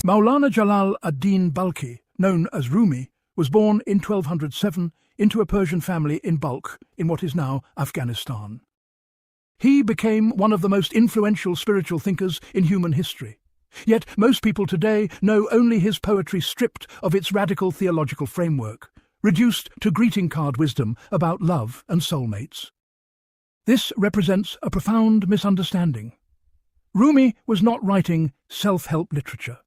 Maulana Jalal ad-Din Balkhi, known as Rumi, was born in 1207 into a Persian family in Balkh, in what is now Afghanistan. He became one of the most influential spiritual thinkers in human history. Yet most people today know only his poetry stripped of its radical theological framework, reduced to greeting card wisdom about love and soulmates. This represents a profound misunderstanding. Rumi was not writing self-help literature.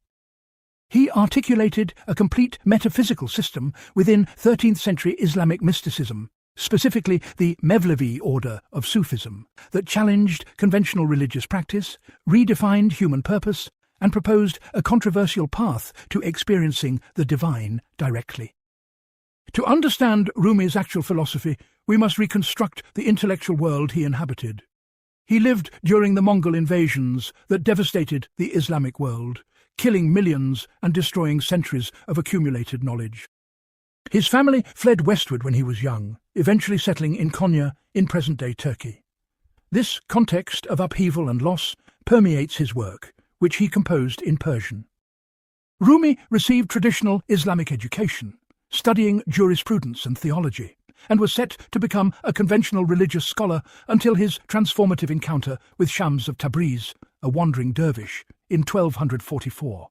He articulated a complete metaphysical system within 13th century Islamic mysticism, specifically the Mevlevi order of Sufism, that challenged conventional religious practice, redefined human purpose, and proposed a controversial path to experiencing the divine directly. To understand Rumi's actual philosophy, we must reconstruct the intellectual world he inhabited. He lived during the Mongol invasions that devastated the Islamic world, killing millions and destroying centuries of accumulated knowledge. His family fled westward when he was young, eventually settling in Konya in present-day Turkey. This context of upheaval and loss permeates his work, which he composed in Persian. Rumi received traditional Islamic education, studying jurisprudence and theology, and was set to become a conventional religious scholar until his transformative encounter with Shams of Tabriz, a wandering dervish, in 1244.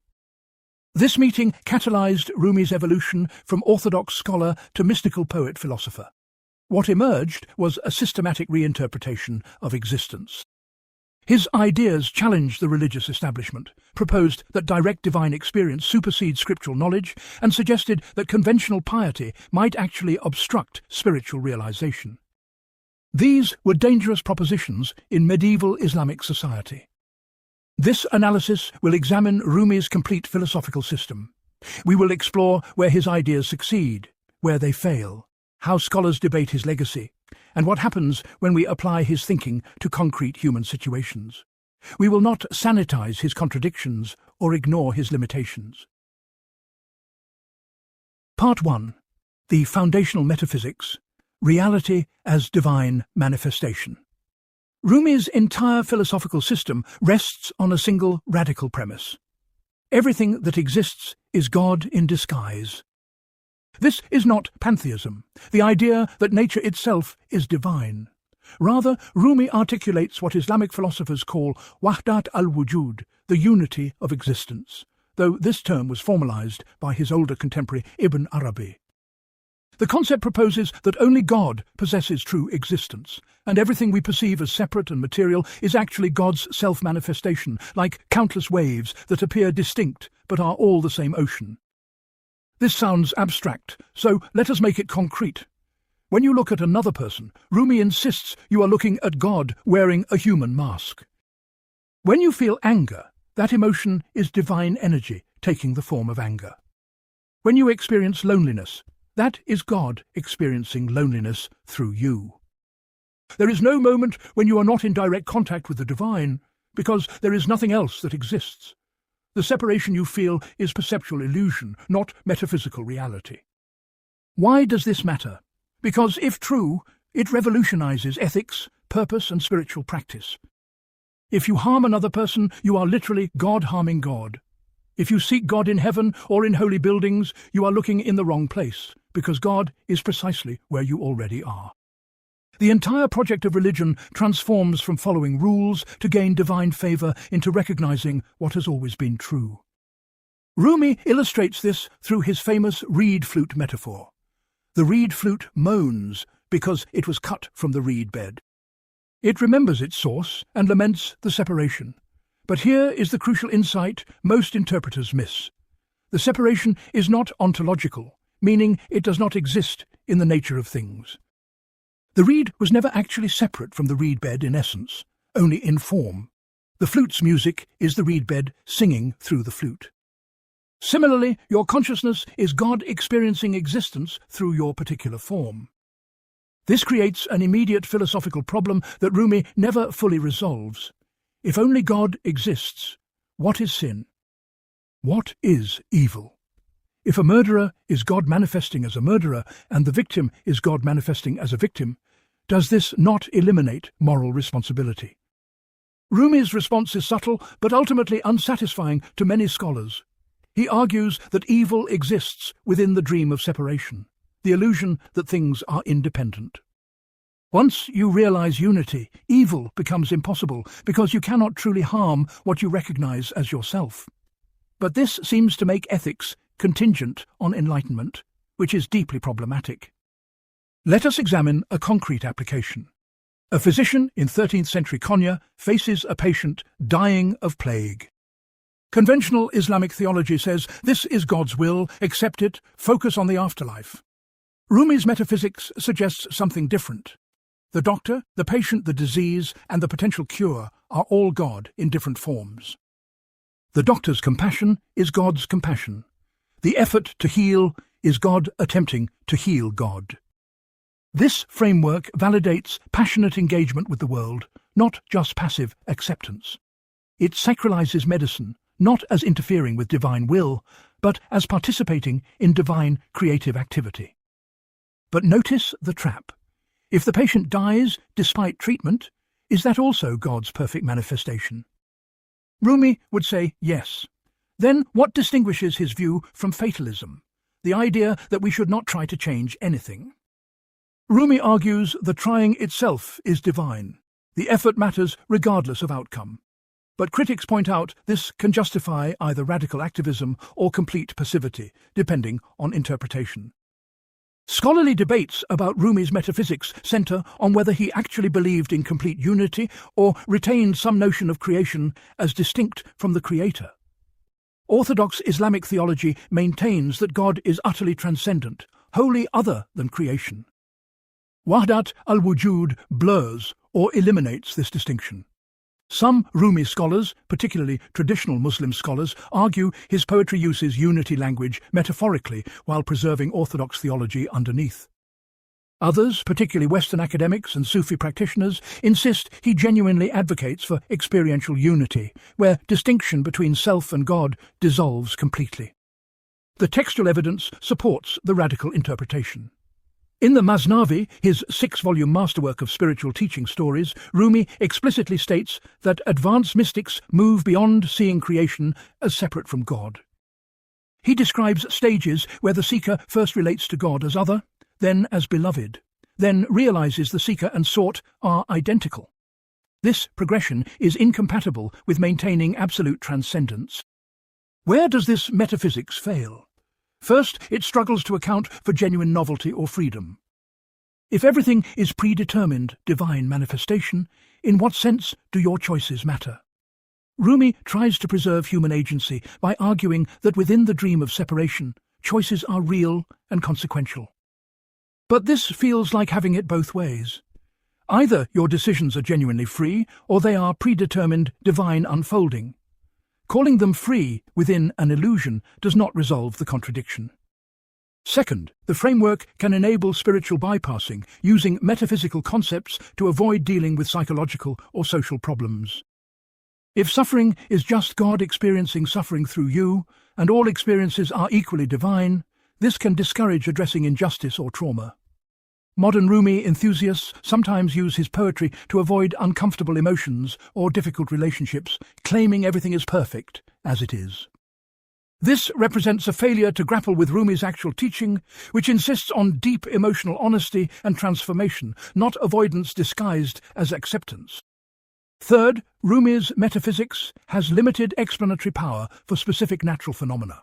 This meeting catalyzed Rumi's evolution from orthodox scholar to mystical poet-philosopher. What emerged was a systematic reinterpretation of existence. His ideas challenged the religious establishment, proposed that direct divine experience supersedes scriptural knowledge, and suggested that conventional piety might actually obstruct spiritual realization. These were dangerous propositions in medieval Islamic society. This analysis will examine Rumi's complete philosophical system. We will explore where his ideas succeed, where they fail, how scholars debate his legacy, and what happens when we apply his thinking to concrete human situations. We will not sanitize his contradictions or ignore his limitations. Part 1. The Foundational Metaphysics, Reality as Divine Manifestation. Rumi's entire philosophical system rests on a single radical premise. Everything that exists is God in disguise. This is not pantheism, the idea that nature itself is divine. Rather, Rumi articulates what Islamic philosophers call wahdat al-wujud, the unity of existence, though this term was formalized by his older contemporary Ibn Arabi. The concept proposes that only God possesses true existence, and everything we perceive as separate and material is actually God's self-manifestation, like countless waves that appear distinct but are all the same ocean. This sounds abstract, so let us make it concrete. When you look at another person, Rumi insists you are looking at God wearing a human mask. When you feel anger, that emotion is divine energy taking the form of anger. When you experience loneliness, that is God experiencing loneliness through you. There is no moment when you are not in direct contact with the divine, because there is nothing else that exists. The separation you feel is perceptual illusion, not metaphysical reality. Why does this matter? Because, if true, it revolutionizes ethics, purpose, and spiritual practice. If you harm another person, you are literally God harming God. If you seek God in heaven or in holy buildings, you are looking in the wrong place, because God is precisely where you already are. The entire project of religion transforms from following rules to gain divine favor into recognizing what has always been true. Rumi illustrates this through his famous reed flute metaphor. The reed flute moans because it was cut from the reed bed. It remembers its source and laments the separation. But here is the crucial insight most interpreters miss. The separation is not ontological, meaning it does not exist in the nature of things. The reed was never actually separate from the reed bed in essence, only in form. The flute's music is the reed bed singing through the flute. Similarly, your consciousness is God experiencing existence through your particular form. This creates an immediate philosophical problem that Rumi never fully resolves. If only God exists, what is sin? What is evil? If a murderer is God manifesting as a murderer and the victim is God manifesting as a victim, does this not eliminate moral responsibility? Rumi's response is subtle but ultimately unsatisfying to many scholars. He argues that evil exists within the dream of separation, the illusion that things are independent. Once you realize unity, evil becomes impossible because you cannot truly harm what you recognize as yourself. But this seems to make ethics contingent on enlightenment, which is deeply problematic. Let us examine a concrete application. A physician in 13th century Konya faces a patient dying of plague. Conventional Islamic theology says this is God's will, accept it, focus on the afterlife. Rumi's metaphysics suggests something different. The doctor, the patient, the disease, and the potential cure are all God in different forms. The doctor's compassion is God's compassion. The effort to heal is God attempting to heal God. This framework validates passionate engagement with the world, not just passive acceptance. It sacralizes medicine, not as interfering with divine will, but as participating in divine creative activity. But notice the trap. If the patient dies despite treatment, is that also God's perfect manifestation? Rumi would say yes. Then what distinguishes his view from fatalism, the idea that we should not try to change anything? Rumi argues that trying itself is divine. The effort matters regardless of outcome. But critics point out this can justify either radical activism or complete passivity, depending on interpretation. Scholarly debates about Rumi's metaphysics center on whether he actually believed in complete unity or retained some notion of creation as distinct from the creator. Orthodox Islamic theology maintains that God is utterly transcendent, wholly other than creation. Wahdat al-Wujud blurs or eliminates this distinction. Some Rumi scholars, particularly traditional Muslim scholars, argue his poetry uses unity language metaphorically while preserving orthodox theology underneath. Others, particularly Western academics and Sufi practitioners, insist he genuinely advocates for experiential unity, where distinction between self and God dissolves completely. The textual evidence supports the radical interpretation. In the Masnavi, his 6-volume masterwork of spiritual teaching stories, Rumi explicitly states that advanced mystics move beyond seeing creation as separate from God. He describes stages where the seeker first relates to God as other, then as beloved, then realizes the seeker and sought are identical. This progression is incompatible with maintaining absolute transcendence. Where does this metaphysics fail? First, it struggles to account for genuine novelty or freedom. If everything is predetermined divine manifestation, in what sense do your choices matter? Rumi tries to preserve human agency by arguing that within the dream of separation, choices are real and consequential. But this feels like having it both ways. Either your decisions are genuinely free, or they are predetermined divine unfolding. Calling them free within an illusion does not resolve the contradiction. Second, the framework can enable spiritual bypassing, using metaphysical concepts to avoid dealing with psychological or social problems. If suffering is just God experiencing suffering through you, and all experiences are equally divine, this can discourage addressing injustice or trauma. Modern Rumi enthusiasts sometimes use his poetry to avoid uncomfortable emotions or difficult relationships, claiming everything is perfect, as it is. This represents a failure to grapple with Rumi's actual teaching, which insists on deep emotional honesty and transformation, not avoidance disguised as acceptance. Third, Rumi's metaphysics has limited explanatory power for specific natural phenomena.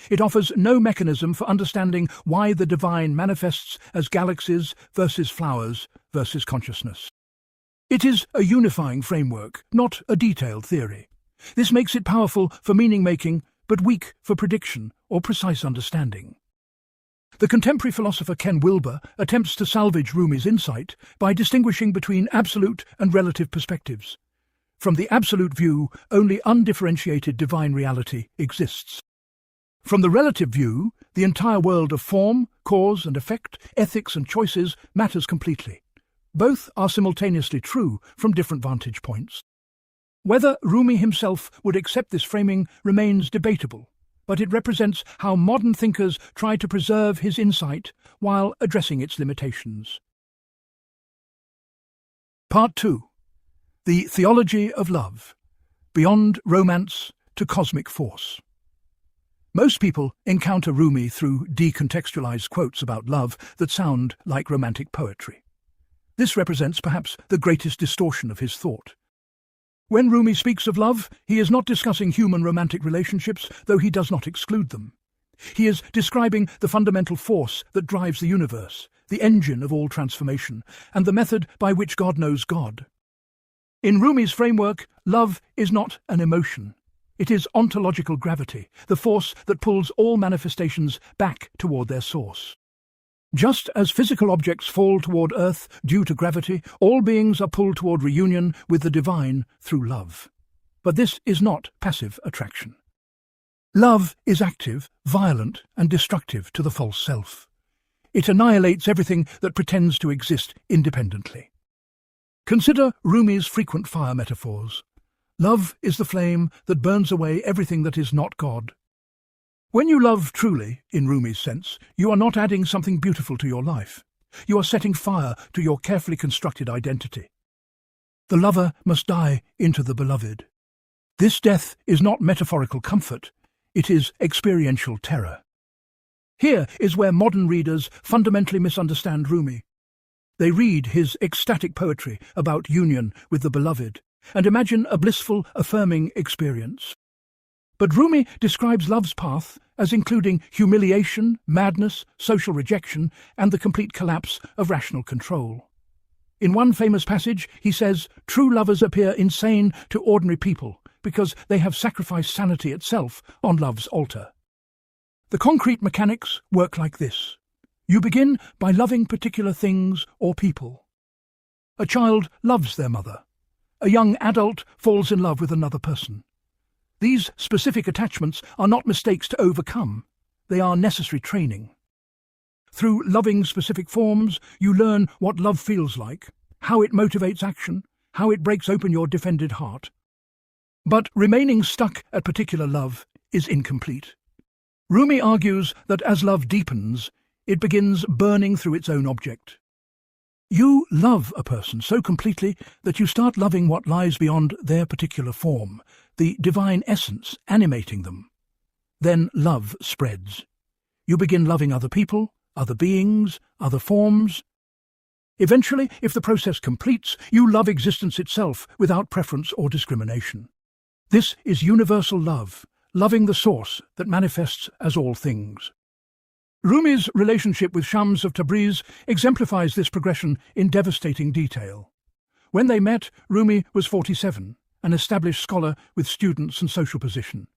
It offers no mechanism for understanding why the divine manifests as galaxies versus flowers versus consciousness. It is a unifying framework, not a detailed theory. This makes it powerful for meaning-making, but weak for prediction or precise understanding. The contemporary philosopher Ken Wilber attempts to salvage Rumi's insight by distinguishing between absolute and relative perspectives. From the absolute view, only undifferentiated divine reality exists. From the relative view, the entire world of form, cause and effect, ethics and choices matters completely. Both are simultaneously true from different vantage points. Whether Rumi himself would accept this framing remains debatable, but it represents how modern thinkers try to preserve his insight while addressing its limitations. Part 2. The Theology of Love, Beyond Romance to Cosmic Force. Most people encounter Rumi through decontextualized quotes about love that sound like romantic poetry. This represents perhaps the greatest distortion of his thought. When Rumi speaks of love, he is not discussing human romantic relationships, though he does not exclude them. He is describing the fundamental force that drives the universe, the engine of all transformation, and the method by which God knows God. In Rumi's framework, love is not an emotion. It is ontological gravity, the force that pulls all manifestations back toward their source. Just as physical objects fall toward Earth due to gravity, all beings are pulled toward reunion with the divine through love. But this is not passive attraction. Love is active, violent, and destructive to the false self. It annihilates everything that pretends to exist independently. Consider Rumi's frequent fire metaphors. Love is the flame that burns away everything that is not God. When you love truly, in Rumi's sense, you are not adding something beautiful to your life. You are setting fire to your carefully constructed identity. The lover must die into the beloved. This death is not metaphorical comfort, it is experiential terror. Here is where modern readers fundamentally misunderstand Rumi. They read his ecstatic poetry about union with the beloved and imagine a blissful, affirming experience. But Rumi describes love's path as including humiliation, madness, social rejection, and the complete collapse of rational control. In one famous passage, he says, "True lovers appear insane to ordinary people because they have sacrificed sanity itself on love's altar." The concrete mechanics work like this. You begin by loving particular things or people. A child loves their mother. A young adult falls in love with another person. These specific attachments are not mistakes to overcome. They are necessary training. Through loving specific forms, you learn what love feels like, how it motivates action, how it breaks open your defended heart. But remaining stuck at particular love is incomplete. Rumi argues that as love deepens, it begins burning through its own object. You love a person so completely that you start loving what lies beyond their particular form, the divine essence animating them. Then love spreads. You begin loving other people, other beings, other forms. Eventually, if the process completes, you love existence itself without preference or discrimination. This is universal love, loving the source that manifests as all things. Rumi's relationship with Shams of Tabriz exemplifies this progression in devastating detail. When they met, Rumi was 47, an established scholar with students and social position.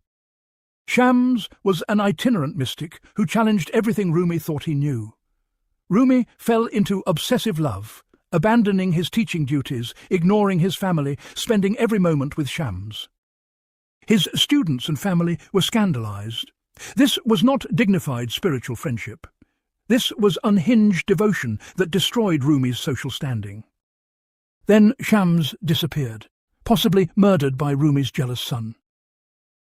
Shams was an itinerant mystic who challenged everything Rumi thought he knew. Rumi fell into obsessive love, abandoning his teaching duties, ignoring his family, spending every moment with Shams. His students and family were scandalized. This was not dignified spiritual friendship. This was unhinged devotion that destroyed Rumi's social standing. Then Shams disappeared, possibly murdered by Rumi's jealous son.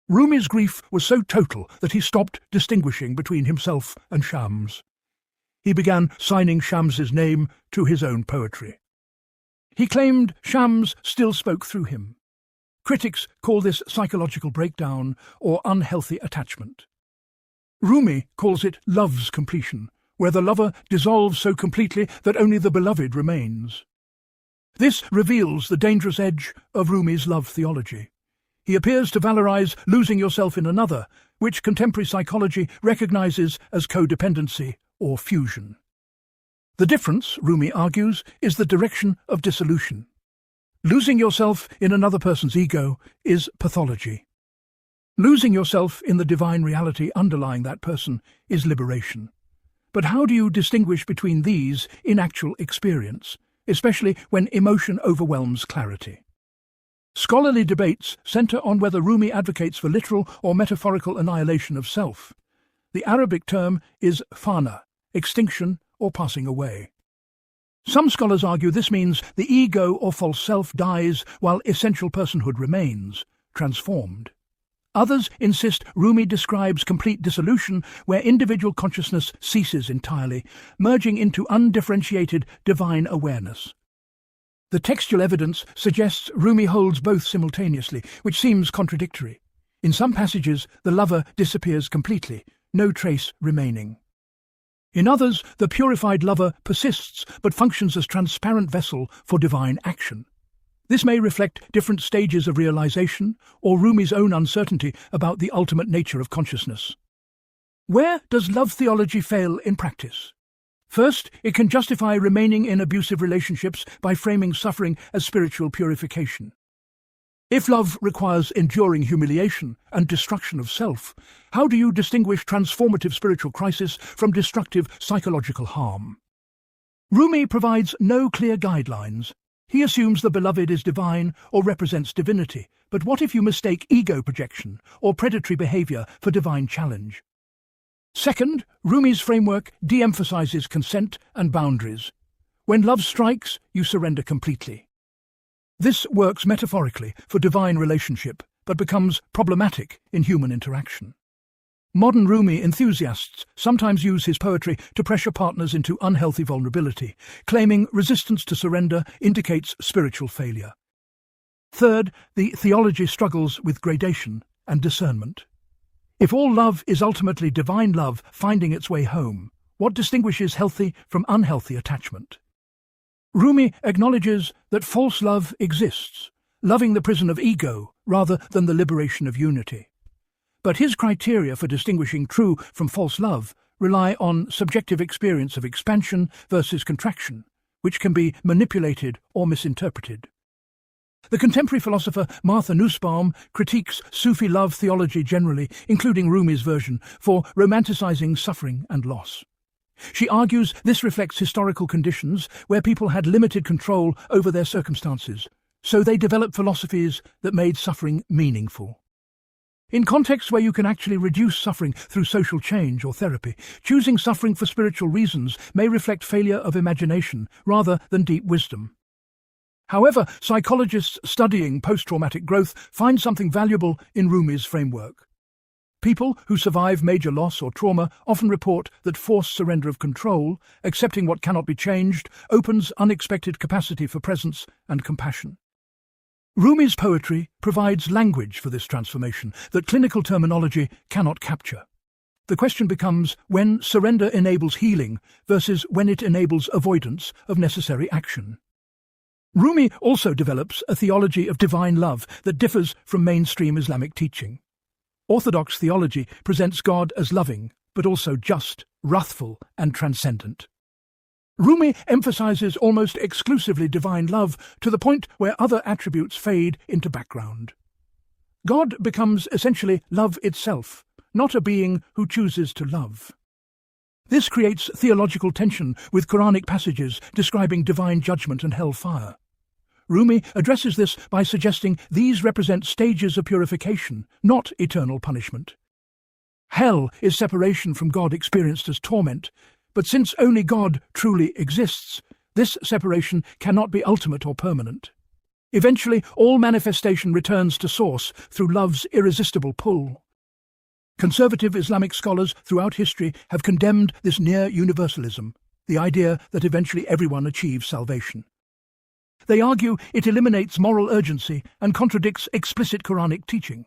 Rumi's grief was so total that he stopped distinguishing between himself and Shams. He began signing Shams's name to his own poetry. He claimed Shams still spoke through him. Critics call this psychological breakdown or unhealthy attachment. Rumi calls it love's completion, where the lover dissolves so completely that only the beloved remains. This reveals the dangerous edge of Rumi's love theology. He appears to valorize losing yourself in another, which contemporary psychology recognizes as codependency or fusion. The difference, Rumi argues, is the direction of dissolution. Losing yourself in another person's ego is pathology. Losing yourself in the divine reality underlying that person is liberation. But how do you distinguish between these in actual experience, especially when emotion overwhelms clarity? Scholarly debates center on whether Rumi advocates for literal or metaphorical annihilation of self. The Arabic term is fana, extinction or passing away. Some scholars argue this means the ego or false self dies while essential personhood remains, transformed. Others insist Rumi describes complete dissolution where individual consciousness ceases entirely, merging into undifferentiated divine awareness. The textual evidence suggests Rumi holds both simultaneously, which seems contradictory. In some passages, the lover disappears completely, no trace remaining. In others, the purified lover persists but functions as transparent vessel for divine action. This may reflect different stages of realization or Rumi's own uncertainty about the ultimate nature of consciousness. Where does love theology fail in practice? First, it can justify remaining in abusive relationships by framing suffering as spiritual purification. If love requires enduring humiliation and destruction of self, how do you distinguish transformative spiritual crisis from destructive psychological harm? Rumi provides no clear guidelines. He assumes the beloved is divine or represents divinity, but what if you mistake ego projection or predatory behavior for divine challenge? Second, Rumi's framework de-emphasizes consent and boundaries. When love strikes, you surrender completely. This works metaphorically for divine relationship, but becomes problematic in human interaction. Modern Rumi enthusiasts sometimes use his poetry to pressure partners into unhealthy vulnerability, claiming resistance to surrender indicates spiritual failure. Third, the theology struggles with gradation and discernment. If all love is ultimately divine love finding its way home, what distinguishes healthy from unhealthy attachment? Rumi acknowledges that false love exists, loving the prison of ego rather than the liberation of unity. But his criteria for distinguishing true from false love rely on subjective experience of expansion versus contraction, which can be manipulated or misinterpreted. The contemporary philosopher Martha Nussbaum critiques Sufi love theology generally, including Rumi's version, for romanticizing suffering and loss. She argues this reflects historical conditions where people had limited control over their circumstances, so they developed philosophies that made suffering meaningful. In contexts where you can actually reduce suffering through social change or therapy, choosing suffering for spiritual reasons may reflect failure of imagination rather than deep wisdom. However, psychologists studying post-traumatic growth find something valuable in Rumi's framework. People who survive major loss or trauma often report that forced surrender of control, accepting what cannot be changed, opens unexpected capacity for presence and compassion. Rumi's poetry provides language for this transformation that clinical terminology cannot capture. The question becomes when surrender enables healing versus when it enables avoidance of necessary action. Rumi also develops a theology of divine love that differs from mainstream Islamic teaching. Orthodox theology presents God as loving, but also just, wrathful, and transcendent. Rumi emphasizes almost exclusively divine love to the point where other attributes fade into background. God becomes essentially love itself, not a being who chooses to love. This creates theological tension with Quranic passages describing divine judgment and hellfire. Rumi addresses this by suggesting these represent stages of purification, not eternal punishment. Hell is separation from God experienced as torment, but since only God truly exists, this separation cannot be ultimate or permanent. Eventually, all manifestation returns to source through love's irresistible pull. Conservative Islamic scholars throughout history have condemned this near universalism, the idea that eventually everyone achieves salvation. They argue it eliminates moral urgency and contradicts explicit Quranic teaching.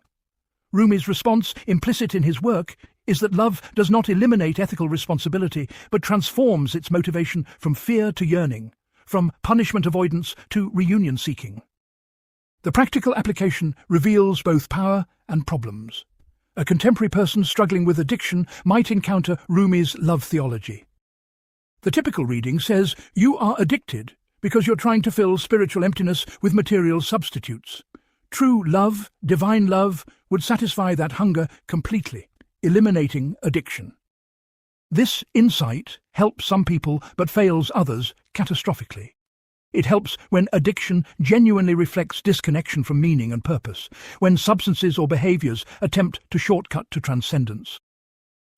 Rumi's response, implicit in his work, is that love does not eliminate ethical responsibility, but transforms its motivation from fear to yearning, from punishment avoidance to reunion seeking. The practical application reveals both power and problems. A contemporary person struggling with addiction might encounter Rumi's love theology. The typical reading says, "You are addicted because you're trying to fill spiritual emptiness with material substitutes. True love, divine love, would satisfy that hunger completely, eliminating addiction." This insight helps some people but fails others catastrophically. It helps when addiction genuinely reflects disconnection from meaning and purpose, when substances or behaviors attempt to shortcut to transcendence.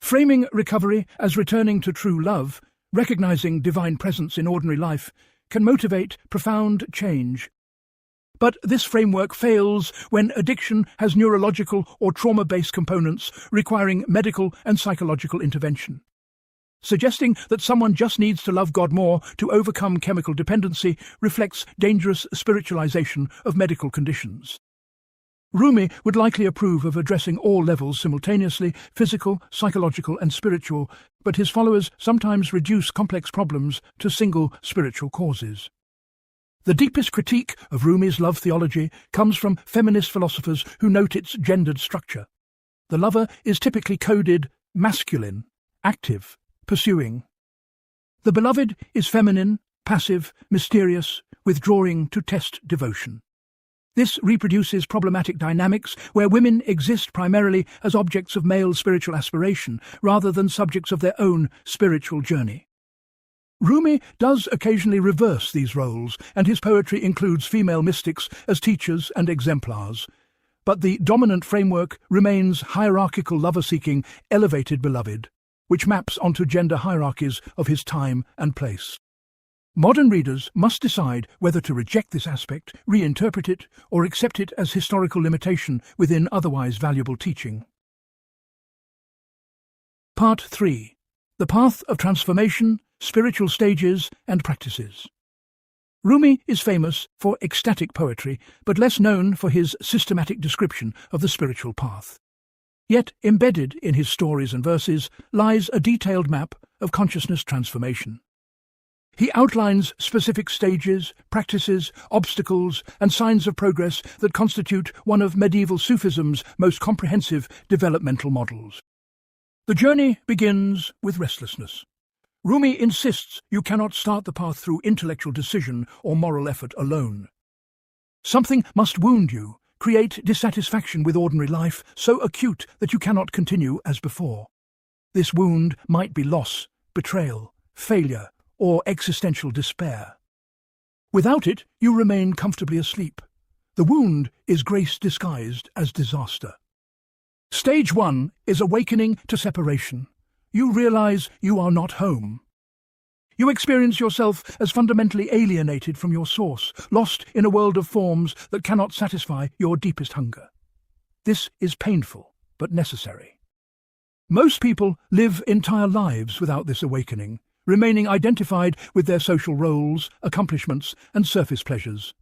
Framing recovery as returning to true love, recognizing divine presence in ordinary life, can motivate profound change. But this framework fails when addiction has neurological or trauma-based components requiring medical and psychological intervention. Suggesting that someone just needs to love God more to overcome chemical dependency reflects dangerous spiritualization of medical conditions. Rumi would likely approve of addressing all levels simultaneously, physical, psychological and spiritual, but his followers sometimes reduce complex problems to single spiritual causes. The deepest critique of Rumi's love theology comes from feminist philosophers who note its gendered structure. The lover is typically coded masculine, active, pursuing. The beloved is feminine, passive, mysterious, withdrawing to test devotion. This reproduces problematic dynamics where women exist primarily as objects of male spiritual aspiration rather than subjects of their own spiritual journey. Rumi does occasionally reverse these roles, and his poetry includes female mystics as teachers and exemplars. But the dominant framework remains hierarchical lover-seeking, elevated beloved, which maps onto gender hierarchies of his time and place. Modern readers must decide whether to reject this aspect, reinterpret it, or accept it as historical limitation within otherwise valuable teaching. Part 3. The Path of Transformation, Spiritual Stages and Practices. Rumi is famous for ecstatic poetry, but less known for his systematic description of the spiritual path. Yet embedded in his stories and verses lies a detailed map of consciousness transformation. He outlines specific stages, practices, obstacles, and signs of progress that constitute one of medieval Sufism's most comprehensive developmental models. The journey begins with restlessness. Rumi insists you cannot start the path through intellectual decision or moral effort alone. Something must wound you, create dissatisfaction with ordinary life so acute that you cannot continue as before. This wound might be loss, betrayal, failure, or existential despair. Without it, you remain comfortably asleep. The wound is grace disguised as disaster. Stage 1 is awakening to separation. You realize you are not home. You experience yourself as fundamentally alienated from your source, lost in a world of forms that cannot satisfy your deepest hunger. This is painful, but necessary. Most people live entire lives without this awakening, remaining identified with their social roles, accomplishments, and surface pleasures.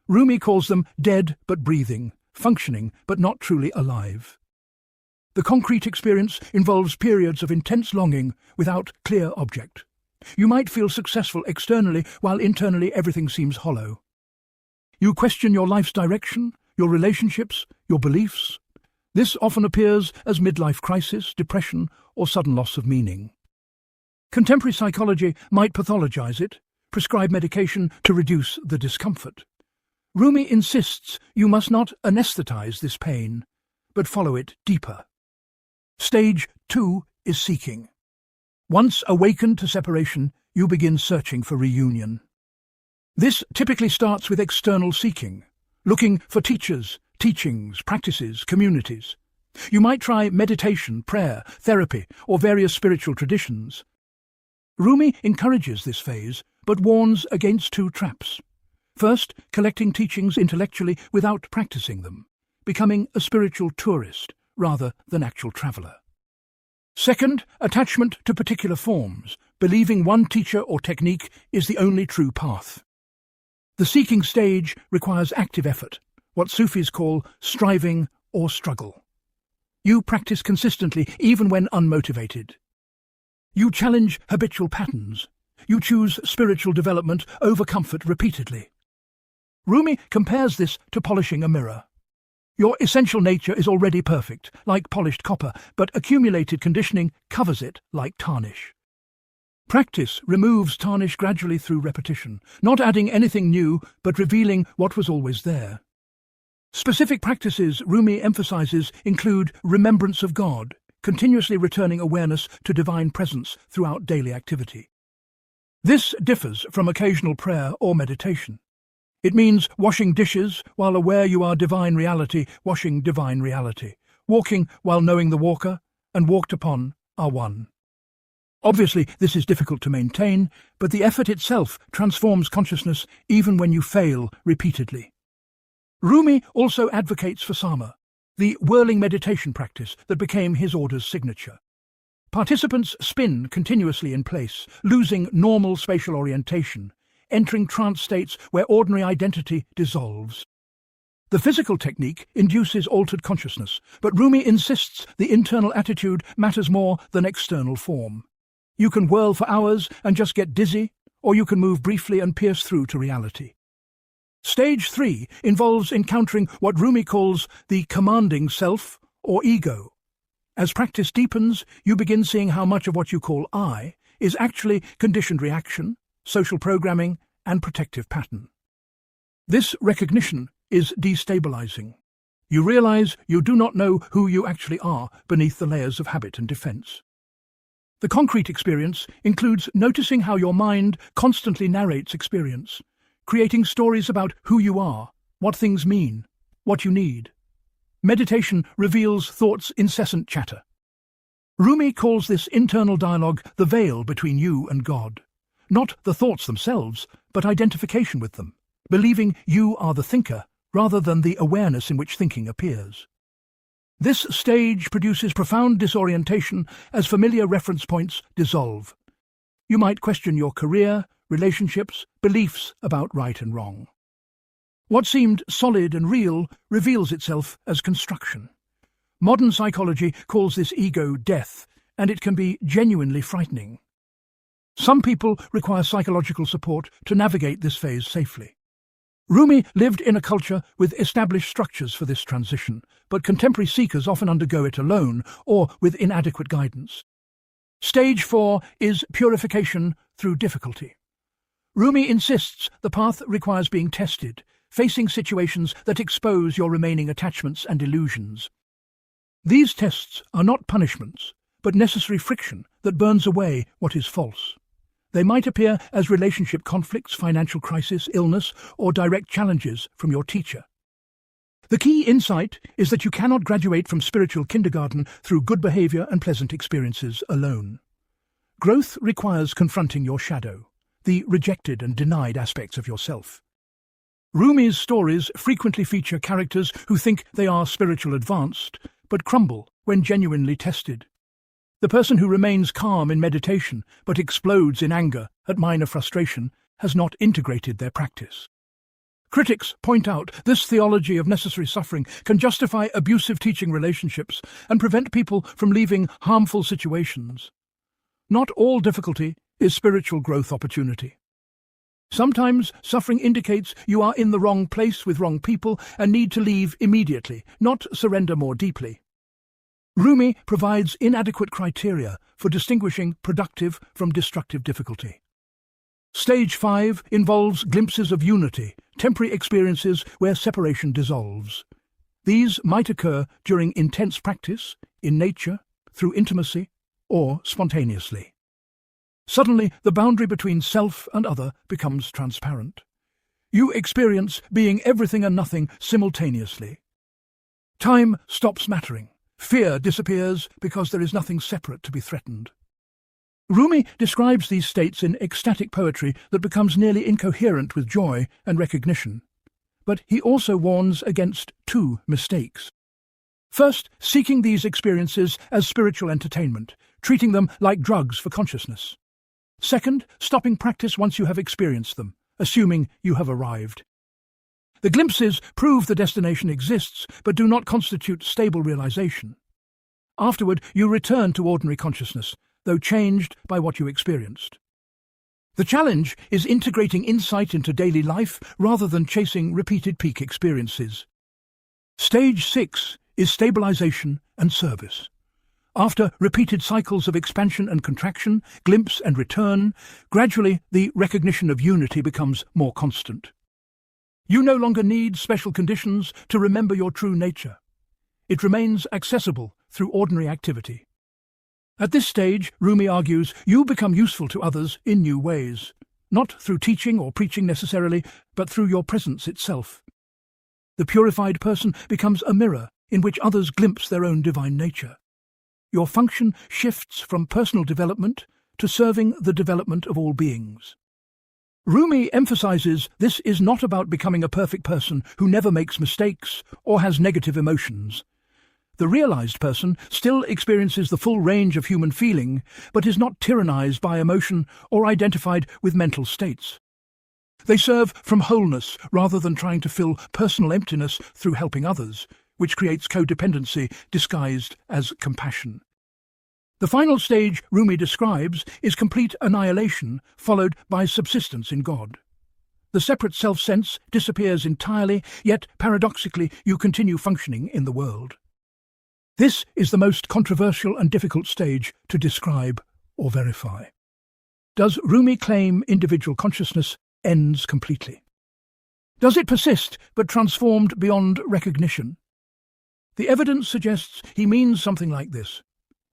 Rumi calls them dead but breathing, functioning but not truly alive. The concrete experience involves periods of intense longing without clear object. You might feel successful externally while internally everything seems hollow. You question your life's direction, your relationships, your beliefs. This often appears as midlife crisis, depression, or sudden loss of meaning. Contemporary psychology might pathologize it, prescribe medication to reduce the discomfort. Rumi insists you must not anesthetize this pain, but follow it deeper. Stage 2 is seeking. Once awakened to separation, you begin searching for reunion. This typically starts with external seeking, looking for teachers, teachings, practices, communities. You might try meditation, prayer, therapy, or various spiritual traditions. Rumi encourages this phase, but warns against two traps. First, collecting teachings intellectually without practicing them, becoming a spiritual tourist rather than actual traveller. Second, attachment to particular forms, believing one teacher or technique is the only true path. The seeking stage requires active effort, what Sufis call striving or struggle. You practice consistently even when unmotivated. You challenge habitual patterns. You choose spiritual development over comfort repeatedly. Rumi compares this to polishing a mirror. Your essential nature is already perfect, like polished copper, but accumulated conditioning covers it like tarnish. Practice removes tarnish gradually through repetition, not adding anything new, but revealing what was always there. Specific practices Rumi emphasizes include remembrance of God, continuously returning awareness to divine presence throughout daily activity. This differs from occasional prayer or meditation. It means washing dishes while aware you are divine reality, washing divine reality, walking while knowing the walker and walked upon are one. Obviously, this is difficult to maintain, but the effort itself transforms consciousness even when you fail repeatedly. Rumi also advocates for sama, the whirling meditation practice that became his order's signature. Participants spin continuously in place, losing normal spatial orientation, entering trance states where ordinary identity dissolves. The physical technique induces altered consciousness, but Rumi insists the internal attitude matters more than external form. You can whirl for hours and just get dizzy, or you can move briefly and pierce through to reality. Stage 3 involves encountering what Rumi calls the commanding self or ego. As practice deepens, you begin seeing how much of what you call I is actually conditioned reaction, social programming, and protective pattern. This recognition is destabilizing. You realize you do not know who you actually are beneath the layers of habit and defense. The concrete experience includes noticing how your mind constantly narrates experience, creating stories about who you are, what things mean, what you need. Meditation reveals thought's incessant chatter. Rumi calls this internal dialogue the veil between you and God. Not the thoughts themselves, but identification with them, believing you are the thinker rather than the awareness in which thinking appears. This stage produces profound disorientation as familiar reference points dissolve. You might question your career, relationships, beliefs about right and wrong. What seemed solid and real reveals itself as construction. Modern psychology calls this ego death, and it can be genuinely frightening. Some people require psychological support to navigate this phase safely. Rumi lived in a culture with established structures for this transition, but contemporary seekers often undergo it alone or with inadequate guidance. Stage 4 is purification through difficulty. Rumi insists the path requires being tested, facing situations that expose your remaining attachments and illusions. These tests are not punishments, but necessary friction that burns away what is false. They might appear as relationship conflicts, financial crisis, illness, or direct challenges from your teacher. The key insight is that you cannot graduate from spiritual kindergarten through good behavior and pleasant experiences alone. Growth requires confronting your shadow, the rejected and denied aspects of yourself. Rumi's stories frequently feature characters who think they are spiritual advanced, but crumble when genuinely tested. The person who remains calm in meditation but explodes in anger at minor frustration has not integrated their practice. Critics point out this theology of necessary suffering can justify abusive teaching relationships and prevent people from leaving harmful situations. Not all difficulty is spiritual growth opportunity. Sometimes suffering indicates you are in the wrong place with wrong people and need to leave immediately, not surrender more deeply. Rumi provides inadequate criteria for distinguishing productive from destructive difficulty. Stage 5 involves glimpses of unity, temporary experiences where separation dissolves. These might occur during intense practice, in nature, through intimacy, or spontaneously. Suddenly, the boundary between self and other becomes transparent. You experience being everything and nothing simultaneously. Time stops mattering. Fear disappears because there is nothing separate to be threatened. Rumi describes these states in ecstatic poetry that becomes nearly incoherent with joy and recognition. But he also warns against two mistakes. First, seeking these experiences as spiritual entertainment, treating them like drugs for consciousness. Second, stopping practice once you have experienced them, assuming you have arrived. The glimpses prove the destination exists, but do not constitute stable realization. Afterward, you return to ordinary consciousness, though changed by what you experienced. The challenge is integrating insight into daily life rather than chasing repeated peak experiences. Stage 6 is stabilization and service. After repeated cycles of expansion and contraction, glimpse and return, gradually the recognition of unity becomes more constant. You no longer need special conditions to remember your true nature. It remains accessible through ordinary activity. At this stage, Rumi argues, you become useful to others in new ways, not through teaching or preaching necessarily, but through your presence itself. The purified person becomes a mirror in which others glimpse their own divine nature. Your function shifts from personal development to serving the development of all beings. Rumi emphasizes this is not about becoming a perfect person who never makes mistakes or has negative emotions. The realized person still experiences the full range of human feeling, but is not tyrannized by emotion or identified with mental states. They serve from wholeness rather than trying to fill personal emptiness through helping others, which creates codependency disguised as compassion. The final stage Rumi describes is complete annihilation, followed by subsistence in God. The separate self-sense disappears entirely, yet paradoxically you continue functioning in the world. This is the most controversial and difficult stage to describe or verify. Does Rumi claim individual consciousness ends completely? Does it persist but transformed beyond recognition? The evidence suggests he means something like this.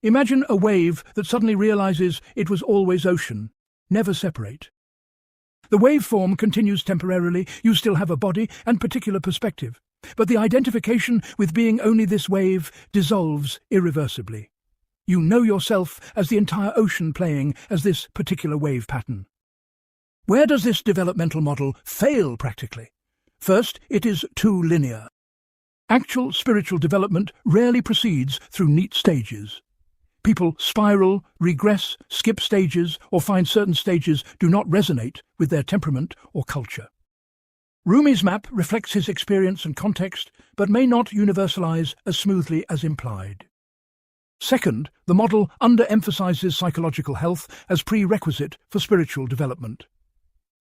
Imagine a wave that suddenly realizes it was always ocean, never separate. The waveform continues temporarily, you still have a body and particular perspective, but the identification with being only this wave dissolves irreversibly. You know yourself as the entire ocean playing as this particular wave pattern. Where does this developmental model fail practically? First, it is too linear. Actual spiritual development rarely proceeds through neat stages. People spiral, regress, skip stages, or find certain stages do not resonate with their temperament or culture. Rumi's map reflects his experience and context, but may not universalize as smoothly as implied. Second, the model underemphasizes psychological health as prerequisite for spiritual development.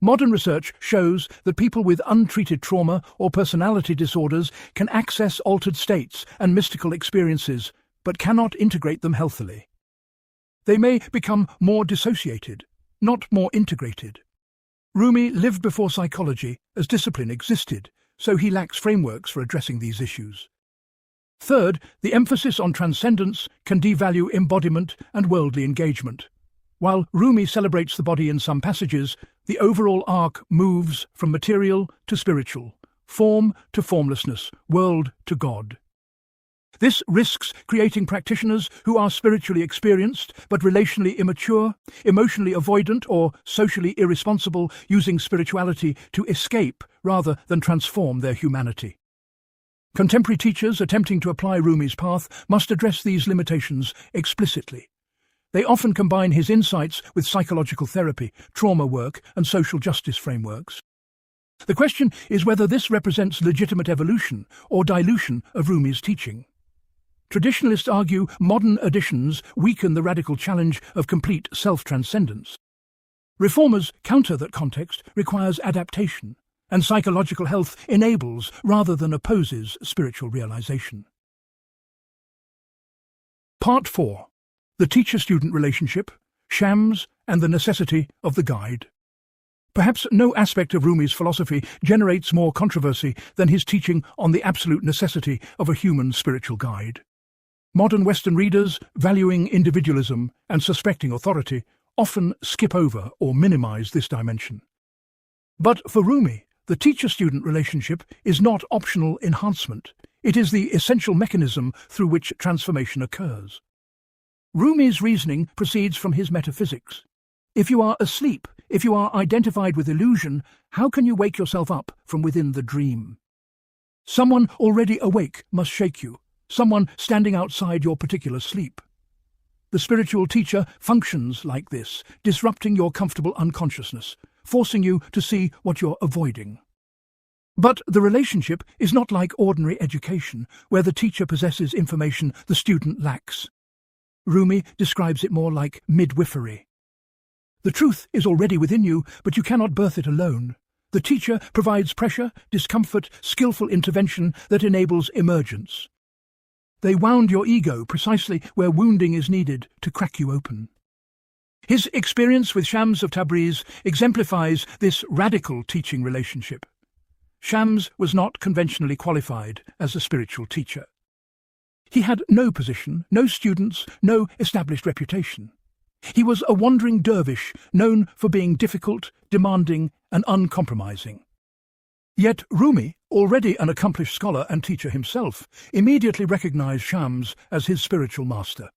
Modern research shows that people with untreated trauma or personality disorders can access altered states and mystical experiences, but cannot integrate them healthily. They may become more dissociated, not more integrated. Rumi lived before psychology as discipline existed, so he lacks frameworks for addressing these issues. Third, the emphasis on transcendence can devalue embodiment and worldly engagement. While Rumi celebrates the body in some passages, the overall arc moves from material to spiritual, form to formlessness, world to God. This risks creating practitioners who are spiritually experienced but relationally immature, emotionally avoidant, or socially irresponsible, using spirituality to escape rather than transform their humanity. Contemporary teachers attempting to apply Rumi's path must address these limitations explicitly. They often combine his insights with psychological therapy, trauma work, and social justice frameworks. The question is whether this represents legitimate evolution or dilution of Rumi's teaching. Traditionalists argue modern additions weaken the radical challenge of complete self-transcendence. Reformers counter that context requires adaptation, and psychological health enables rather than opposes spiritual realization. Part 4. The teacher-student relationship, shams, and the necessity of the guide. Perhaps no aspect of Rumi's philosophy generates more controversy than his teaching on the absolute necessity of a human spiritual guide. Modern Western readers, valuing individualism and suspecting authority, often skip over or minimize this dimension. But for Rumi, the teacher-student relationship is not optional enhancement. It is the essential mechanism through which transformation occurs. Rumi's reasoning proceeds from his metaphysics. If you are asleep, if you are identified with illusion, how can you wake yourself up from within the dream? Someone already awake must shake you, someone standing outside your particular sleep. The spiritual teacher functions like this, disrupting your comfortable unconsciousness, forcing you to see what you're avoiding. But the relationship is not like ordinary education, where the teacher possesses information the student lacks. Rumi describes it more like midwifery. The truth is already within you, but you cannot birth it alone. The teacher provides pressure, discomfort, skillful intervention that enables emergence. They wound your ego precisely where wounding is needed to crack you open. His experience with Shams of Tabriz exemplifies this radical teaching relationship. Shams was not conventionally qualified as a spiritual teacher. He had no position, no students, no established reputation. He was a wandering dervish, known for being difficult, demanding, and uncompromising. Yet Rumi, already an accomplished scholar and teacher himself, immediately recognized Shams as his spiritual master.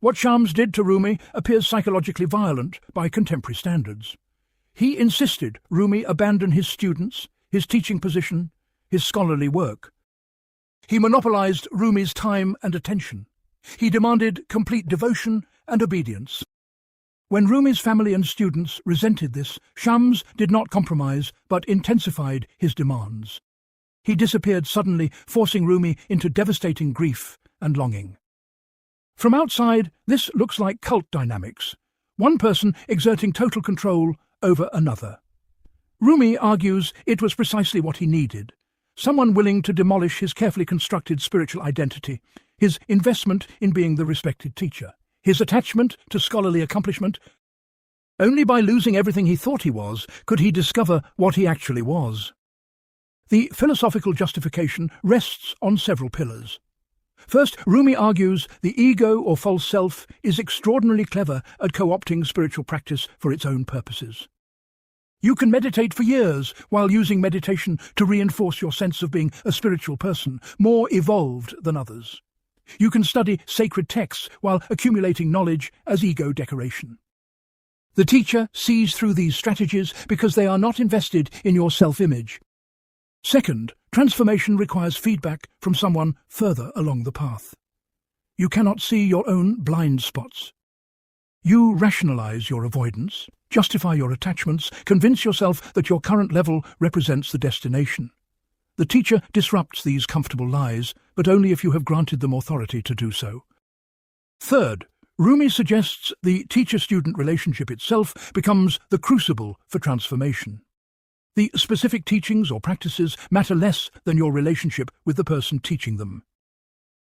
What Shams did to Rumi appears psychologically violent by contemporary standards. He insisted Rumi abandon his students, his teaching position, his scholarly work. He monopolized Rumi's time and attention. He demanded complete devotion and obedience. When Rumi's family and students resented this, Shams did not compromise but intensified his demands. He disappeared suddenly, forcing Rumi into devastating grief and longing. From outside, this looks like cult dynamics, one person exerting total control over another. Rumi argues it was precisely what he needed, someone willing to demolish his carefully constructed spiritual identity, his investment in being the respected teacher, his attachment to scholarly accomplishment. Only by losing everything he thought he was could he discover what he actually was. The philosophical justification rests on several pillars. First, Rumi argues the ego or false self is extraordinarily clever at co-opting spiritual practice for its own purposes. You can meditate for years while using meditation to reinforce your sense of being a spiritual person, more evolved than others. You can study sacred texts while accumulating knowledge as ego decoration. The teacher sees through these strategies because they are not invested in your self-image. Second, transformation requires feedback from someone further along the path. You cannot see your own blind spots. You rationalize your avoidance, justify your attachments, convince yourself that your current level represents the destination. The teacher disrupts these comfortable lies, but only if you have granted them authority to do so. Third, Rumi suggests the teacher-student relationship itself becomes the crucible for transformation. The specific teachings or practices matter less than your relationship with the person teaching them.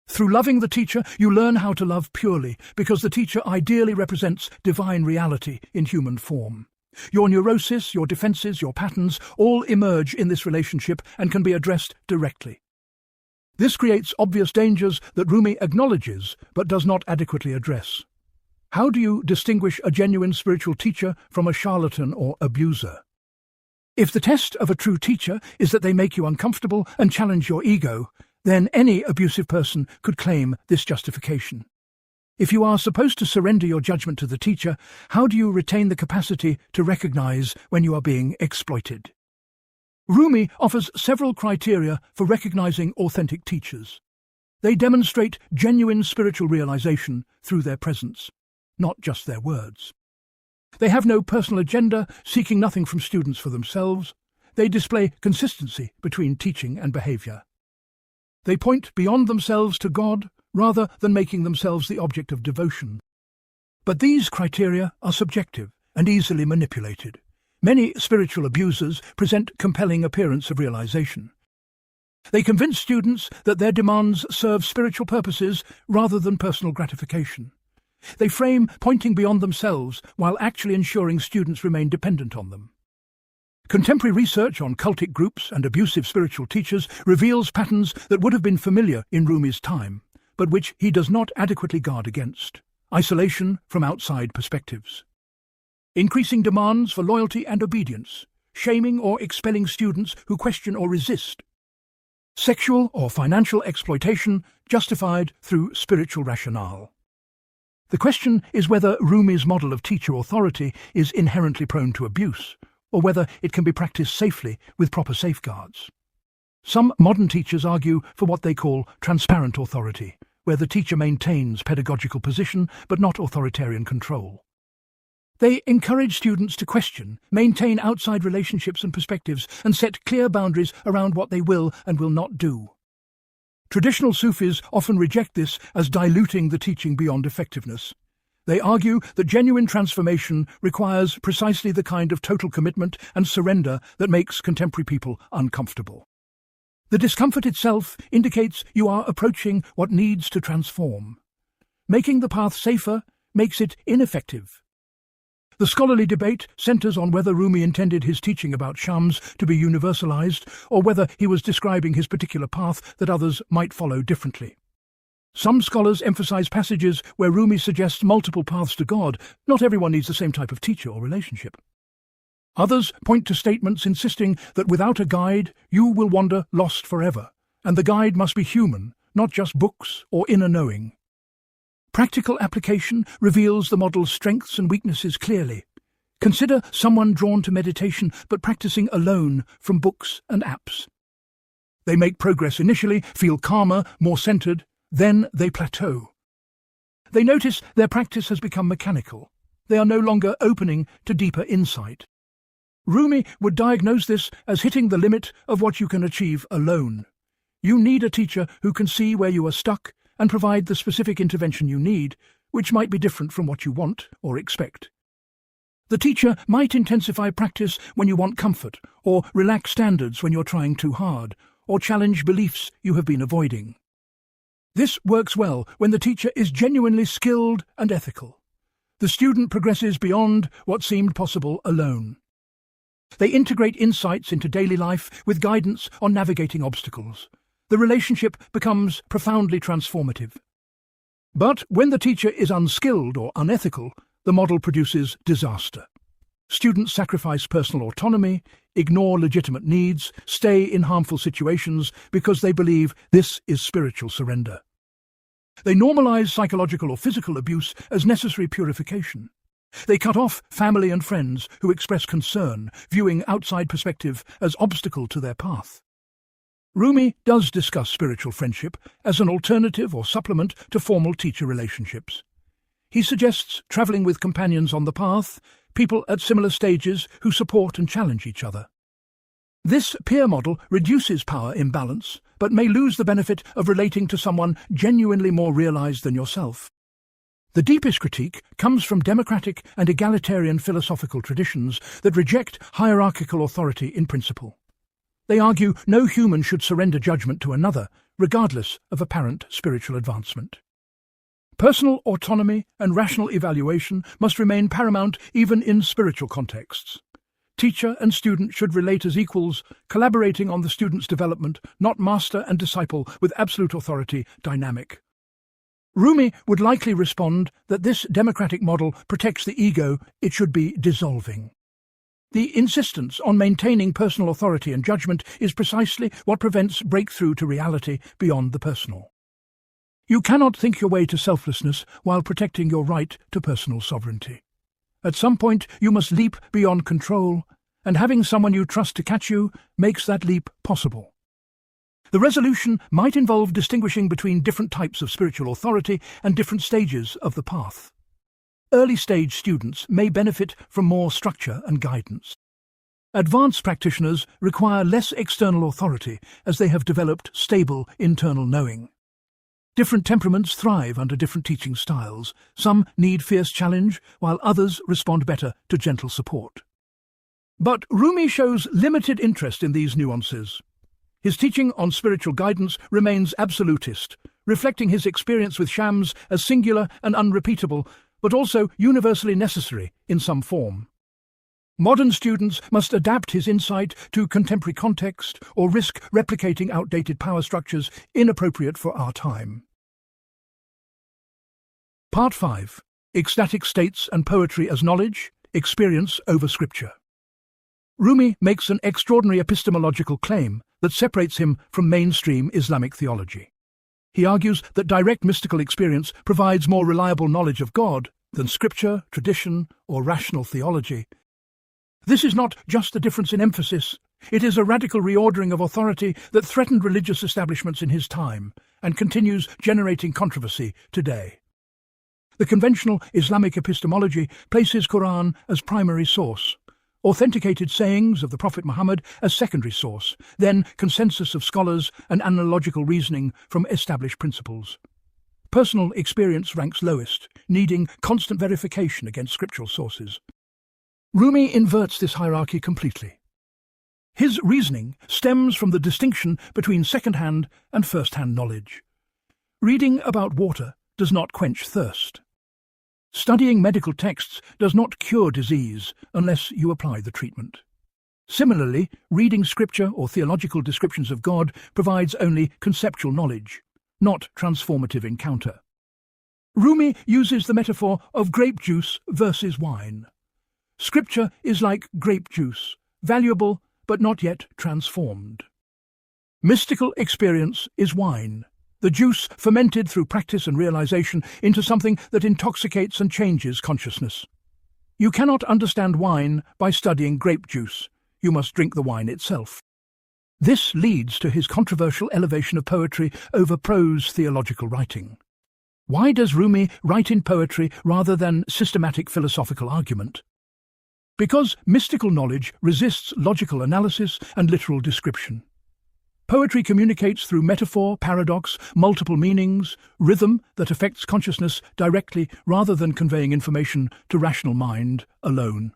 Through loving the teacher, you learn how to love purely, because the teacher ideally represents divine reality in human form. Your neurosis, your defenses, your patterns all emerge in this relationship and can be addressed directly. This creates obvious dangers that Rumi acknowledges but does not adequately address. How do you distinguish a genuine spiritual teacher from a charlatan or abuser? If the test of a true teacher is that they make you uncomfortable and challenge your ego, then any abusive person could claim this justification. If you are supposed to surrender your judgment to the teacher, how do you retain the capacity to recognize when you are being exploited? Rumi offers several criteria for recognizing authentic teachers. They demonstrate genuine spiritual realization through their presence, not just their words. They have no personal agenda, seeking nothing from students for themselves. They display consistency between teaching and behavior. They point beyond themselves to God, rather than making themselves the object of devotion. But these criteria are subjective and easily manipulated. Many spiritual abusers present compelling appearance of realization. They convince students that their demands serve spiritual purposes rather than personal gratification. They frame pointing beyond themselves while actually ensuring students remain dependent on them. Contemporary research on cultic groups and abusive spiritual teachers reveals patterns that would have been familiar in Rumi's time, but which he does not adequately guard against. Isolation from outside perspectives. Increasing demands for loyalty and obedience, shaming or expelling students who question or resist. Sexual or financial exploitation justified through spiritual rationale. The question is whether Rumi's model of teacher authority is inherently prone to abuse, or whether it can be practiced safely with proper safeguards. Some modern teachers argue for what they call transparent authority, where the teacher maintains pedagogical position but not authoritarian control. They encourage students to question, maintain outside relationships and perspectives, and set clear boundaries around what they will and will not do. Traditional Sufis often reject this as diluting the teaching beyond effectiveness. They argue that genuine transformation requires precisely the kind of total commitment and surrender that makes contemporary people uncomfortable. The discomfort itself indicates you are approaching what needs to transform. Making the path safer makes it ineffective. The scholarly debate centers on whether Rumi intended his teaching about Shams to be universalized, or whether he was describing his particular path that others might follow differently. Some scholars emphasize passages where Rumi suggests multiple paths to God. Not everyone needs the same type of teacher or relationship. Others point to statements insisting that without a guide, you will wander lost forever, and the guide must be human, not just books or inner knowing. Practical application reveals the model's strengths and weaknesses clearly. Consider someone drawn to meditation but practicing alone from books and apps. They make progress initially, feel calmer, more centered, then they plateau. They notice their practice has become mechanical. They are no longer opening to deeper insight. Rumi would diagnose this as hitting the limit of what you can achieve alone. You need a teacher who can see where you are stuck and provide the specific intervention you need, which might be different from what you want or expect. The teacher might intensify practice when you want comfort, or relax standards when you're trying too hard, or challenge beliefs you have been avoiding. This works well when the teacher is genuinely skilled and ethical. The student progresses beyond what seemed possible alone. They integrate insights into daily life with guidance on navigating obstacles. The relationship becomes profoundly transformative. But when the teacher is unskilled or unethical, the model produces disaster. Students sacrifice personal autonomy, ignore legitimate needs, stay in harmful situations because they believe this is spiritual surrender. They normalize psychological or physical abuse as necessary purification. They cut off family and friends who express concern, viewing outside perspective as obstacle to their path. Rumi does discuss spiritual friendship as an alternative or supplement to formal teacher relationships. He suggests traveling with companions on the path, people at similar stages who support and challenge each other. This peer model reduces power imbalance, but may lose the benefit of relating to someone genuinely more realized than yourself. The deepest critique comes from democratic and egalitarian philosophical traditions that reject hierarchical authority in principle. They argue no human should surrender judgment to another, regardless of apparent spiritual advancement. Personal autonomy and rational evaluation must remain paramount even in spiritual contexts. Teacher and student should relate as equals, collaborating on the student's development, not master and disciple with absolute authority dynamic. Rumi would likely respond that this democratic model protects the ego it should be dissolving. The insistence on maintaining personal authority and judgment is precisely what prevents breakthrough to reality beyond the personal. You cannot think your way to selflessness while protecting your right to personal sovereignty. At some point, you must leap beyond control, and having someone you trust to catch you makes that leap possible. The resolution might involve distinguishing between different types of spiritual authority and different stages of the path. Early-stage students may benefit from more structure and guidance. Advanced practitioners require less external authority as they have developed stable internal knowing. Different temperaments thrive under different teaching styles. Some need fierce challenge, while others respond better to gentle support. But Rumi shows limited interest in these nuances. His teaching on spiritual guidance remains absolutist, reflecting his experience with shams as singular and unrepeatable, but also universally necessary in some form. Modern students must adapt his insight to contemporary context or risk replicating outdated power structures inappropriate for our time. Part 5. Ecstatic States and Poetry as Knowledge, Experience over Scripture. Rumi makes an extraordinary epistemological claim that separates him from mainstream Islamic theology. He argues that direct mystical experience provides more reliable knowledge of God than scripture, tradition, or rational theology. This is not just a difference in emphasis, it is a radical reordering of authority that threatened religious establishments in his time and continues generating controversy today. The conventional Islamic epistemology places Quran as primary source, authenticated sayings of the Prophet Muhammad as secondary source, then consensus of scholars and analogical reasoning from established principles. Personal experience ranks lowest, needing constant verification against scriptural sources. Rumi inverts this hierarchy completely. His reasoning stems from the distinction between second-hand and first-hand knowledge. Reading about water does not quench thirst. Studying medical texts does not cure disease unless you apply the treatment. Similarly, reading scripture or theological descriptions of God provides only conceptual knowledge, not transformative encounter. Rumi uses the metaphor of grape juice versus wine. Scripture is like grape juice, valuable but not yet transformed. Mystical experience is wine, the juice fermented through practice and realization into something that intoxicates and changes consciousness. You cannot understand wine by studying grape juice. You must drink the wine itself. This leads to his controversial elevation of poetry over prose theological writing. Why does Rumi write in poetry rather than systematic philosophical argument? Because mystical knowledge resists logical analysis and literal description. Poetry communicates through metaphor, paradox, multiple meanings, rhythm that affects consciousness directly rather than conveying information to rational mind alone.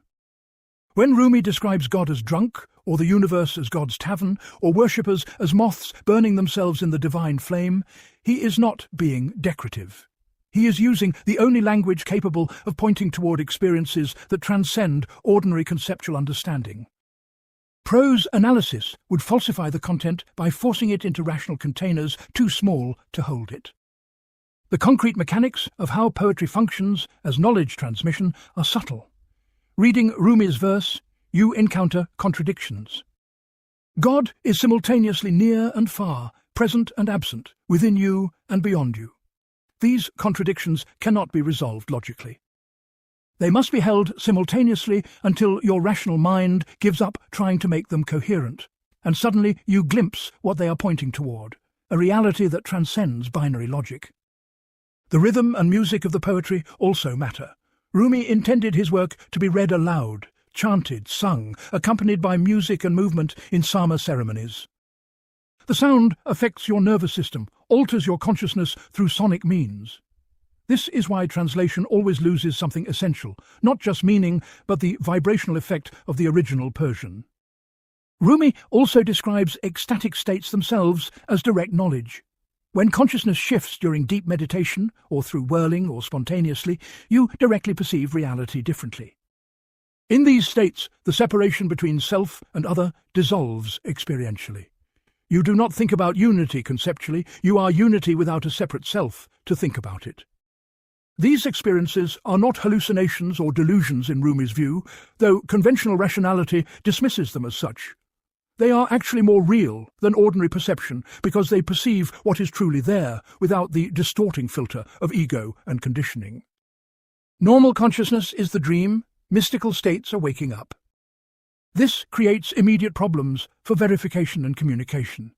When Rumi describes God as drunk, or the universe as God's tavern, or worshippers as moths burning themselves in the divine flame, he is not being decorative. He is using the only language capable of pointing toward experiences that transcend ordinary conceptual understanding. Prose analysis would falsify the content by forcing it into rational containers too small to hold it. The concrete mechanics of how poetry functions as knowledge transmission are subtle. Reading Rumi's verse, you encounter contradictions. God is simultaneously near and far, present and absent, within you and beyond you. These contradictions cannot be resolved logically. They must be held simultaneously until your rational mind gives up trying to make them coherent, and suddenly you glimpse what they are pointing toward, a reality that transcends binary logic. The rhythm and music of the poetry also matter. Rumi intended his work to be read aloud, chanted, sung, accompanied by music and movement in sama ceremonies. The sound affects your nervous system, alters your consciousness through sonic means. This is why translation always loses something essential, not just meaning, but the vibrational effect of the original Persian. Rumi also describes ecstatic states themselves as direct knowledge. When consciousness shifts during deep meditation, or through whirling or spontaneously, you directly perceive reality differently. In these states, the separation between self and other dissolves experientially. You do not think about unity conceptually, you are unity without a separate self to think about it. These experiences are not hallucinations or delusions in Rumi's view, though conventional rationality dismisses them as such. They are actually more real than ordinary perception because they perceive what is truly there without the distorting filter of ego and conditioning. Normal consciousness is the dream, mystical states are waking up. This creates immediate problems for verification and communication.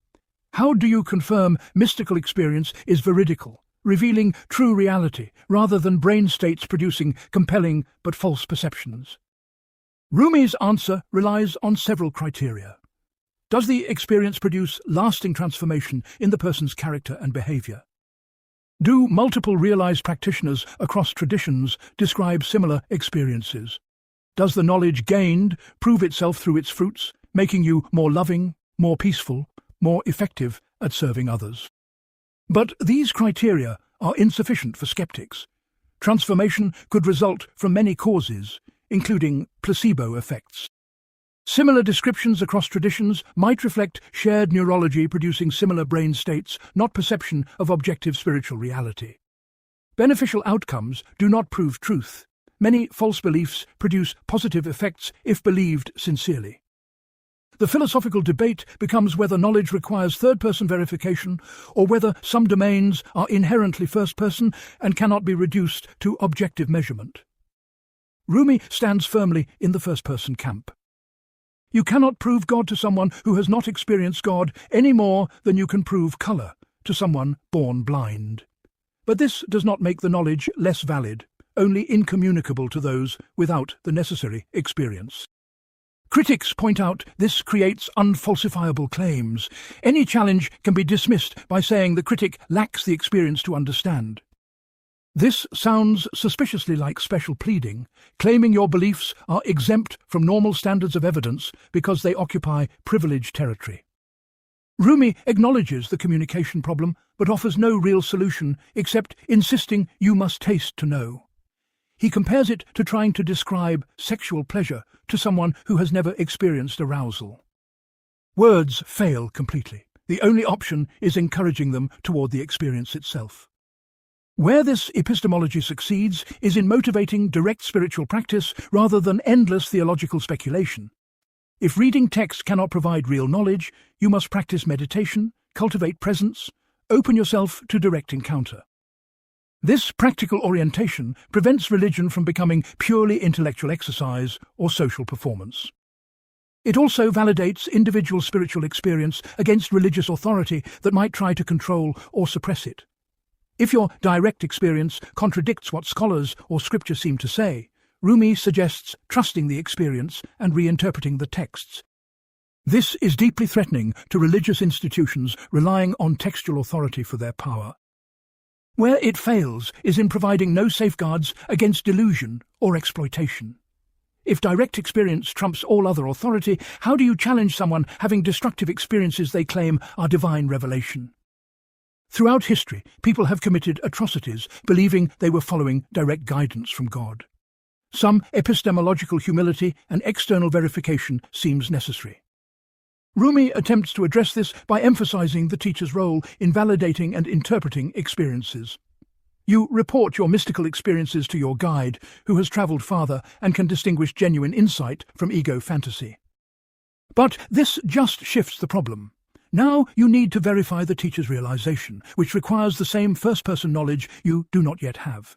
How do you confirm mystical experience is veridical, revealing true reality, rather than brain states producing compelling but false perceptions? Rumi's answer relies on several criteria. Does the experience produce lasting transformation in the person's character and behavior? Do multiple realized practitioners across traditions describe similar experiences? Does the knowledge gained prove itself through its fruits, making you more loving, more peaceful, more effective at serving others? But these criteria are insufficient for skeptics. Transformation could result from many causes, including placebo effects. Similar descriptions across traditions might reflect shared neurology producing similar brain states, not perception of objective spiritual reality. Beneficial outcomes do not prove truth. Many false beliefs produce positive effects if believed sincerely. The philosophical debate becomes whether knowledge requires third-person verification or whether some domains are inherently first-person and cannot be reduced to objective measurement. Rumi stands firmly in the first-person camp. You cannot prove God to someone who has not experienced God any more than you can prove colour to someone born blind. But this does not make the knowledge less valid, only incommunicable to those without the necessary experience. Critics point out this creates unfalsifiable claims. Any challenge can be dismissed by saying the critic lacks the experience to understand. This sounds suspiciously like special pleading, claiming your beliefs are exempt from normal standards of evidence because they occupy privileged territory. Rumi acknowledges the communication problem but offers no real solution except insisting you must taste to know. He compares it to trying to describe sexual pleasure to someone who has never experienced arousal. Words fail completely. The only option is encouraging them toward the experience itself. Where this epistemology succeeds is in motivating direct spiritual practice rather than endless theological speculation. If reading text cannot provide real knowledge, you must practice meditation, cultivate presence, open yourself to direct encounter. This practical orientation prevents religion from becoming purely intellectual exercise or social performance. It also validates individual spiritual experience against religious authority that might try to control or suppress it. If your direct experience contradicts what scholars or scripture seem to say, Rumi suggests trusting the experience and reinterpreting the texts. This is deeply threatening to religious institutions relying on textual authority for their power. Where it fails is in providing no safeguards against delusion or exploitation. If direct experience trumps all other authority, how do you challenge someone having destructive experiences they claim are divine revelation? Throughout history, people have committed atrocities, believing they were following direct guidance from God. Some epistemological humility and external verification seems necessary. Rumi attempts to address this by emphasizing the teacher's role in validating and interpreting experiences. You report your mystical experiences to your guide, who has traveled farther and can distinguish genuine insight from ego fantasy. But this just shifts the problem. Now you need to verify the teacher's realization, which requires the same first-person knowledge you do not yet have.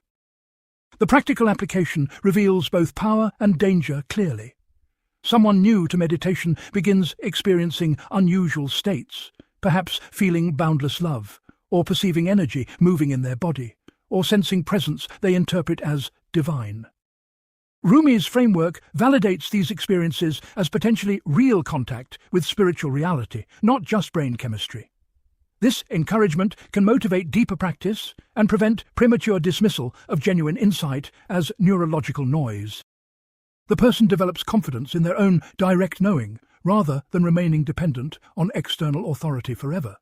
The practical application reveals both power and danger clearly. Someone new to meditation begins experiencing unusual states, perhaps feeling boundless love, or perceiving energy moving in their body, or sensing presence they interpret as divine. Rumi's framework validates these experiences as potentially real contact with spiritual reality, not just brain chemistry. This encouragement can motivate deeper practice and prevent premature dismissal of genuine insight as neurological noise. The person develops confidence in their own direct knowing, rather than remaining dependent on external authority forever.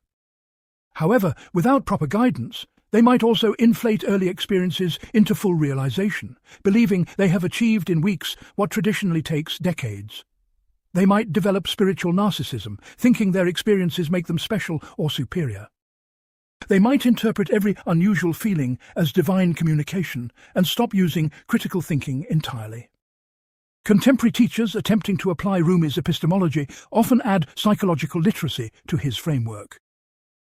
However, without proper guidance, they might also inflate early experiences into full realization, believing they have achieved in weeks what traditionally takes decades. They might develop spiritual narcissism, thinking their experiences make them special or superior. They might interpret every unusual feeling as divine communication and stop using critical thinking entirely. Contemporary teachers attempting to apply Rumi's epistemology often add psychological literacy to his framework.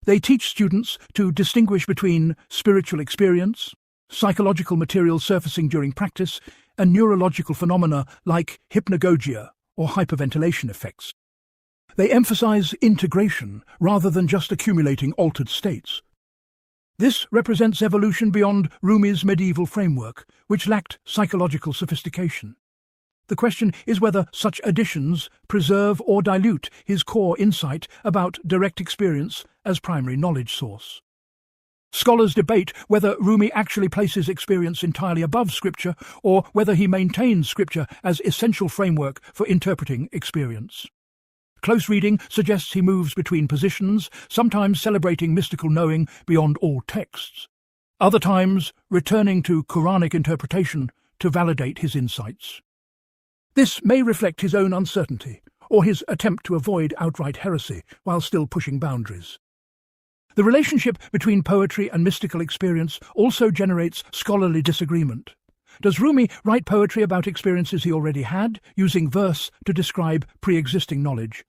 They teach students to distinguish between spiritual experience, psychological material surfacing during practice, and neurological phenomena like hypnagogia or hyperventilation effects. They emphasize integration rather than just accumulating altered states. This represents evolution beyond Rumi's medieval framework, which lacked psychological sophistication. The question is whether such additions preserve or dilute his core insight about direct experience as primary knowledge source. Scholars debate whether Rumi actually places experience entirely above scripture or whether he maintains scripture as essential framework for interpreting experience. Close reading suggests he moves between positions, sometimes celebrating mystical knowing beyond all texts, other times returning to Quranic interpretation to validate his insights. This may reflect his own uncertainty, or his attempt to avoid outright heresy while still pushing boundaries. The relationship between poetry and mystical experience also generates scholarly disagreement. Does Rumi write poetry about experiences he already had, using verse to describe pre-existing knowledge?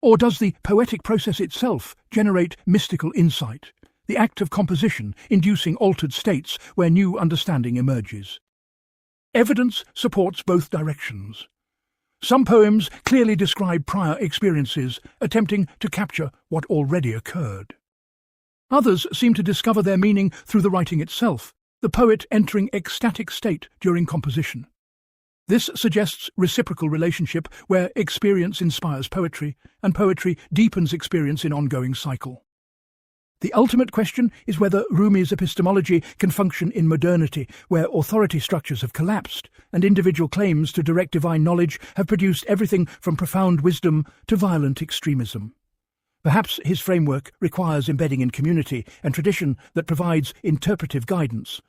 Or does the poetic process itself generate mystical insight, the act of composition inducing altered states where new understanding emerges? Evidence supports both directions. Some poems clearly describe prior experiences, attempting to capture what already occurred. Others seem to discover their meaning through the writing itself, the poet entering ecstatic state during composition. This suggests reciprocal relationship where experience inspires poetry, and poetry deepens experience in ongoing cycle. The ultimate question is whether Rumi's epistemology can function in modernity, where authority structures have collapsed and individual claims to direct divine knowledge have produced everything from profound wisdom to violent extremism. Perhaps his framework requires embedding in community and tradition that provides interpretive guidance.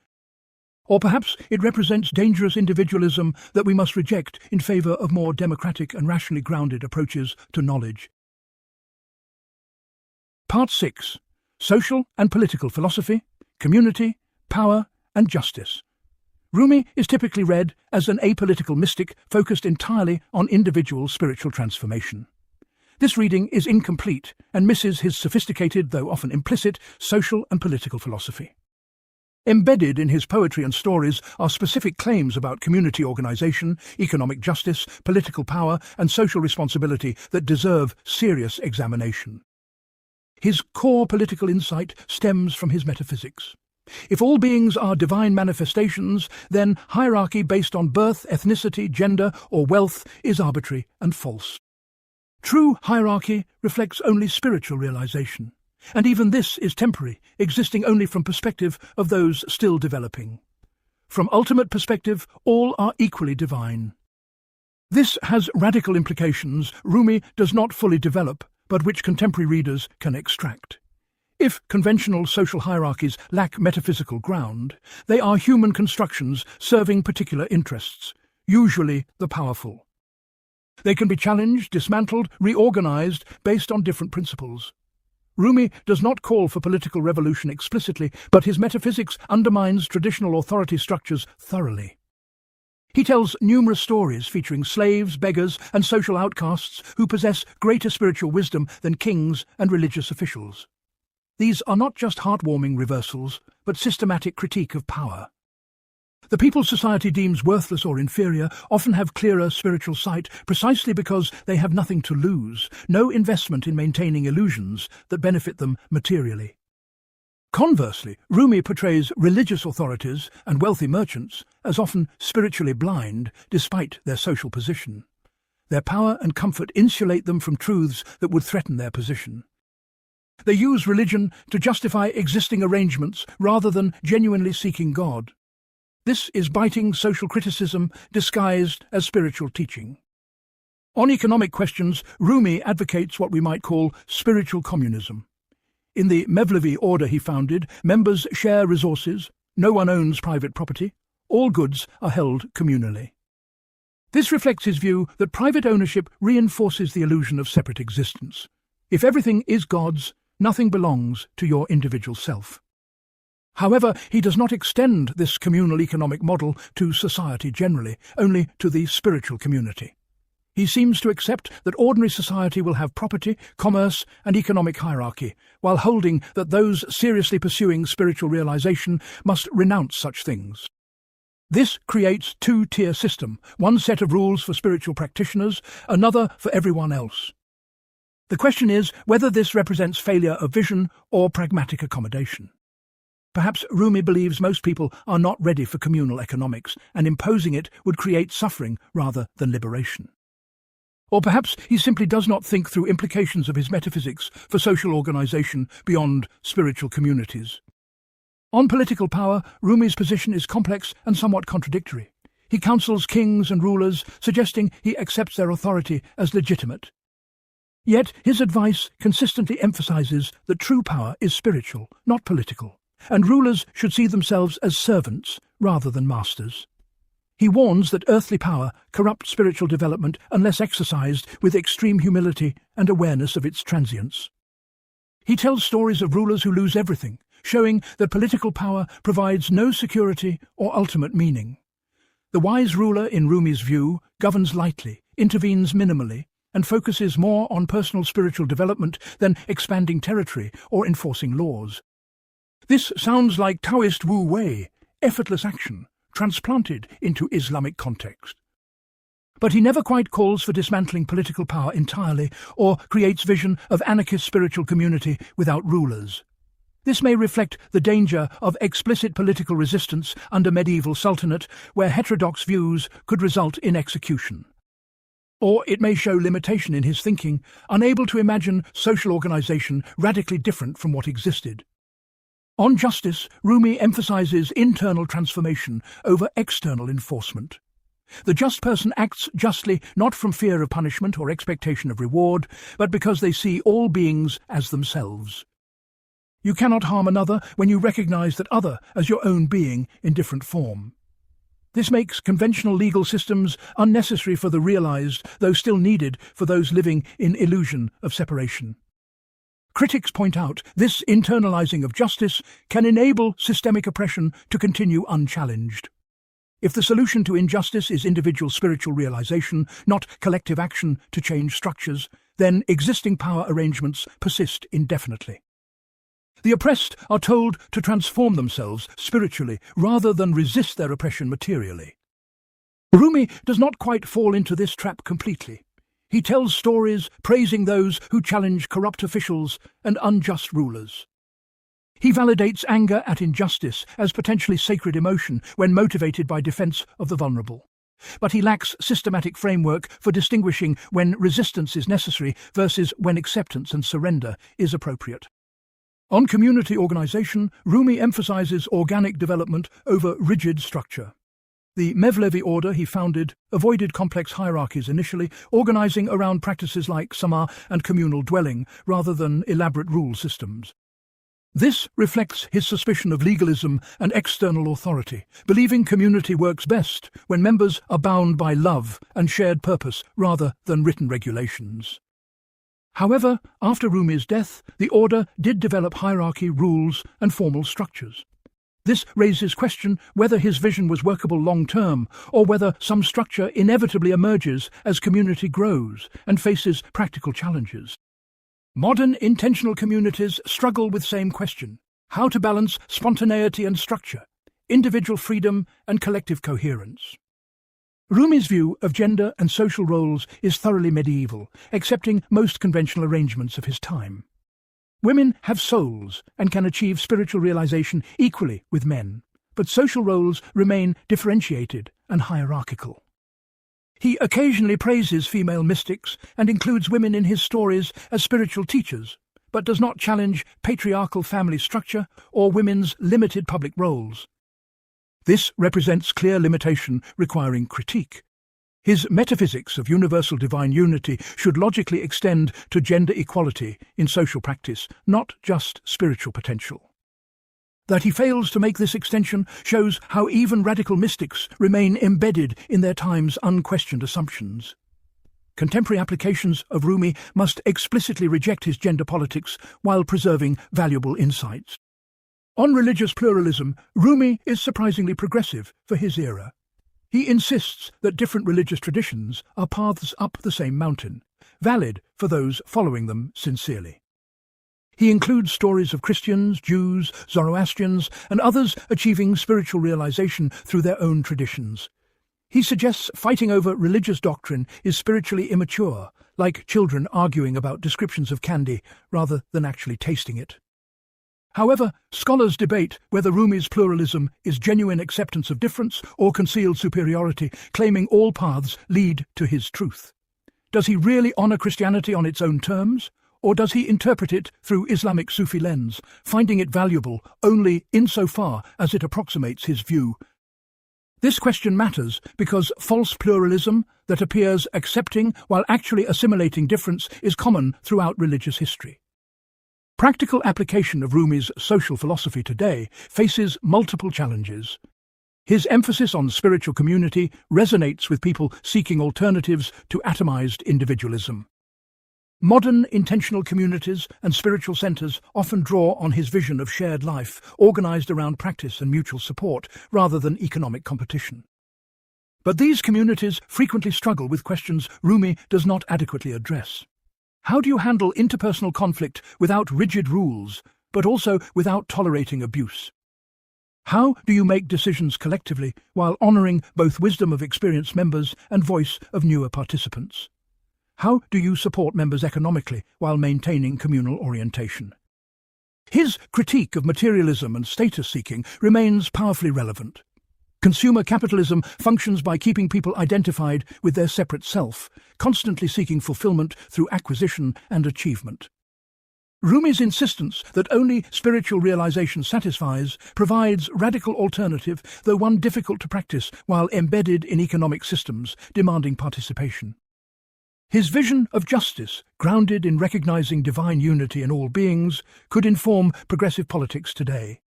Or perhaps it represents dangerous individualism that we must reject in favour of more democratic and rationally grounded approaches to knowledge. Part 6. Social and Political Philosophy, Community, Power and Justice. Rumi is typically read as an apolitical mystic focused entirely on individual spiritual transformation. This reading is incomplete and misses his sophisticated, though often implicit, social and political philosophy. Embedded in his poetry and stories are specific claims about community organisation, economic justice, political power and social responsibility that deserve serious examination. His core political insight stems from his metaphysics. If all beings are divine manifestations, then hierarchy based on birth, ethnicity, gender, or wealth is arbitrary and false. True hierarchy reflects only spiritual realization, and even this is temporary, existing only from perspective of those still developing. From ultimate perspective, all are equally divine. This has radical implications Rumi does not fully develop, but which contemporary readers can extract. If conventional social hierarchies lack metaphysical ground, they are human constructions serving particular interests, usually the powerful. They can be challenged, dismantled, reorganized based on different principles. Rumi does not call for political revolution explicitly, but his metaphysics undermines traditional authority structures thoroughly. He tells numerous stories featuring slaves, beggars, and social outcasts who possess greater spiritual wisdom than kings and religious officials. These are not just heartwarming reversals, but systematic critique of power. The people society deems worthless or inferior often have clearer spiritual sight precisely because they have nothing to lose, no investment in maintaining illusions that benefit them materially. Conversely, Rumi portrays religious authorities and wealthy merchants as often spiritually blind despite their social position. Their power and comfort insulate them from truths that would threaten their position. They use religion to justify existing arrangements rather than genuinely seeking God. This is biting social criticism disguised as spiritual teaching. On economic questions, Rumi advocates what we might call spiritual communism. In the Mevlevi order he founded, members share resources, no one owns private property, all goods are held communally. This reflects his view that private ownership reinforces the illusion of separate existence. If everything is God's, nothing belongs to your individual self. However, he does not extend this communal economic model to society generally, only to the spiritual community. He seems to accept that ordinary society will have property, commerce, and economic hierarchy, while holding that those seriously pursuing spiritual realization must renounce such things. This creates a two-tier system, one set of rules for spiritual practitioners, another for everyone else. The question is whether this represents failure of vision or pragmatic accommodation. Perhaps Rumi believes most people are not ready for communal economics, and imposing it would create suffering rather than liberation. Or perhaps he simply does not think through implications of his metaphysics for social organization beyond spiritual communities. On political power, Rumi's position is complex and somewhat contradictory. He counsels kings and rulers, suggesting he accepts their authority as legitimate. Yet his advice consistently emphasizes that true power is spiritual, not political, and rulers should see themselves as servants rather than masters. He warns that earthly power corrupts spiritual development unless exercised with extreme humility and awareness of its transience. He tells stories of rulers who lose everything, showing that political power provides no security or ultimate meaning. The wise ruler, in Rumi's view, governs lightly, intervenes minimally, and focuses more on personal spiritual development than expanding territory or enforcing laws. This sounds like Taoist Wu Wei, effortless action, transplanted into Islamic context. But he never quite calls for dismantling political power entirely or creates vision of anarchist spiritual community without rulers. This may reflect the danger of explicit political resistance under medieval sultanate, where heterodox views could result in execution. Or it may show limitation in his thinking, unable to imagine social organization radically different from what existed. On justice, Rumi emphasizes internal transformation over external enforcement. The just person acts justly not from fear of punishment or expectation of reward, but because they see all beings as themselves. You cannot harm another when you recognize that other as your own being in different form. This makes conventional legal systems unnecessary for the realized, though still needed for those living in illusion of separation. Critics point out this internalizing of justice can enable systemic oppression to continue unchallenged. If the solution to injustice is individual spiritual realization, not collective action to change structures, then existing power arrangements persist indefinitely. The oppressed are told to transform themselves spiritually rather than resist their oppression materially. Rumi does not quite fall into this trap completely. He tells stories praising those who challenge corrupt officials and unjust rulers. He validates anger at injustice as potentially sacred emotion when motivated by defense of the vulnerable. But he lacks systematic framework for distinguishing when resistance is necessary versus when acceptance and surrender is appropriate. On community organization, Rumi emphasizes organic development over rigid structure. The Mevlevi order he founded avoided complex hierarchies initially, organizing around practices like sama and communal dwelling rather than elaborate rule systems. This reflects his suspicion of legalism and external authority, believing community works best when members are bound by love and shared purpose rather than written regulations. However, after Rumi's death, the order did develop hierarchy, rules, and formal structures. This raises question whether his vision was workable long-term, or whether some structure inevitably emerges as community grows and faces practical challenges. Modern intentional communities struggle with the same question: how to balance spontaneity and structure, individual freedom and collective coherence. Rumi's view of gender and social roles is thoroughly medieval, accepting most conventional arrangements of his time. Women have souls and can achieve spiritual realization equally with men, but social roles remain differentiated and hierarchical. He occasionally praises female mystics and includes women in his stories as spiritual teachers, but does not challenge patriarchal family structure or women's limited public roles. This represents clear limitation requiring critique. His metaphysics of universal divine unity should logically extend to gender equality in social practice, not just spiritual potential. That he fails to make this extension shows how even radical mystics remain embedded in their time's unquestioned assumptions. Contemporary applications of Rumi must explicitly reject his gender politics while preserving valuable insights. On religious pluralism, Rumi is surprisingly progressive for his era. He insists that different religious traditions are paths up the same mountain, valid for those following them sincerely. He includes stories of Christians, Jews, Zoroastrians, and others achieving spiritual realization through their own traditions. He suggests fighting over religious doctrine is spiritually immature, like children arguing about descriptions of candy rather than actually tasting it. However, scholars debate whether Rumi's pluralism is genuine acceptance of difference or concealed superiority, claiming all paths lead to his truth. Does he really honor Christianity on its own terms, or does he interpret it through Islamic Sufi lens, finding it valuable only insofar as it approximates his view? This question matters because false pluralism that appears accepting while actually assimilating difference is common throughout religious history. Practical application of Rumi's social philosophy today faces multiple challenges. His emphasis on spiritual community resonates with people seeking alternatives to atomized individualism. Modern intentional communities and spiritual centers often draw on his vision of shared life, organized around practice and mutual support, rather than economic competition. But these communities frequently struggle with questions Rumi does not adequately address. How do you handle interpersonal conflict without rigid rules, but also without tolerating abuse? How do you make decisions collectively while honoring both wisdom of experienced members and voice of newer participants? How do you support members economically while maintaining communal orientation? His critique of materialism and status-seeking remains powerfully relevant. Consumer capitalism functions by keeping people identified with their separate self, constantly seeking fulfillment through acquisition and achievement. Rumi's insistence that only spiritual realization satisfies provides radical alternative, though one difficult to practice while embedded in economic systems demanding participation. His vision of justice, grounded in recognizing divine unity in all beings, could inform progressive politics today.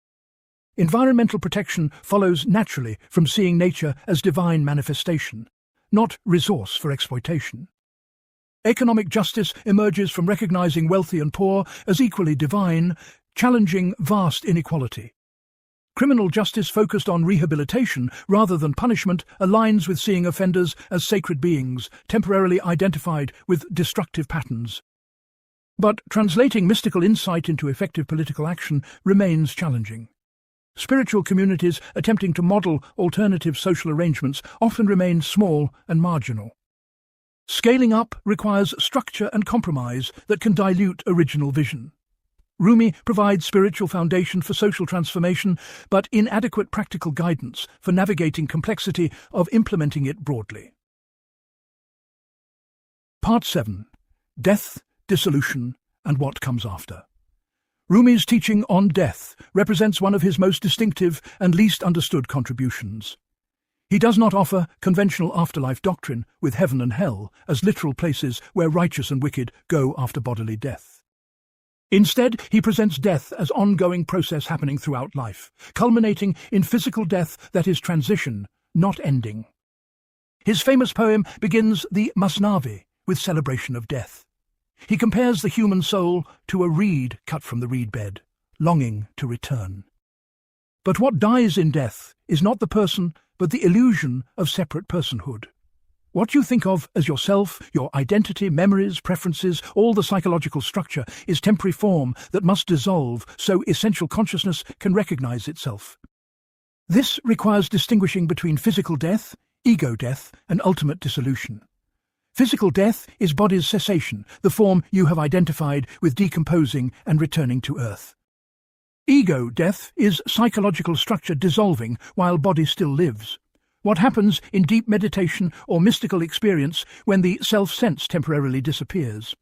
Environmental protection follows naturally from seeing nature as divine manifestation, not resource for exploitation. Economic justice emerges from recognizing wealthy and poor as equally divine, challenging vast inequality. Criminal justice focused on rehabilitation rather than punishment aligns with seeing offenders as sacred beings, temporarily identified with destructive patterns. But translating mystical insight into effective political action remains challenging. Spiritual communities attempting to model alternative social arrangements often remain small and marginal. Scaling up requires structure and compromise that can dilute original vision. Rumi provides spiritual foundation for social transformation, but inadequate practical guidance for navigating complexity of implementing it broadly. Part 7. Death, Dissolution, and What Comes After. Rumi's teaching on death represents one of his most distinctive and least understood contributions. He does not offer conventional afterlife doctrine with heaven and hell as literal places where righteous and wicked go after bodily death. Instead, he presents death as ongoing process happening throughout life, culminating in physical death that is transition, not ending. His famous poem begins the Masnavi with celebration of death. He compares the human soul to a reed cut from the reed bed, longing to return. But what dies in death is not the person, but the illusion of separate personhood. What you think of as yourself, your identity, memories, preferences, all the psychological structure is temporary form that must dissolve so essential consciousness can recognize itself. This requires distinguishing between physical death, ego death, and ultimate dissolution. Physical death is body's cessation, the form you have identified with decomposing and returning to earth. Ego death is psychological structure dissolving while body still lives. What happens in deep meditation or mystical experience when the self-sense temporarily disappears.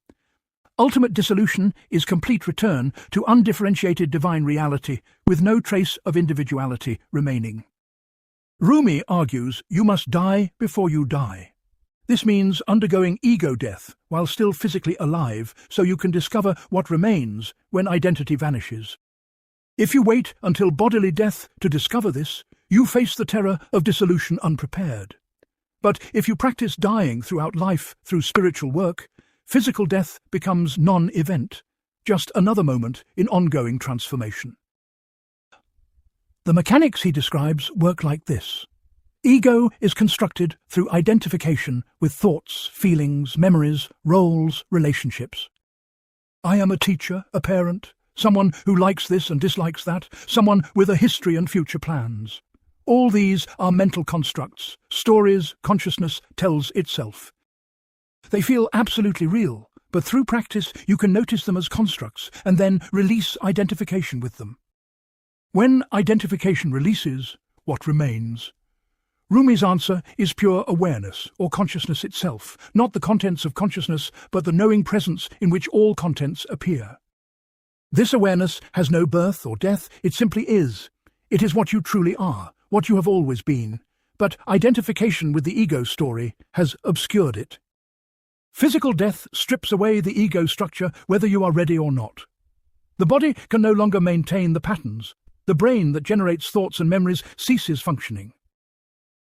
Ultimate dissolution is complete return to undifferentiated divine reality with no trace of individuality remaining. Rumi argues you must die before you die. This means undergoing ego death while still physically alive so you can discover what remains when identity vanishes. If you wait until bodily death to discover this, you face the terror of dissolution unprepared. But if you practice dying throughout life through spiritual work, physical death becomes non-event, just another moment in ongoing transformation. The mechanics he describes work like this. Ego is constructed through identification with thoughts, feelings, memories, roles, relationships. I am a teacher, a parent, someone who likes this and dislikes that, someone with a history and future plans. All these are mental constructs, stories consciousness tells itself. They feel absolutely real, but through practice you can notice them as constructs and then release identification with them. When identification releases, what remains? Rumi's answer is pure awareness, or consciousness itself, not the contents of consciousness, but the knowing presence in which all contents appear. This awareness has no birth or death, it simply is. It is what you truly are, what you have always been, but identification with the ego story has obscured it. Physical death strips away the ego structure whether you are ready or not. The body can no longer maintain the patterns. The brain that generates thoughts and memories ceases functioning.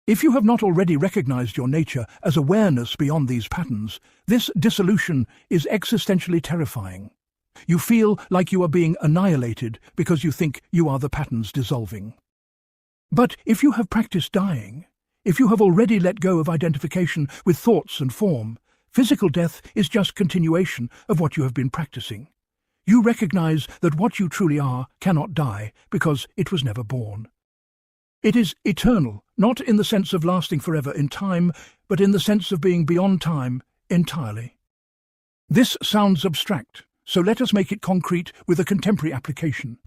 If you have not already recognized your nature as awareness beyond these patterns, this dissolution is existentially terrifying. You feel like you are being annihilated because you think you are the patterns dissolving. But if you have practiced dying, if you have already let go of identification with thoughts and form, physical death is just continuation of what you have been practicing. You recognize that what you truly are cannot die because it was never born. It is eternal, not in the sense of lasting forever in time, but in the sense of being beyond time entirely. This sounds abstract, so let us make it concrete with a contemporary application.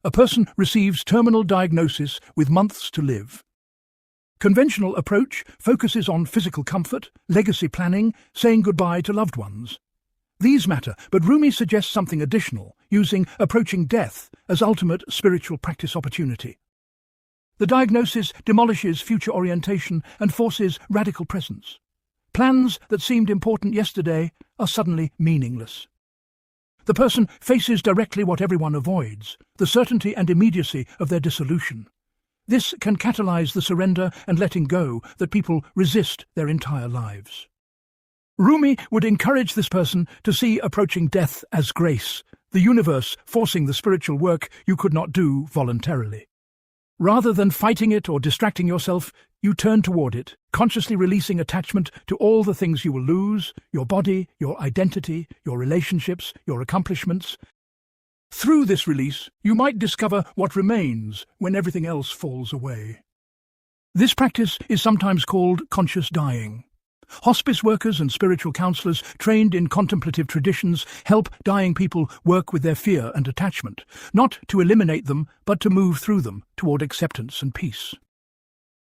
A person receives terminal diagnosis with months to live. Conventional approach focuses on physical comfort, legacy planning, saying goodbye to loved ones. These matter, but Rumi suggests something additional, using approaching death as ultimate spiritual practice opportunity. The diagnosis demolishes future orientation and forces radical presence. Plans that seemed important yesterday are suddenly meaningless. The person faces directly what everyone avoids, the certainty and immediacy of their dissolution. This can catalyze the surrender and letting go that people resist their entire lives. Rumi would encourage this person to see approaching death as grace, the universe forcing the spiritual work you could not do voluntarily. Rather than fighting it or distracting yourself, you turn toward it, consciously releasing attachment to all the things you will lose, your body, your identity, your relationships, your accomplishments. Through this release, you might discover what remains when everything else falls away. This practice is sometimes called conscious dying. Hospice workers and spiritual counselors trained in contemplative traditions help dying people work with their fear and attachment, not to eliminate them, but to move through them toward acceptance and peace.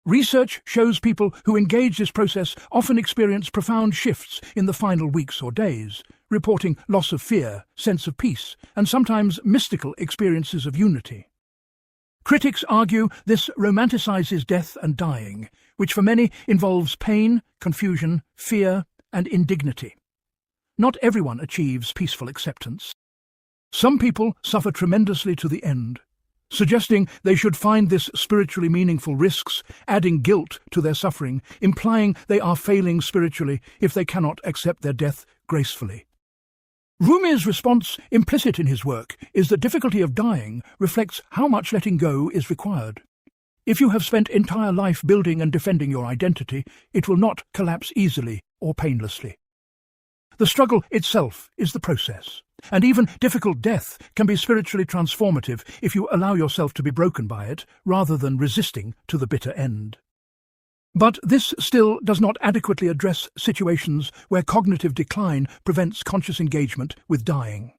Research shows people who engage this process often experience profound shifts in the final weeks or days, reporting loss of fear, sense of peace, and sometimes mystical experiences of unity. Critics argue this romanticizes death and dying, which for many involves pain, confusion, fear, and indignity. Not everyone achieves peaceful acceptance. Some people suffer tremendously to the end, suggesting they should find this spiritually meaningful risks, adding guilt to their suffering, implying they are failing spiritually if they cannot accept their death gracefully. Rumi's response, implicit in his work, is that difficulty of dying reflects how much letting go is required. If you have spent entire life building and defending your identity, it will not collapse easily or painlessly. The struggle itself is the process, and even difficult death can be spiritually transformative if you allow yourself to be broken by it, rather than resisting to the bitter end. But this still does not adequately address situations where cognitive decline prevents conscious engagement with dying.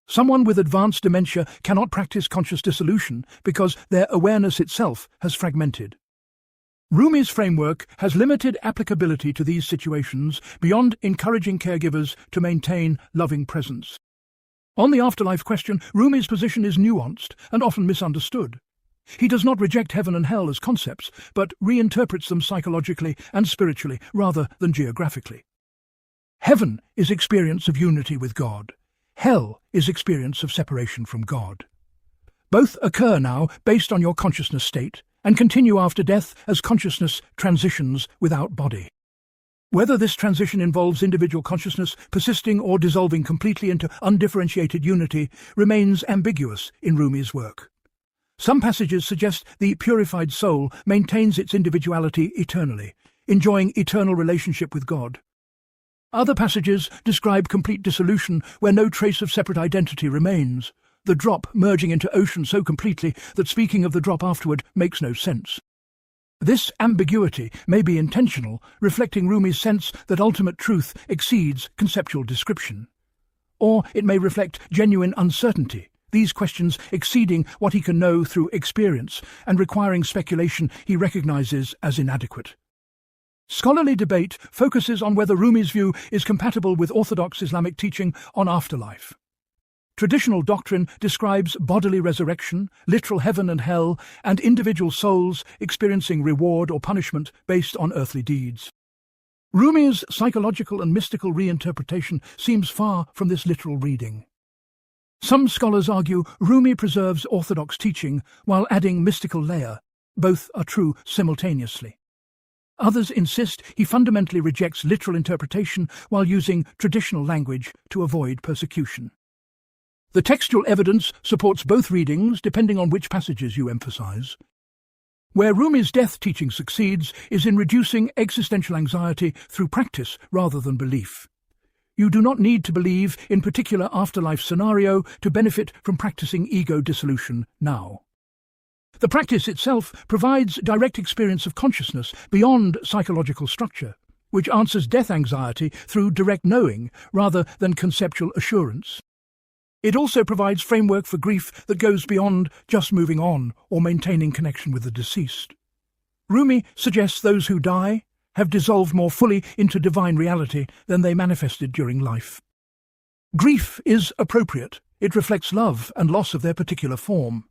Someone with advanced dementia cannot practice conscious dissolution because their awareness itself has fragmented. Rumi's framework has limited applicability to these situations beyond encouraging caregivers to maintain loving presence. On the afterlife question, Rumi's position is nuanced and often misunderstood. He does not reject heaven and hell as concepts, but reinterprets them psychologically and spiritually rather than geographically. Heaven is experience of unity with God. Hell is experience of separation from God. Both occur now based on your consciousness state and continue after death as consciousness transitions without body. Whether this transition involves individual consciousness persisting or dissolving completely into undifferentiated unity remains ambiguous in Rumi's work. Some passages suggest the purified soul maintains its individuality eternally, enjoying eternal relationship with God. Other passages describe complete dissolution where no trace of separate identity remains, the drop merging into ocean so completely that speaking of the drop afterward makes no sense. This ambiguity may be intentional, reflecting Rumi's sense that ultimate truth exceeds conceptual description. Or it may reflect genuine uncertainty, these questions exceeding what he can know through experience and requiring speculation he recognizes as inadequate. Scholarly debate focuses on whether Rumi's view is compatible with orthodox Islamic teaching on afterlife. Traditional doctrine describes bodily resurrection, literal heaven and hell, and individual souls experiencing reward or punishment based on earthly deeds. Rumi's psychological and mystical reinterpretation seems far from this literal reading. Some scholars argue Rumi preserves orthodox teaching while adding mystical layer. Both are true simultaneously. Others insist he fundamentally rejects literal interpretation while using traditional language to avoid persecution. The textual evidence supports both readings depending on which passages you emphasize. Where Rumi's death teaching succeeds is in reducing existential anxiety through practice rather than belief. You do not need to believe in particular afterlife scenario to benefit from practicing ego dissolution now. The practice itself provides direct experience of consciousness beyond psychological structure, which answers death anxiety through direct knowing rather than conceptual assurance. It also provides framework for grief that goes beyond just moving on or maintaining connection with the deceased. Rumi suggests those who die have dissolved more fully into divine reality than they manifested during life. Grief is appropriate. It reflects love and loss of their particular form.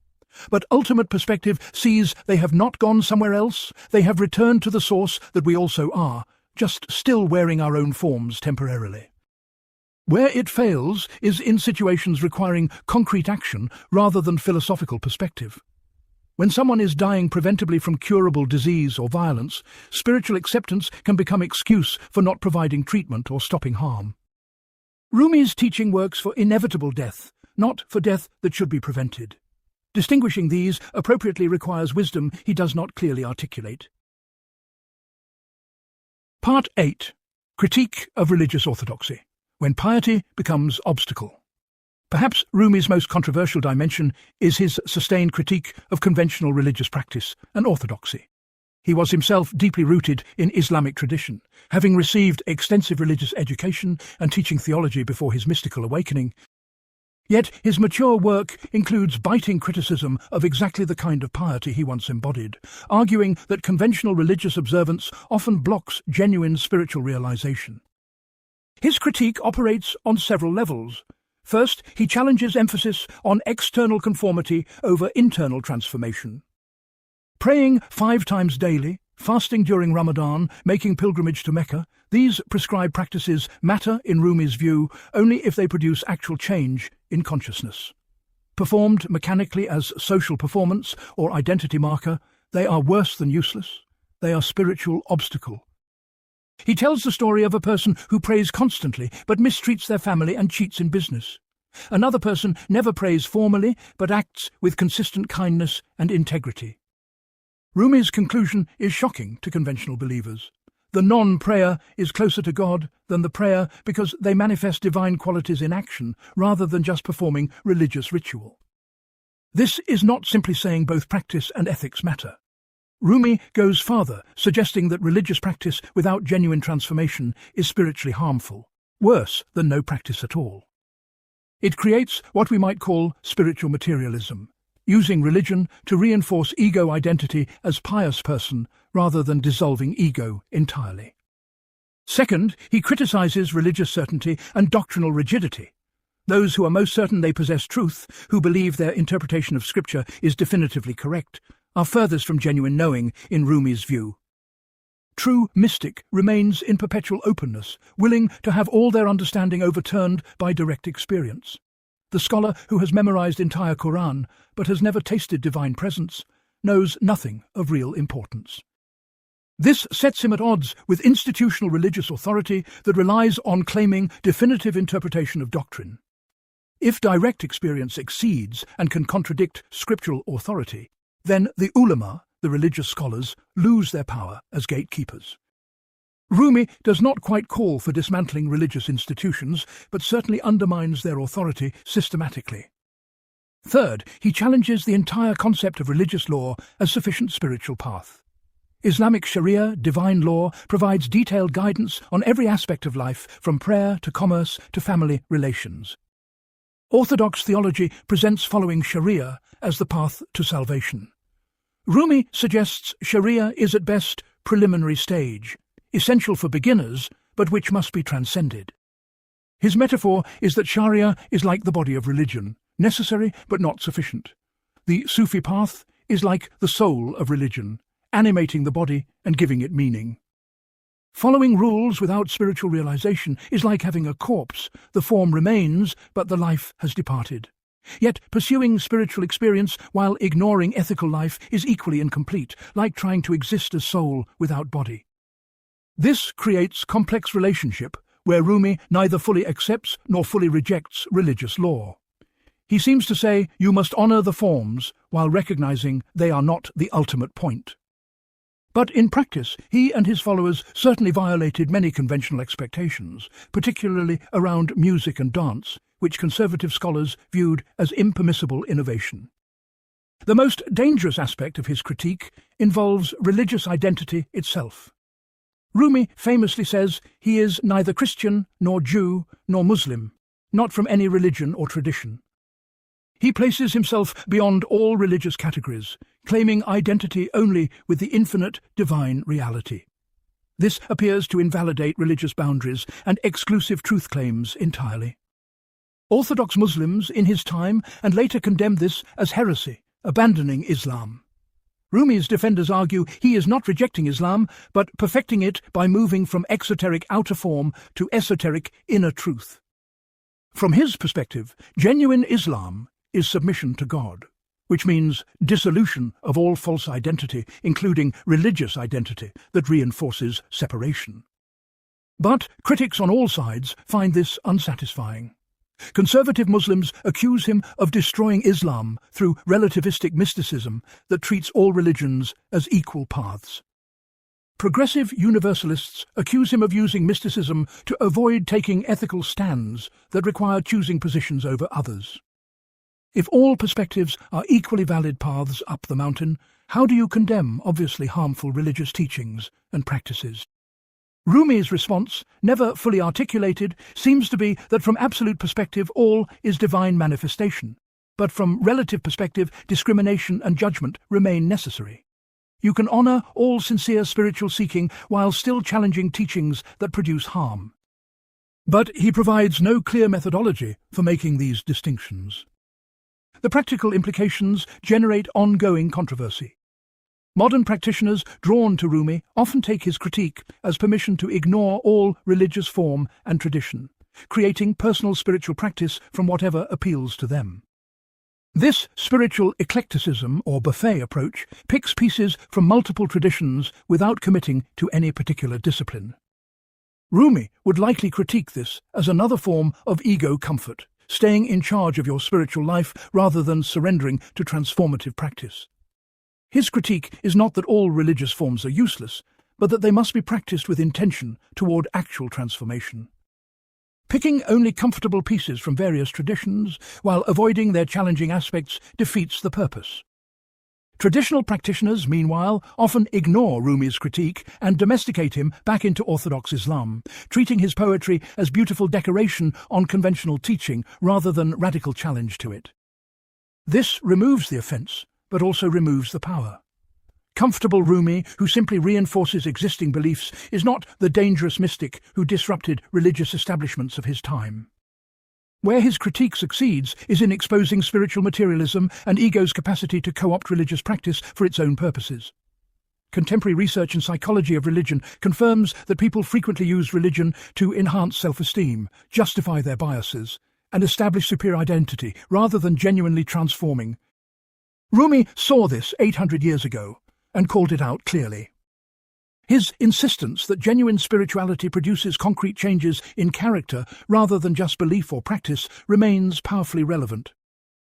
But ultimate perspective sees they have not gone somewhere else, they have returned to the source that we also are, just still wearing our own forms temporarily. Where it fails is in situations requiring concrete action rather than philosophical perspective. When someone is dying preventably from curable disease or violence, spiritual acceptance can become excuse for not providing treatment or stopping harm. Rumi's teaching works for inevitable death, not for death that should be prevented. Distinguishing these appropriately requires wisdom he does not clearly articulate. Part 8. Critique of Religious Orthodoxy. When piety becomes obstacle. Perhaps Rumi's most controversial dimension is his sustained critique of conventional religious practice and orthodoxy. He was himself deeply rooted in Islamic tradition, having received extensive religious education and teaching theology before his mystical awakening. Yet his mature work includes biting criticism of exactly the kind of piety he once embodied, arguing that conventional religious observance often blocks genuine spiritual realization. His critique operates on several levels. First, he challenges emphasis on external conformity over internal transformation. Praying 5 times daily, fasting during Ramadan, making pilgrimage to Mecca, these prescribed practices matter, in Rumi's view, only if they produce actual change in consciousness. Performed mechanically as social performance or identity marker, they are worse than useless. They are spiritual obstacle. He tells the story of a person who prays constantly but mistreats their family and cheats in business. Another person never prays formally but acts with consistent kindness and integrity. Rumi's conclusion is shocking to conventional believers. The non-prayer is closer to God than the prayer because they manifest divine qualities in action rather than just performing religious ritual. This is not simply saying both practice and ethics matter. Rumi goes farther, suggesting that religious practice without genuine transformation is spiritually harmful, worse than no practice at all. It creates what we might call spiritual materialism, using religion to reinforce ego identity as pious person rather than dissolving ego entirely. Second, he criticizes religious certainty and doctrinal rigidity. Those who are most certain they possess truth, who believe their interpretation of Scripture is definitively correct, are furthest from genuine knowing, in Rumi's view. True mystic remains in perpetual openness, willing to have all their understanding overturned by direct experience. The scholar who has memorized entire Quran but has never tasted divine presence knows nothing of real importance. This sets him at odds with institutional religious authority that relies on claiming definitive interpretation of doctrine. If direct experience exceeds and can contradict scriptural authority, then the ulama, the religious scholars, lose their power as gatekeepers. Rumi does not quite call for dismantling religious institutions, but certainly undermines their authority systematically. Third, he challenges the entire concept of religious law as sufficient spiritual path. Islamic Sharia, divine law, provides detailed guidance on every aspect of life, from prayer to commerce to family relations. Orthodox theology presents following Sharia as the path to salvation. Rumi suggests Sharia is at best preliminary stage, essential for beginners, but which must be transcended. His metaphor is that Sharia is like the body of religion, necessary but not sufficient. The Sufi path is like the soul of religion, animating the body and giving it meaning. Following rules without spiritual realization is like having a corpse. The form remains, but the life has departed. Yet pursuing spiritual experience while ignoring ethical life is equally incomplete, like trying to exist as soul without body. This creates complex relationship where Rumi neither fully accepts nor fully rejects religious law. He seems to say you must honor the forms while recognizing they are not the ultimate point. But in practice, he and his followers certainly violated many conventional expectations, particularly around music and dance, which conservative scholars viewed as impermissible innovation. The most dangerous aspect of his critique involves religious identity itself. Rumi famously says he is neither Christian nor Jew nor Muslim, not from any religion or tradition. He places himself beyond all religious categories, claiming identity only with the infinite divine reality. This appears to invalidate religious boundaries and exclusive truth claims entirely. Orthodox Muslims in his time and later condemned this as heresy, abandoning Islam. Rumi's defenders argue he is not rejecting Islam, but perfecting it by moving from exoteric outer form to esoteric inner truth. From his perspective, genuine Islam is submission to God, which means dissolution of all false identity, including religious identity that reinforces separation. But critics on all sides find this unsatisfying. Conservative Muslims accuse him of destroying Islam through relativistic mysticism that treats all religions as equal paths. Progressive universalists accuse him of using mysticism to avoid taking ethical stands that require choosing positions over others. If all perspectives are equally valid paths up the mountain, how do you condemn obviously harmful religious teachings and practices? Rumi's response, never fully articulated, seems to be that from absolute perspective all is divine manifestation, but from relative perspective discrimination and judgment remain necessary. You can honour all sincere spiritual seeking while still challenging teachings that produce harm. But he provides no clear methodology for making these distinctions. The practical implications generate ongoing controversy. Modern practitioners drawn to Rumi often take his critique as permission to ignore all religious form and tradition, creating personal spiritual practice from whatever appeals to them. This spiritual eclecticism or buffet approach picks pieces from multiple traditions without committing to any particular discipline. Rumi would likely critique this as another form of ego comfort, staying in charge of your spiritual life rather than surrendering to transformative practice. His critique is not that all religious forms are useless, but that they must be practiced with intention toward actual transformation. Picking only comfortable pieces from various traditions while avoiding their challenging aspects defeats the purpose. Traditional practitioners, meanwhile, often ignore Rumi's critique and domesticate him back into Orthodox Islam, treating his poetry as beautiful decoration on conventional teaching rather than radical challenge to it. This removes the offence, but also removes the power. Comfortable Rumi, who simply reinforces existing beliefs, is not the dangerous mystic who disrupted religious establishments of his time. Where his critique succeeds is in exposing spiritual materialism and ego's capacity to co-opt religious practice for its own purposes. Contemporary research in psychology of religion confirms that people frequently use religion to enhance self-esteem, justify their biases, and establish superior identity rather than genuinely transforming. Rumi saw this 800 years ago and called it out clearly. His insistence that genuine spirituality produces concrete changes in character rather than just belief or practice remains powerfully relevant.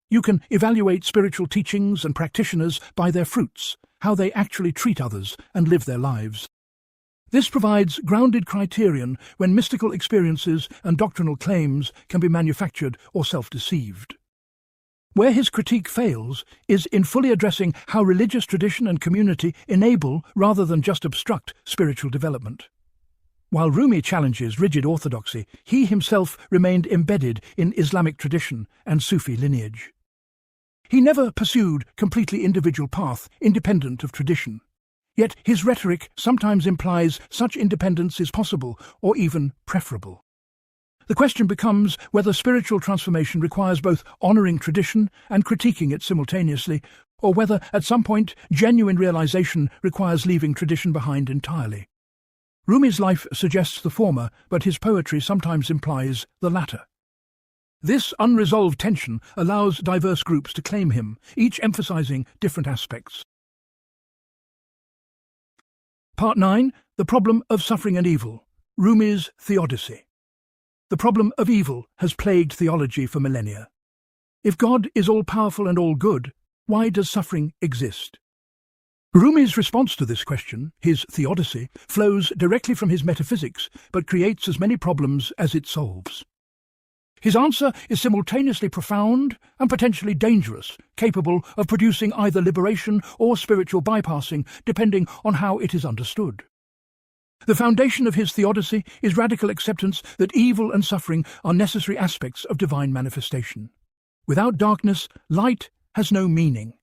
You can evaluate spiritual teachings and practitioners by their fruits, how they actually treat others and live their lives. This provides grounded criterion when mystical experiences and doctrinal claims can be manufactured or self-deceived. Where his critique fails is in fully addressing how religious tradition and community enable rather than just obstruct spiritual development. While Rumi challenges rigid orthodoxy, he himself remained embedded in Islamic tradition and Sufi lineage. He never pursued completely individual path independent of tradition. Yet his rhetoric sometimes implies such independence is possible or even preferable. The question becomes whether spiritual transformation requires both honouring tradition and critiquing it simultaneously, or whether at some point genuine realisation requires leaving tradition behind entirely. Rumi's life suggests the former, but his poetry sometimes implies the latter. This unresolved tension allows diverse groups to claim him, each emphasising different aspects. Part 9. The Problem of Suffering and Evil. Rumi's Theodicy. The problem of evil has plagued theology for millennia. If God is all-powerful and all-good, why does suffering exist? Rumi's response to this question, his Theodicy, flows directly from his metaphysics, but creates as many problems as it solves. His answer is simultaneously profound and potentially dangerous, capable of producing either liberation or spiritual bypassing, depending on how it is understood. The foundation of his Theodicy is radical acceptance that evil and suffering are necessary aspects of divine manifestation. Without darkness, light has no meaning.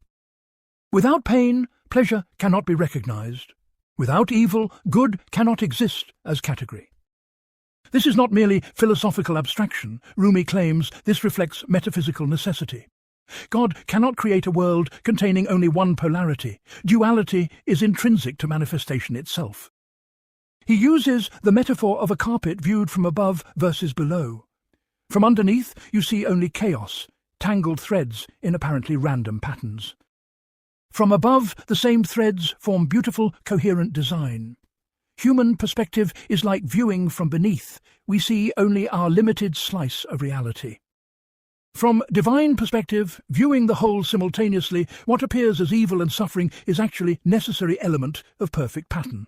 Without pain, pleasure cannot be recognized. Without evil, good cannot exist as category. This is not merely philosophical abstraction. Rumi claims this reflects metaphysical necessity. God cannot create a world containing only one polarity. Duality is intrinsic to manifestation itself. He uses the metaphor of a carpet viewed from above versus below. From underneath, you see only chaos, tangled threads in apparently random patterns. From above, the same threads form beautiful, coherent design. Human perspective is like viewing from beneath. We see only our limited slice of reality. From divine perspective, viewing the whole simultaneously, what appears as evil and suffering is actually a necessary element of perfect pattern.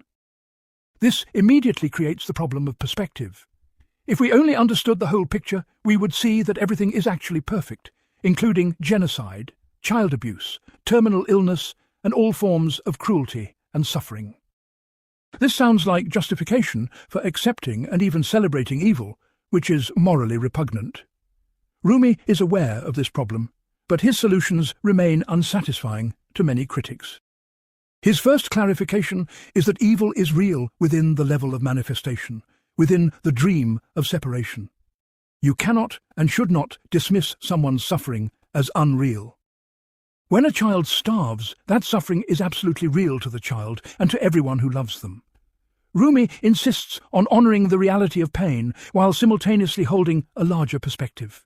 This immediately creates the problem of perspective. If we only understood the whole picture, we would see that everything is actually perfect. including genocide, child abuse, terminal illness, and all forms of cruelty and suffering. This sounds like justification for accepting and even celebrating evil, which is morally repugnant. Rumi is aware of this problem, but his solutions remain unsatisfying to many critics. His first clarification is that evil is real within the level of manifestation, within the dream of separation. You cannot and should not dismiss someone's suffering as unreal. When a child starves, that suffering is absolutely real to the child and to everyone who loves them. Rumi insists on honouring the reality of pain while simultaneously holding a larger perspective.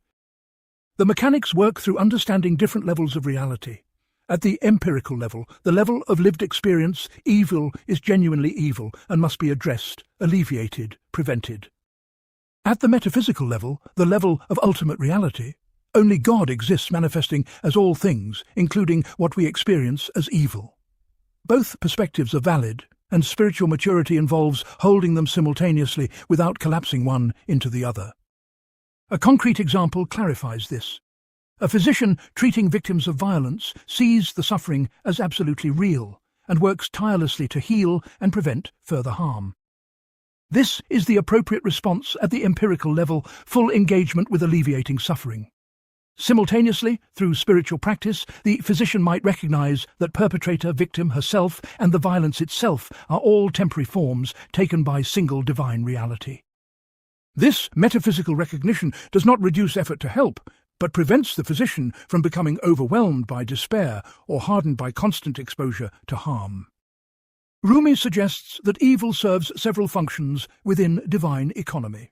The mechanics work through understanding different levels of reality. At the empirical level, the level of lived experience, evil is genuinely evil and must be addressed, alleviated, prevented. At the metaphysical level, the level of ultimate reality, only God exists manifesting as all things, including what we experience as evil. Both perspectives are valid, and spiritual maturity involves holding them simultaneously without collapsing one into the other. A concrete example clarifies this. A physician treating victims of violence sees the suffering as absolutely real and works tirelessly to heal and prevent further harm. This is the appropriate response at the empirical level, full engagement with alleviating suffering. Simultaneously, through spiritual practice, the physician might recognize that perpetrator, victim, herself, and the violence itself are all temporary forms taken by single divine reality. This metaphysical recognition does not reduce effort to help, but prevents the physician from becoming overwhelmed by despair or hardened by constant exposure to harm. Rumi suggests that evil serves several functions within divine economy.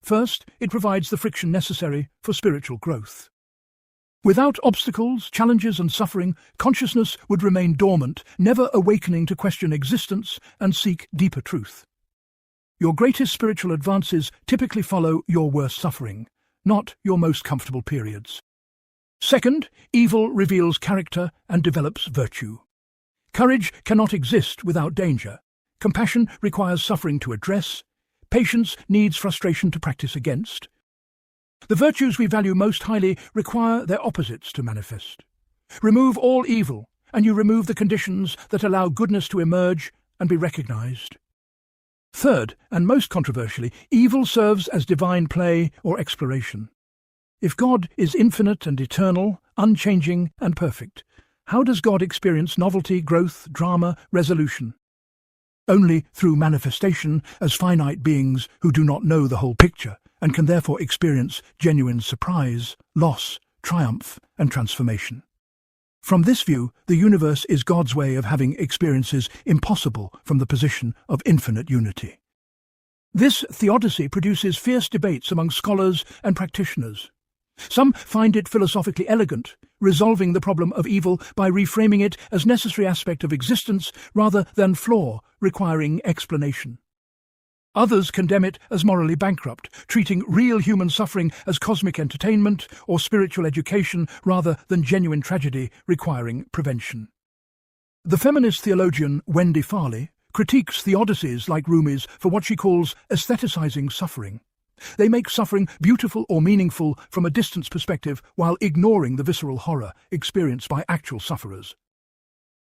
First, it provides the friction necessary for spiritual growth. Without obstacles, challenges, and suffering, consciousness would remain dormant, never awakening to question existence and seek deeper truth. Your greatest spiritual advances typically follow your worst suffering, not your most comfortable periods. Second, evil reveals character and develops virtue. Courage cannot exist without danger. Compassion requires suffering to address. Patience needs frustration to practice against. The virtues we value most highly require their opposites to manifest. Remove all evil, and you remove the conditions that allow goodness to emerge and be recognized. Third, and most controversially, evil serves as divine play or exploration. If God is infinite and eternal, unchanging and perfect, how does God experience novelty, growth, drama, resolution? Only through manifestation as finite beings who do not know the whole picture and can therefore experience genuine surprise, loss, triumph, and transformation. From this view, the universe is God's way of having experiences impossible from the position of infinite unity. This theodicy produces fierce debates among scholars and practitioners. Some find it philosophically elegant, resolving the problem of evil by reframing it as necessary aspect of existence rather than flaw requiring explanation. Others condemn it as morally bankrupt, treating real human suffering as cosmic entertainment or spiritual education rather than genuine tragedy requiring prevention. The feminist theologian Wendy Farley critiques theodicies like Rumi's for what she calls aestheticizing suffering. They make suffering beautiful or meaningful from a distance perspective while ignoring the visceral horror experienced by actual sufferers.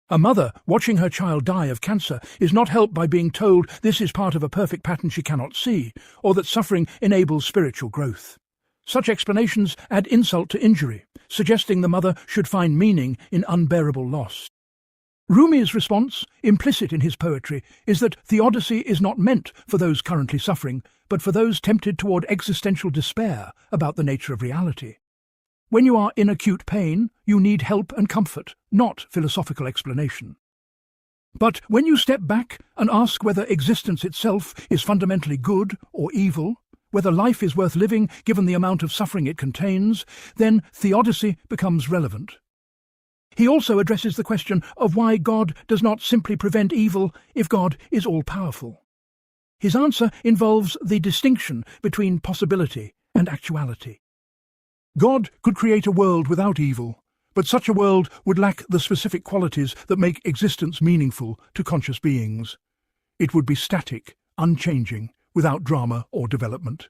A mother watching her child die of cancer is not helped by being told this is part of a perfect pattern she cannot see, or that suffering enables spiritual growth. Such explanations add insult to injury, suggesting the mother should find meaning in unbearable loss. Rumi's response, implicit in his poetry, is that theodicy is not meant for those currently suffering, but for those tempted toward existential despair about the nature of reality. When you are in acute pain, you need help and comfort, not philosophical explanation. But when you step back and ask whether existence itself is fundamentally good or evil, whether life is worth living given the amount of suffering it contains, then theodicy becomes relevant. He also addresses the question of why God does not simply prevent evil if God is all-powerful. His answer involves the distinction between possibility and actuality. God could create a world without evil, but such a world would lack the specific qualities that make existence meaningful to conscious beings. It would be static, unchanging, without drama or development.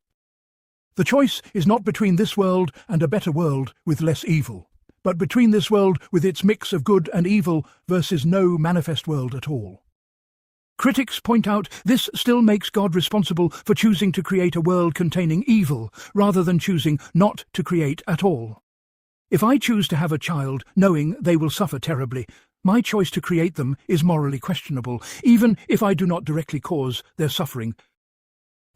The choice is not between this world and a better world with less evil, but between this world with its mix of good and evil versus no manifest world at all. Critics point out this still makes God responsible for choosing to create a world containing evil rather than choosing not to create at all. If I choose to have a child knowing they will suffer terribly, my choice to create them is morally questionable, even if I do not directly cause their suffering.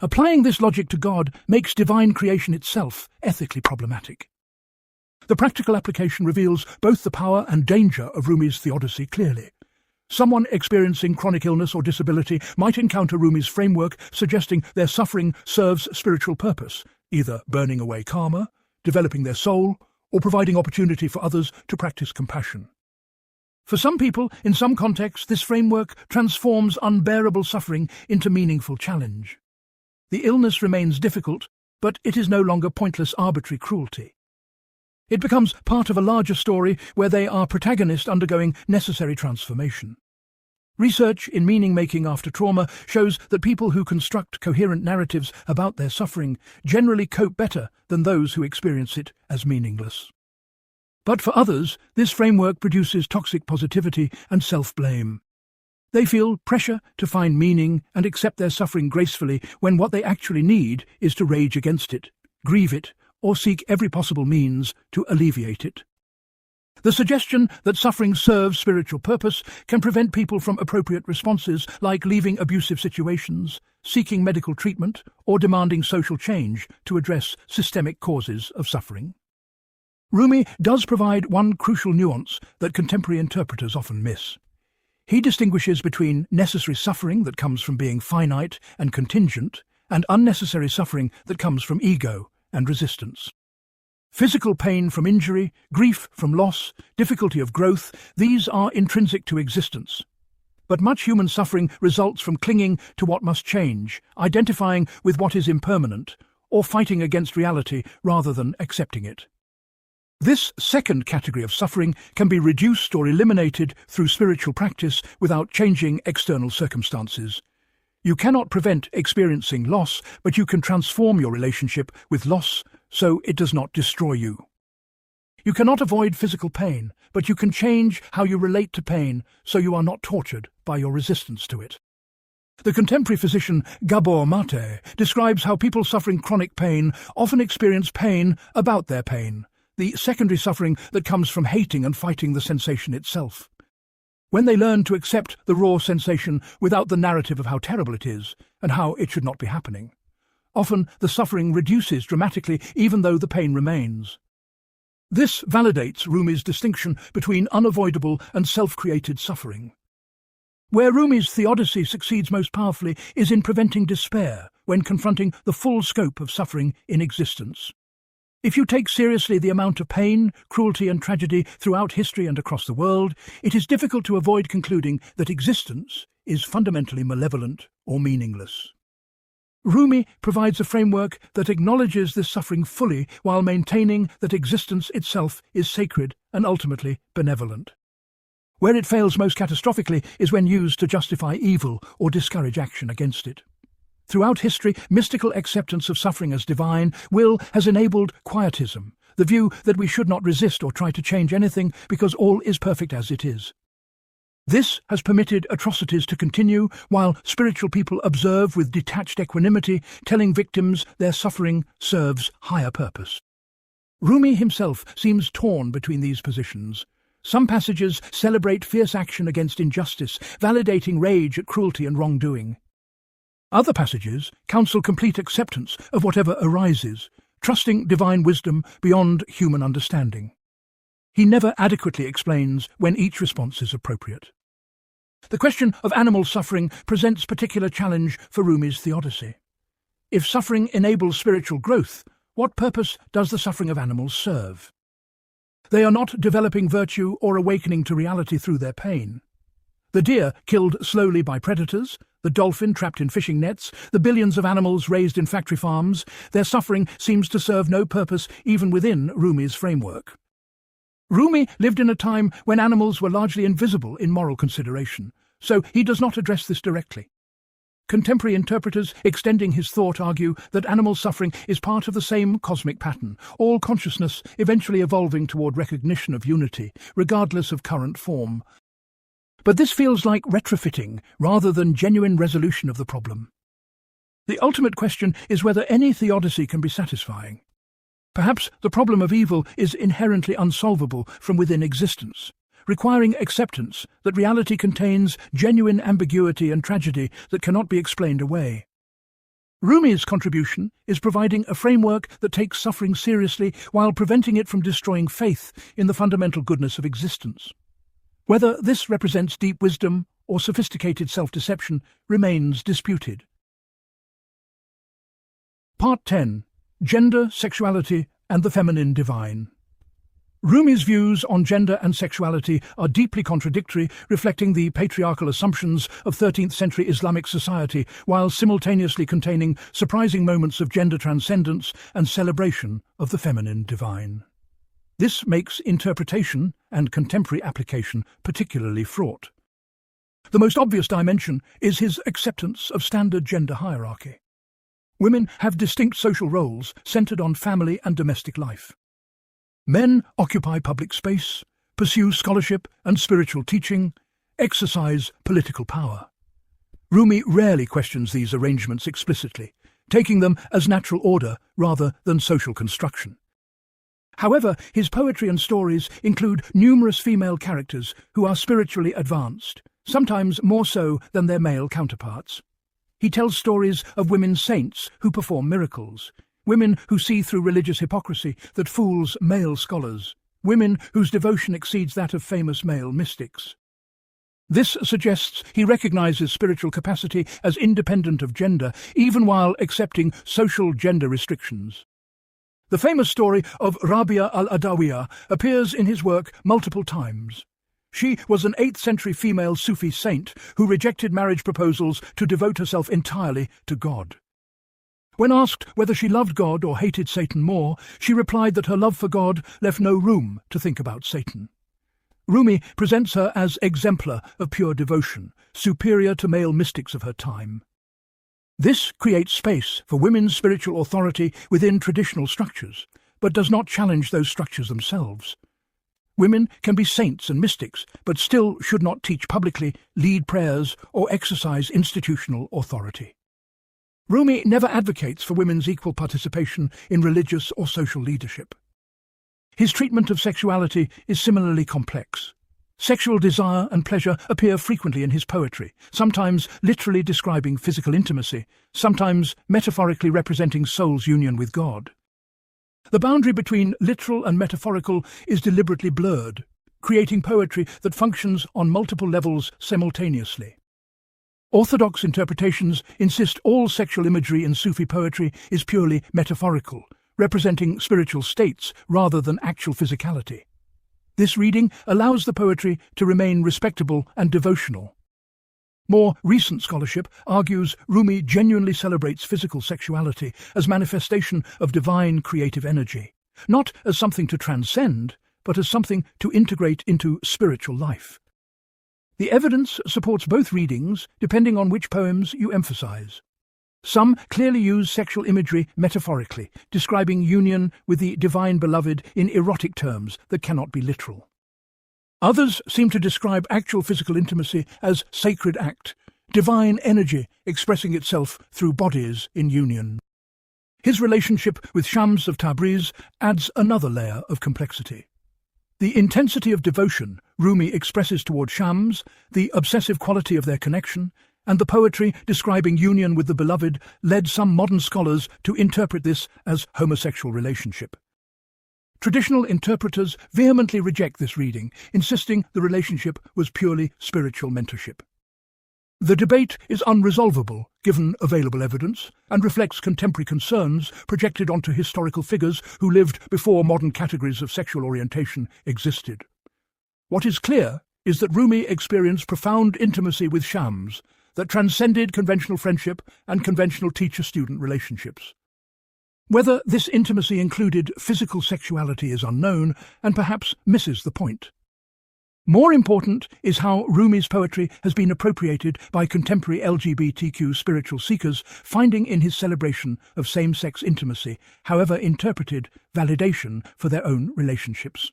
Applying this logic to God makes divine creation itself ethically problematic. The practical application reveals both the power and danger of Rumi's theodicy clearly. Someone experiencing chronic illness or disability might encounter Rumi's framework suggesting their suffering serves spiritual purpose, either burning away karma, developing their soul, or providing opportunity for others to practice compassion. For some people, in some contexts, this framework transforms unbearable suffering into meaningful challenge. The illness remains difficult, but it is no longer pointless arbitrary cruelty. It becomes part of a larger story where they are protagonists undergoing necessary transformation. Research in meaning-making after trauma shows that people who construct coherent narratives about their suffering generally cope better than those who experience it as meaningless. But for others, this framework produces toxic positivity and self-blame. They feel pressure to find meaning and accept their suffering gracefully when what they actually need is to rage against it, grieve it, or seek every possible means to alleviate it. The suggestion that suffering serves spiritual purpose can prevent people from appropriate responses like leaving abusive situations, seeking medical treatment, or demanding social change to address systemic causes of suffering. Rumi does provide one crucial nuance that contemporary interpreters often miss. He distinguishes between necessary suffering that comes from being finite and contingent and unnecessary suffering that comes from ego and resistance. Physical pain from injury, grief from loss, difficulty of growth, these are intrinsic to existence. But much human suffering results from clinging to what must change, identifying with what is impermanent, or fighting against reality rather than accepting it. This second category of suffering can be reduced or eliminated through spiritual practice without changing external circumstances. You cannot prevent experiencing loss, but you can transform your relationship with loss so it does not destroy you. You cannot avoid physical pain, but you can change how you relate to pain so you are not tortured by your resistance to it. The contemporary physician Gabor Mate describes how people suffering chronic pain often experience pain about their pain, the secondary suffering that comes from hating and fighting the sensation itself. When they learn to accept the raw sensation without the narrative of how terrible it is and how it should not be happening, often the suffering reduces dramatically even though the pain remains. This validates Rumi's distinction between unavoidable and self-created suffering. Where Rumi's theodicy succeeds most powerfully is in preventing despair when confronting the full scope of suffering in existence. If you take seriously the amount of pain, cruelty and tragedy throughout history and across the world, it is difficult to avoid concluding that existence is fundamentally malevolent or meaningless. Rumi provides a framework that acknowledges this suffering fully while maintaining that existence itself is sacred and ultimately benevolent. Where it fails most catastrophically is when used to justify evil or discourage action against it. Throughout history, mystical acceptance of suffering as divine will has enabled quietism, the view that we should not resist or try to change anything because all is perfect as it is. This has permitted atrocities to continue while spiritual people observe with detached equanimity, telling victims their suffering serves higher purpose. Rumi himself seems torn between these positions. Some passages celebrate fierce action against injustice, validating rage at cruelty and wrongdoing. Other passages counsel complete acceptance of whatever arises, trusting divine wisdom beyond human understanding. He never adequately explains when each response is appropriate. The question of animal suffering presents particular challenge for Rumi's theodicy. If suffering enables spiritual growth, what purpose does the suffering of animals serve? They are not developing virtue or awakening to reality through their pain. The deer killed slowly by predators, the dolphin trapped in fishing nets, the billions of animals raised in factory farms, their suffering seems to serve no purpose even within Rumi's framework. Rumi lived in a time when animals were largely invisible in moral consideration, so he does not address this directly. Contemporary interpreters extending his thought argue that animal suffering is part of the same cosmic pattern, all consciousness eventually evolving toward recognition of unity, regardless of current form. But this feels like retrofitting rather than genuine resolution of the problem. The ultimate question is whether any theodicy can be satisfying. Perhaps the problem of evil is inherently unsolvable from within existence, requiring acceptance that reality contains genuine ambiguity and tragedy that cannot be explained away. Rumi's contribution is providing a framework that takes suffering seriously while preventing it from destroying faith in the fundamental goodness of existence. Whether this represents deep wisdom or sophisticated self-deception remains disputed. Part 10. Gender, Sexuality, and the Feminine Divine. Rumi's views on gender and sexuality are deeply contradictory, reflecting the patriarchal assumptions of 13th century Islamic society, while simultaneously containing surprising moments of gender transcendence and celebration of the feminine divine. This makes interpretation and contemporary application particularly fraught. The most obvious dimension is his acceptance of standard gender hierarchy. Women have distinct social roles centered on family and domestic life. Men occupy public space, pursue scholarship and spiritual teaching, exercise political power. Rumi rarely questions these arrangements explicitly, taking them as natural order rather than social construction. However, his poetry and stories include numerous female characters who are spiritually advanced, sometimes more so than their male counterparts. He tells stories of women saints who perform miracles, women who see through religious hypocrisy that fools male scholars, women whose devotion exceeds that of famous male mystics. This suggests he recognizes spiritual capacity as independent of gender, even while accepting social gender restrictions. The famous story of Rabia al-Adawiyah appears in his work multiple times. She was an 8th century female Sufi saint who rejected marriage proposals to devote herself entirely to God. When asked whether she loved God or hated Satan more, she replied that her love for God left no room to think about Satan. Rumi presents her as exemplar of pure devotion, superior to male mystics of her time. This creates space for women's spiritual authority within traditional structures, but does not challenge those structures themselves. Women can be saints and mystics, but still should not teach publicly, lead prayers, or exercise institutional authority. Rumi never advocates for women's equal participation in religious or social leadership. His treatment of sexuality is similarly complex. Sexual desire and pleasure appear frequently in his poetry, sometimes literally describing physical intimacy, sometimes metaphorically representing soul's union with God. The boundary between literal and metaphorical is deliberately blurred, creating poetry that functions on multiple levels simultaneously. Orthodox interpretations insist all sexual imagery in Sufi poetry is purely metaphorical, representing spiritual states rather than actual physicality. This reading allows the poetry to remain respectable and devotional. More recent scholarship argues Rumi genuinely celebrates physical sexuality as manifestation of divine creative energy, not as something to transcend, but as something to integrate into spiritual life. The evidence supports both readings, depending on which poems you emphasize. Some clearly use sexual imagery metaphorically, describing union with the divine beloved in erotic terms that cannot be literal. Others seem to describe actual physical intimacy as sacred act, divine energy expressing itself through bodies in union. His relationship with Shams of Tabriz adds another layer of complexity. The intensity of devotion Rumi expresses toward Shams, the obsessive quality of their connection, and the poetry describing union with the beloved led some modern scholars to interpret this as homosexual relationship. Traditional interpreters vehemently reject this reading, insisting the relationship was purely spiritual mentorship. The debate is unresolvable, given available evidence, and reflects contemporary concerns projected onto historical figures who lived before modern categories of sexual orientation existed. What is clear is that Rumi experienced profound intimacy with Shams that transcended conventional friendship and conventional teacher-student relationships. Whether this intimacy included physical sexuality is unknown and perhaps misses the point. More important is how Rumi's poetry has been appropriated by contemporary LGBTQ spiritual seekers, finding in his celebration of same-sex intimacy, however interpreted, validation for their own relationships.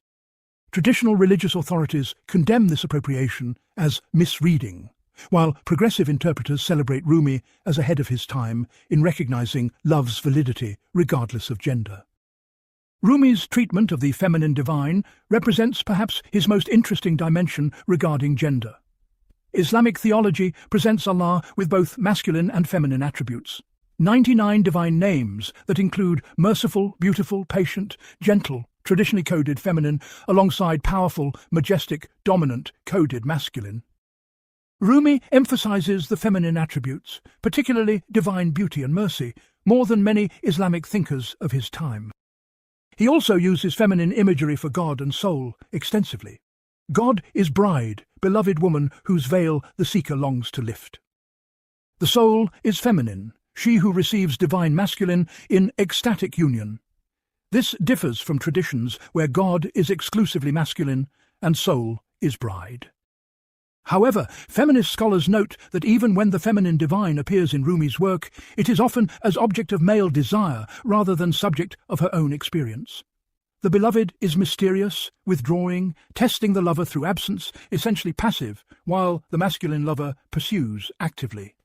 Traditional religious authorities condemn this appropriation as misreading, while progressive interpreters celebrate Rumi as ahead of his time in recognizing love's validity regardless of gender. Rumi's treatment of the feminine divine represents perhaps his most interesting dimension regarding gender. Islamic theology presents Allah with both masculine and feminine attributes. 99 divine names that include merciful, beautiful, patient, gentle, traditionally coded feminine, alongside powerful, majestic, dominant, coded masculine. Rumi emphasizes the feminine attributes, particularly divine beauty and mercy, more than many Islamic thinkers of his time. He also uses feminine imagery for God and soul extensively. God is bride, beloved woman whose veil the seeker longs to lift. The soul is feminine, she who receives divine masculine in ecstatic union. This differs from traditions where God is exclusively masculine and soul is bride. However, feminist scholars note that even when the feminine divine appears in Rumi's work, it is often as object of male desire rather than subject of her own experience. The beloved is mysterious, withdrawing, testing the lover through absence, essentially passive, while the masculine lover pursues actively.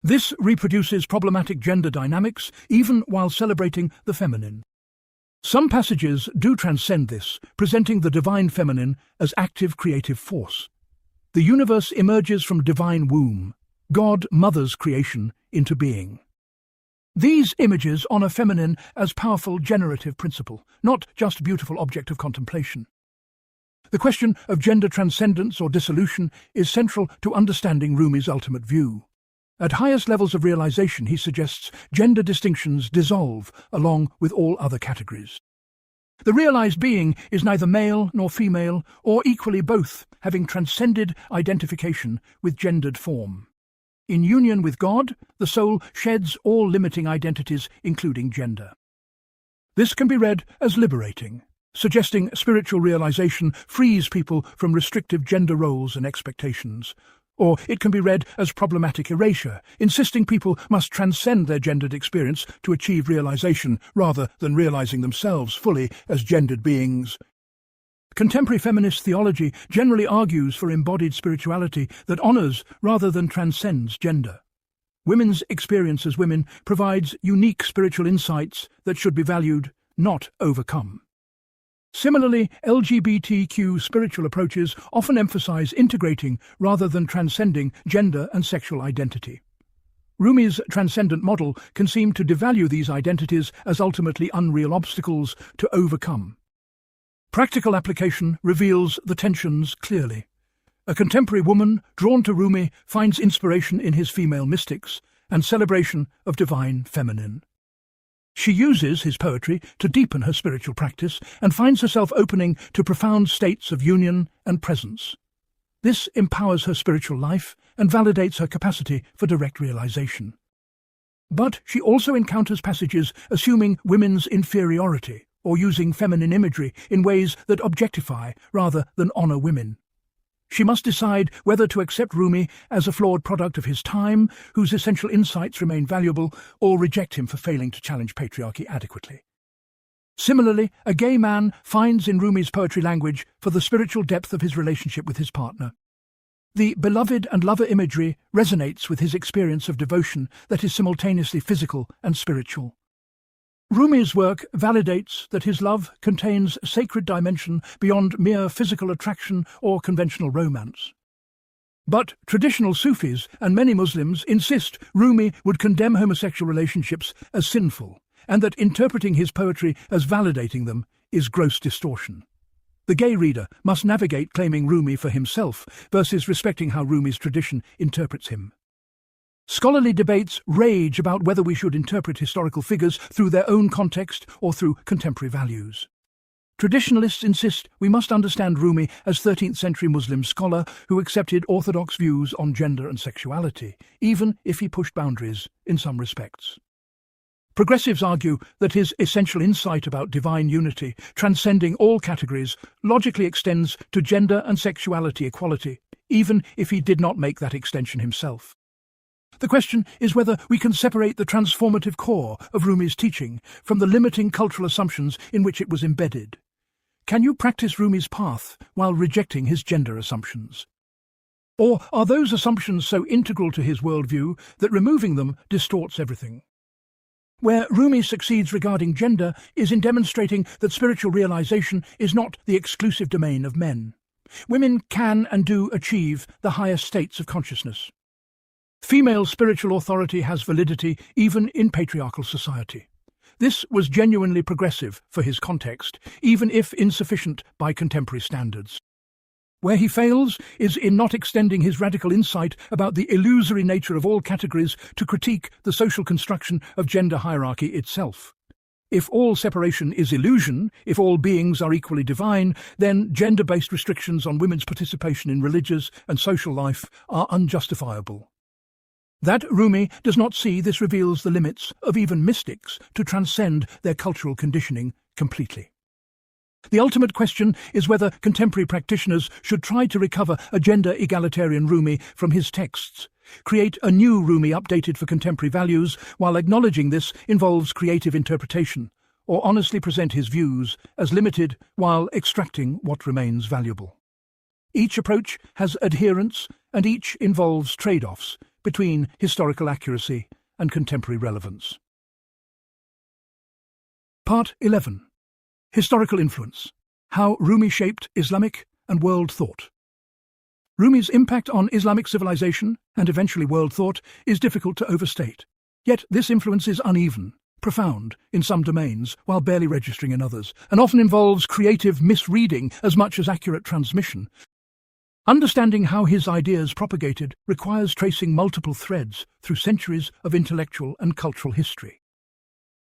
This reproduces problematic gender dynamics, even while celebrating the feminine. Some passages do transcend this, presenting the divine feminine as active creative force. The universe emerges from divine womb. God mothers creation into being. These images honor feminine as powerful generative principle, not just beautiful object of contemplation. The question of gender transcendence or dissolution is central to understanding Rumi's ultimate view. At highest levels of realization, he suggests gender distinctions dissolve along with all other categories. The realized being is neither male nor female, or equally both, having transcended identification with gendered form. In union with God, the soul sheds all limiting identities, including gender. This can be read as liberating, suggesting spiritual realization frees people from restrictive gender roles and expectations. Or it can be read as problematic erasure, insisting people must transcend their gendered experience to achieve realization rather than realizing themselves fully as gendered beings. Contemporary feminist theology generally argues for embodied spirituality that honors rather than transcends gender. Women's experience as women provides unique spiritual insights that should be valued, not overcome. Similarly, LGBTQ spiritual approaches often emphasize integrating rather than transcending gender and sexual identity. Rumi's transcendent model can seem to devalue these identities as ultimately unreal obstacles to overcome. Practical application reveals the tensions clearly. A contemporary woman drawn to Rumi finds inspiration in his female mystics and celebration of divine feminine. She uses his poetry to deepen her spiritual practice and finds herself opening to profound states of union and presence. This empowers her spiritual life and validates her capacity for direct realization. But she also encounters passages assuming women's inferiority or using feminine imagery in ways that objectify rather than honor women. She must decide whether to accept Rumi as a flawed product of his time, whose essential insights remain valuable, or reject him for failing to challenge patriarchy adequately. Similarly, a gay man finds in Rumi's poetry language for the spiritual depth of his relationship with his partner. The beloved and lover imagery resonates with his experience of devotion that is simultaneously physical and spiritual. Rumi's work validates that his love contains a sacred dimension beyond mere physical attraction or conventional romance. But traditional Sufis and many Muslims insist Rumi would condemn homosexual relationships as sinful, and that interpreting his poetry as validating them is gross distortion. The gay reader must navigate claiming Rumi for himself versus respecting how Rumi's tradition interprets him. Scholarly debates rage about whether we should interpret historical figures through their own context or through contemporary values. Traditionalists insist we must understand Rumi as 13th-century Muslim scholar who accepted orthodox views on gender and sexuality, even if he pushed boundaries in some respects. Progressives argue that his essential insight about divine unity, transcending all categories, logically extends to gender and sexuality equality, even if he did not make that extension himself. The question is whether we can separate the transformative core of Rumi's teaching from the limiting cultural assumptions in which it was embedded. Can you practice Rumi's path while rejecting his gender assumptions? Or are those assumptions so integral to his worldview that removing them distorts everything? Where Rumi succeeds regarding gender is in demonstrating that spiritual realization is not the exclusive domain of men. Women can and do achieve the highest states of consciousness. Female spiritual authority has validity even in patriarchal society. This was genuinely progressive for his context, even if insufficient by contemporary standards. Where he fails is in not extending his radical insight about the illusory nature of all categories to critique the social construction of gender hierarchy itself. If all separation is illusion, if all beings are equally divine, then gender-based restrictions on women's participation in religious and social life are unjustifiable. That Rumi does not see this reveals the limits of even mystics to transcend their cultural conditioning completely. The ultimate question is whether contemporary practitioners should try to recover a gender-egalitarian Rumi from his texts, create a new Rumi updated for contemporary values, while acknowledging this involves creative interpretation, or honestly present his views as limited while extracting what remains valuable. Each approach has adherents, and each involves trade-offs between historical accuracy and contemporary relevance. Part 11. Historical Influence: How Rumi Shaped Islamic and World Thought. Rumi's impact on Islamic civilization, and eventually world thought, is difficult to overstate. Yet this influence is uneven, profound in some domains, while barely registering in others, and often involves creative misreading as much as accurate transmission. Understanding how his ideas propagated requires tracing multiple threads through centuries of intellectual and cultural history.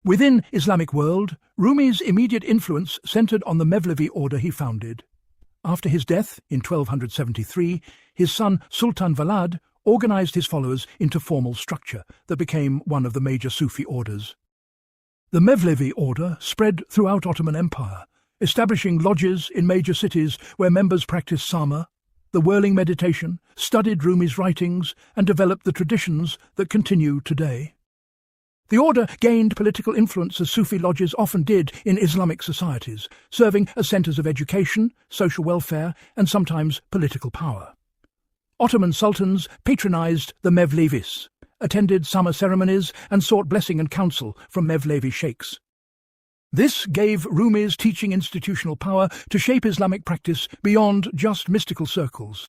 Within Islamic world, Rumi's immediate influence centered on the Mevlevi order he founded. After his death in 1273, his son Sultan Valad organized his followers into formal structure that became one of the major Sufi orders. The Mevlevi order spread throughout Ottoman Empire, establishing lodges in major cities where members practiced sama, the whirling meditation, studied Rumi's writings, and developed the traditions that continue today. The order gained political influence as Sufi lodges often did in Islamic societies, serving as centers of education, social welfare, and sometimes political power. Ottoman sultans patronized the Mevlevis, attended summer ceremonies, and sought blessing and counsel from Mevlevi sheikhs. This gave Rumi's teaching institutional power to shape Islamic practice beyond just mystical circles.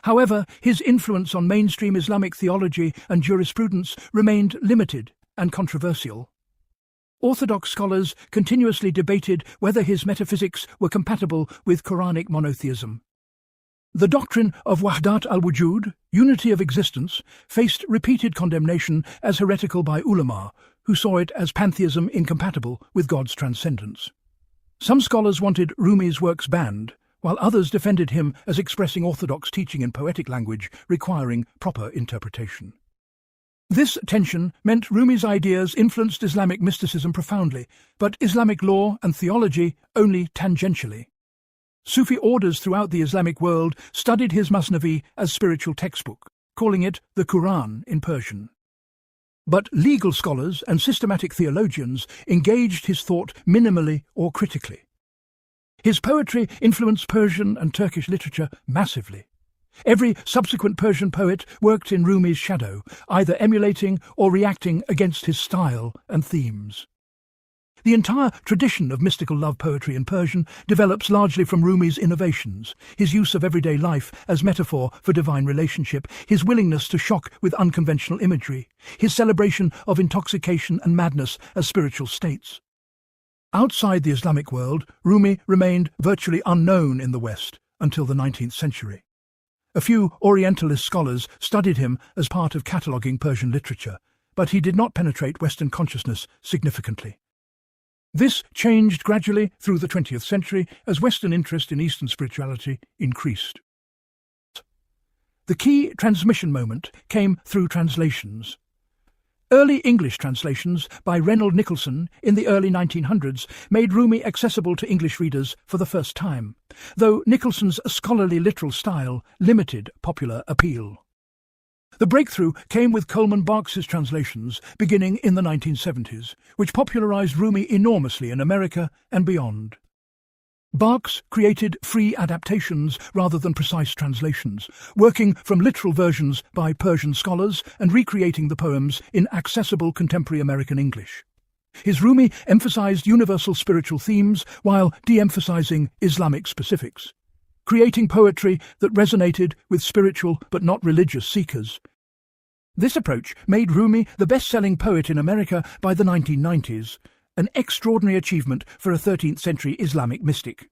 However, his influence on mainstream Islamic theology and jurisprudence remained limited and controversial. Orthodox scholars continuously debated whether his metaphysics were compatible with Quranic monotheism. The doctrine of Wahdat al-Wujud, unity of existence, faced repeated condemnation as heretical by ulama, who saw it as pantheism incompatible with God's transcendence. Some scholars wanted Rumi's works banned, while others defended him as expressing orthodox teaching in poetic language requiring proper interpretation. This tension meant Rumi's ideas influenced Islamic mysticism profoundly, but Islamic law and theology only tangentially. Sufi orders throughout the Islamic world studied his Masnavi as spiritual textbook, calling it the Quran in Persian. But legal scholars and systematic theologians engaged his thought minimally or critically. His poetry influenced Persian and Turkish literature massively. Every subsequent Persian poet worked in Rumi's shadow, either emulating or reacting against his style and themes. The entire tradition of mystical love poetry in Persian develops largely from Rumi's innovations, his use of everyday life as metaphor for divine relationship, his willingness to shock with unconventional imagery, his celebration of intoxication and madness as spiritual states. Outside the Islamic world, Rumi remained virtually unknown in the West until the 19th century. A few Orientalist scholars studied him as part of cataloguing Persian literature, but he did not penetrate Western consciousness significantly. This changed gradually through the 20th century as Western interest in Eastern spirituality increased. The key transmission moment came through translations. Early English translations by Reynold Nicholson in the early 1900s made Rumi accessible to English readers for the first time, though Nicholson's scholarly literal style limited popular appeal. The breakthrough came with Coleman Barks's translations beginning in the 1970s, which popularized Rumi enormously in America and beyond. Barks created free adaptations rather than precise translations, working from literal versions by Persian scholars and recreating the poems in accessible contemporary American English. His Rumi emphasized universal spiritual themes while de-emphasizing Islamic specifics, creating poetry that resonated with spiritual but not religious seekers. This approach made Rumi the best-selling poet in America by the 1990s, an extraordinary achievement for a 13th-century Islamic mystic.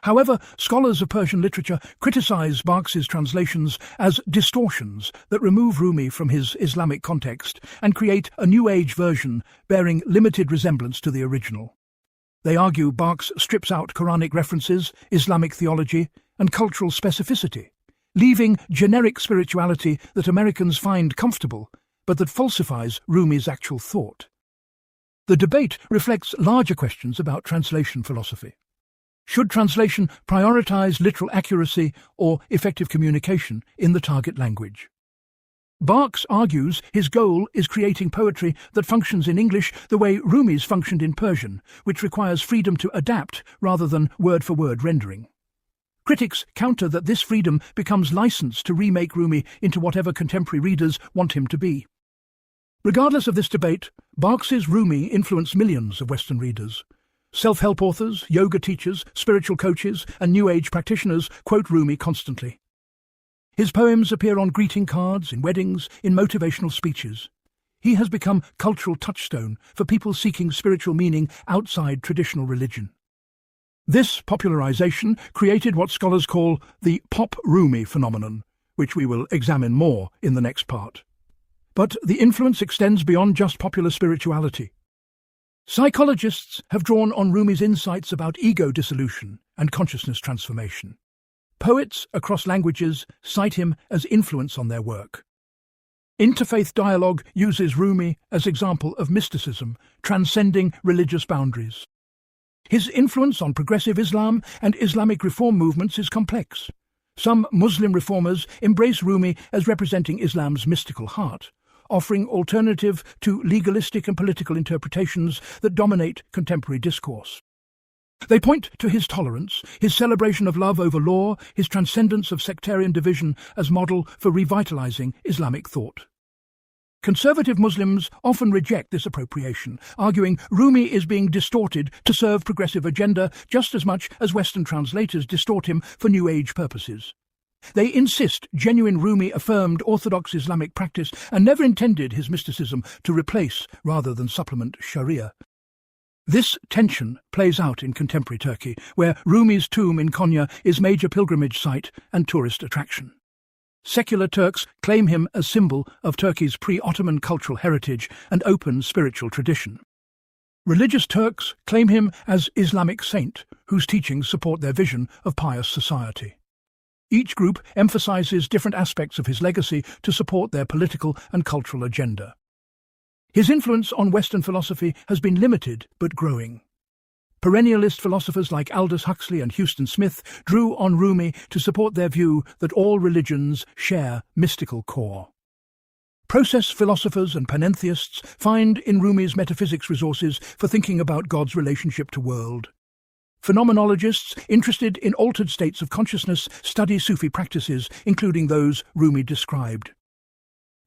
However, scholars of Persian literature criticize Barks's translations as distortions that remove Rumi from his Islamic context and create a New Age version bearing limited resemblance to the original. They argue Barks strips out Quranic references, Islamic theology, and cultural specificity, leaving generic spirituality that Americans find comfortable, but that falsifies Rumi's actual thought. The debate reflects larger questions about translation philosophy. Should translation prioritize literal accuracy or effective communication in the target language? Barks argues his goal is creating poetry that functions in English the way Rumi's functioned in Persian, which requires freedom to adapt rather than word-for-word rendering. Critics counter that this freedom becomes license to remake Rumi into whatever contemporary readers want him to be. Regardless of this debate, Barks's Rumi influenced millions of Western readers. Self-help authors, yoga teachers, spiritual coaches, and New Age practitioners quote Rumi constantly. His poems appear on greeting cards, in weddings, in motivational speeches. He has become a cultural touchstone for people seeking spiritual meaning outside traditional religion. This popularization created what scholars call the pop Rumi phenomenon, which we will examine more in the next part. But the influence extends beyond just popular spirituality. Psychologists have drawn on Rumi's insights about ego dissolution and consciousness transformation. Poets across languages cite him as influence on their work. Interfaith dialogue uses Rumi as example of mysticism, transcending religious boundaries. His influence on progressive Islam and Islamic reform movements is complex. Some Muslim reformers embrace Rumi as representing Islam's mystical heart, offering alternative to legalistic and political interpretations that dominate contemporary discourse. They point to his tolerance, his celebration of love over law, his transcendence of sectarian division as model for revitalizing Islamic thought. Conservative Muslims often reject this appropriation, arguing Rumi is being distorted to serve progressive agenda just as much as Western translators distort him for New Age purposes. They insist genuine Rumi affirmed orthodox Islamic practice and never intended his mysticism to replace rather than supplement Sharia. This tension plays out in contemporary Turkey, where Rumi's tomb in Konya is major pilgrimage site and tourist attraction. Secular Turks claim him as symbol of Turkey's pre-Ottoman cultural heritage and open spiritual tradition. Religious Turks claim him as Islamic saint, whose teachings support their vision of pious society. Each group emphasizes different aspects of his legacy to support their political and cultural agenda. His influence on Western philosophy has been limited but growing. Perennialist philosophers like Aldous Huxley and Houston Smith drew on Rumi to support their view that all religions share mystical core. Process philosophers and panentheists find in Rumi's metaphysics resources for thinking about God's relationship to world. Phenomenologists interested in altered states of consciousness study Sufi practices, including those Rumi described.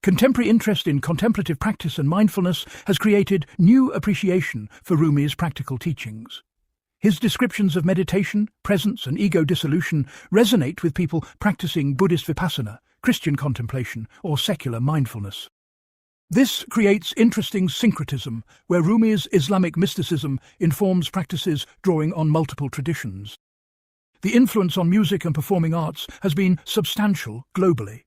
Contemporary interest in contemplative practice and mindfulness has created new appreciation for Rumi's practical teachings. His descriptions of meditation, presence, and ego dissolution resonate with people practicing Buddhist vipassana, Christian contemplation, or secular mindfulness. This creates interesting syncretism, where Rumi's Islamic mysticism informs practices drawing on multiple traditions. The influence on music and performing arts has been substantial globally.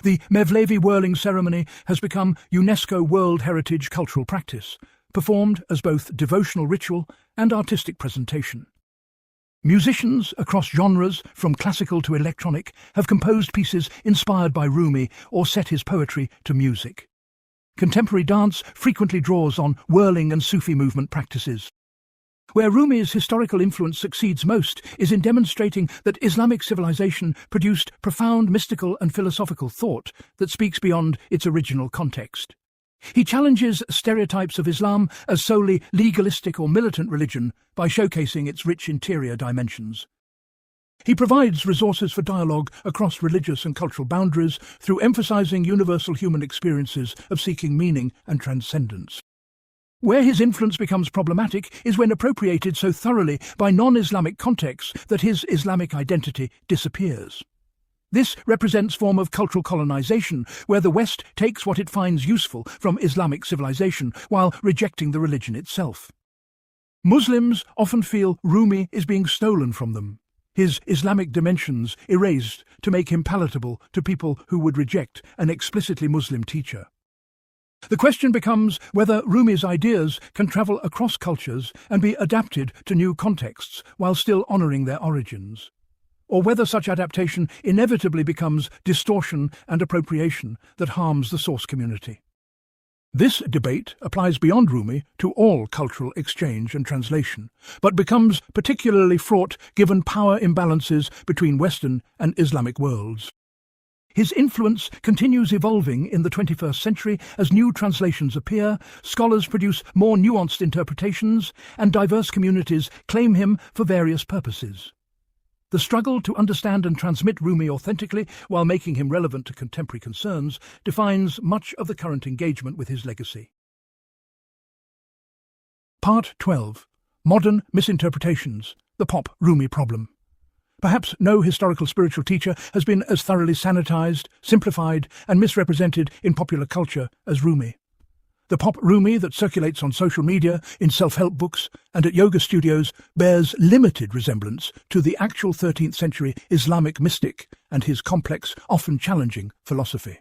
The Mevlevi whirling ceremony has become UNESCO World Heritage cultural practice, performed as both devotional ritual and artistic presentation. Musicians across genres, from classical to electronic, have composed pieces inspired by Rumi or set his poetry to music. Contemporary dance frequently draws on whirling and Sufi movement practices. Where Rumi's historical influence succeeds most is in demonstrating that Islamic civilization produced profound mystical and philosophical thought that speaks beyond its original context. He challenges stereotypes of Islam as solely legalistic or militant religion by showcasing its rich interior dimensions. He provides resources for dialogue across religious and cultural boundaries through emphasizing universal human experiences of seeking meaning and transcendence. Where his influence becomes problematic is when appropriated so thoroughly by non-Islamic contexts that his Islamic identity disappears. This represents a form of cultural colonization, where the West takes what it finds useful from Islamic civilization while rejecting the religion itself. Muslims often feel Rumi is being stolen from them, his Islamic dimensions erased to make him palatable to people who would reject an explicitly Muslim teacher. The question becomes whether Rumi's ideas can travel across cultures and be adapted to new contexts while still honouring their origins, or whether such adaptation inevitably becomes distortion and appropriation that harms the source community. This debate applies beyond Rumi to all cultural exchange and translation, but becomes particularly fraught given power imbalances between Western and Islamic worlds. His influence continues evolving in the 21st century as new translations appear, scholars produce more nuanced interpretations, and diverse communities claim him for various purposes. The struggle to understand and transmit Rumi authentically while making him relevant to contemporary concerns defines much of the current engagement with his legacy. Part 12. Modern Misinterpretations. The Pop Rumi Problem. Perhaps no historical spiritual teacher has been as thoroughly sanitized, simplified, and misrepresented in popular culture as Rumi. The pop Rumi that circulates on social media, in self-help books, and at yoga studios bears limited resemblance to the actual 13th century Islamic mystic and his complex, often challenging philosophy.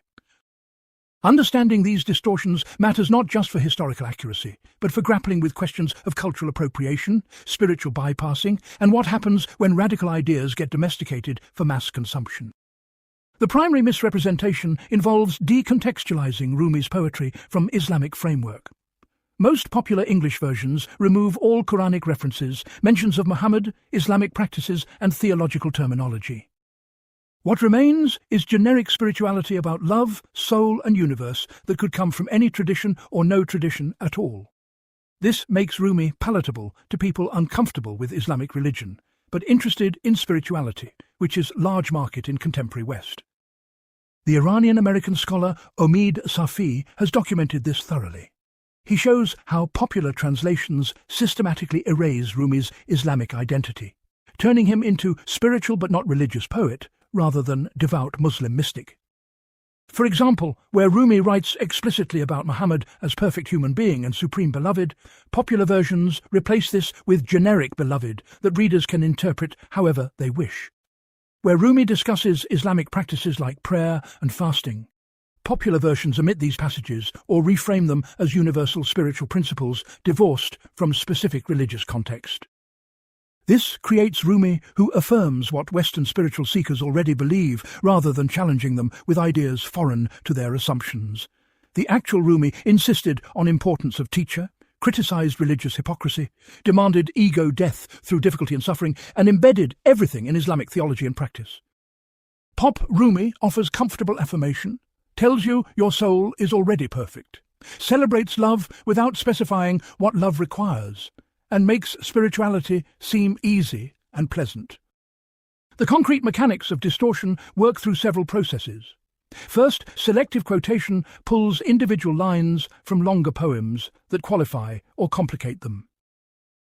Understanding these distortions matters not just for historical accuracy, but for grappling with questions of cultural appropriation, spiritual bypassing, and what happens when radical ideas get domesticated for mass consumption. The primary misrepresentation involves decontextualizing Rumi's poetry from Islamic framework. Most popular English versions remove all Quranic references, mentions of Muhammad, Islamic practices, and theological terminology. What remains is generic spirituality about love, soul, and universe that could come from any tradition or no tradition at all. This makes Rumi palatable to people uncomfortable with Islamic religion, but interested in spirituality, which is large market in contemporary West. The Iranian-American scholar Omid Safi has documented this thoroughly. He shows how popular translations systematically erase Rumi's Islamic identity, turning him into spiritual but not religious poet, rather than devout Muslim mystic. For example, where Rumi writes explicitly about Muhammad as perfect human being and supreme beloved, popular versions replace this with generic beloved that readers can interpret however they wish. Where Rumi discusses Islamic practices like prayer and fasting, popular versions omit these passages or reframe them as universal spiritual principles divorced from specific religious context. This creates Rumi who affirms what Western spiritual seekers already believe rather than challenging them with ideas foreign to their assumptions. The actual Rumi insisted on importance of teacher, criticized religious hypocrisy, demanded ego death through difficulty and suffering, and embedded everything in Islamic theology and practice. Pop Rumi offers comfortable affirmation, tells you your soul is already perfect, celebrates love without specifying what love requires, and makes spirituality seem easy and pleasant. The concrete mechanics of distortion work through several processes. First, selective quotation pulls individual lines from longer poems that qualify or complicate them.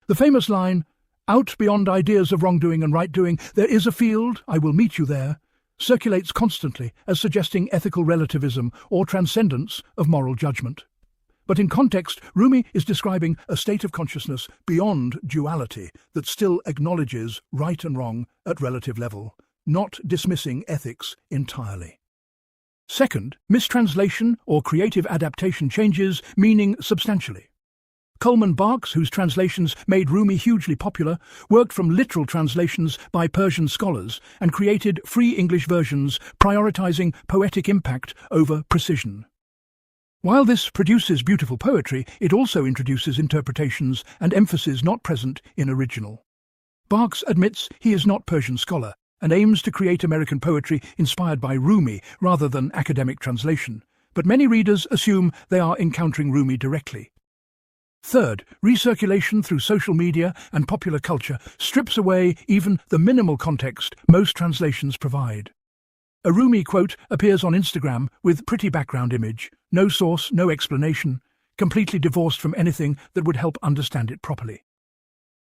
The famous line, "Out beyond ideas of wrongdoing and right-doing, there is a field, I will meet you there," circulates constantly as suggesting ethical relativism or transcendence of moral judgment. But in context, Rumi is describing a state of consciousness beyond duality that still acknowledges right and wrong at relative level, not dismissing ethics entirely. Second, mistranslation or creative adaptation changes meaning substantially. Coleman Barks, whose translations made Rumi hugely popular, worked from literal translations by Persian scholars and created free English versions prioritizing poetic impact over precision. While this produces beautiful poetry, it also introduces interpretations and emphasis not present in original. Barks admits he is not Persian scholar and aims to create American poetry inspired by Rumi rather than academic translation, but many readers assume they are encountering Rumi directly. Third, recirculation through social media and popular culture strips away even the minimal context most translations provide. A Rumi quote appears on Instagram with pretty background image, no source, no explanation, completely divorced from anything that would help understand it properly.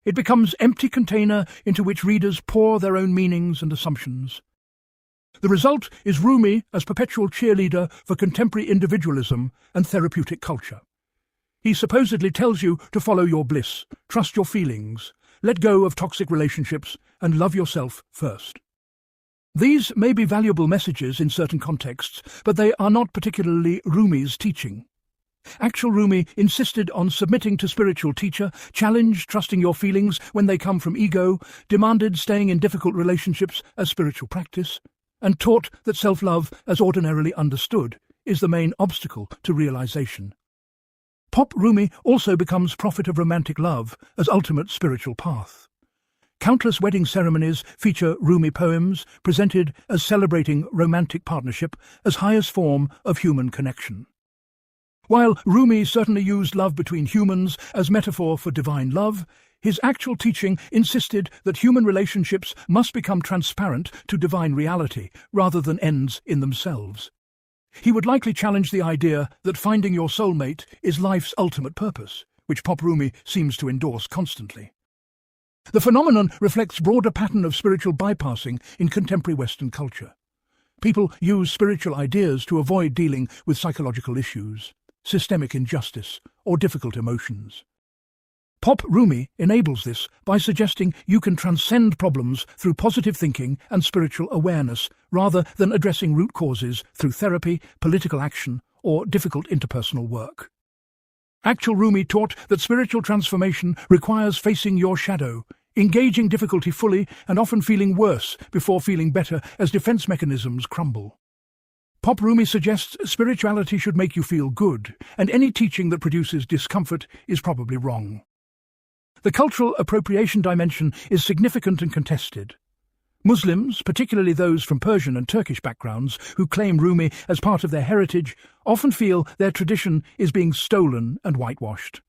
It becomes an empty container into which readers pour their own meanings and assumptions. The result is Rumi as perpetual cheerleader for contemporary individualism and therapeutic culture. He supposedly tells you to follow your bliss, trust your feelings, let go of toxic relationships, and love yourself first. These may be valuable messages in certain contexts, but they are not particularly Rumi's teaching. Actual Rumi insisted on submitting to spiritual teacher, challenged trusting your feelings when they come from ego, demanded staying in difficult relationships as spiritual practice, and taught that self-love, as ordinarily understood, is the main obstacle to realization. Pop Rumi also becomes prophet of romantic love as ultimate spiritual path. Countless wedding ceremonies feature Rumi poems presented as celebrating romantic partnership as highest form of human connection. While Rumi certainly used love between humans as metaphor for divine love, his actual teaching insisted that human relationships must become transparent to divine reality rather than ends in themselves. He would likely challenge the idea that finding your soulmate is life's ultimate purpose, which Pop Rumi seems to endorse constantly. The phenomenon reflects a broader pattern of spiritual bypassing in contemporary Western culture. People use spiritual ideas to avoid dealing with psychological issues, systemic injustice, or difficult emotions. Pop Rumi enables this by suggesting you can transcend problems through positive thinking and spiritual awareness rather than addressing root causes through therapy, political action, or difficult interpersonal work. Actual Rumi taught that spiritual transformation requires facing your shadow, engaging difficulty fully and often feeling worse before feeling better as defense mechanisms crumble. Pop Rumi suggests spirituality should make you feel good, and any teaching that produces discomfort is probably wrong. The cultural appropriation dimension is significant and contested. Muslims, particularly those from Persian and Turkish backgrounds who claim Rumi as part of their heritage, often feel their tradition is being stolen and whitewashed.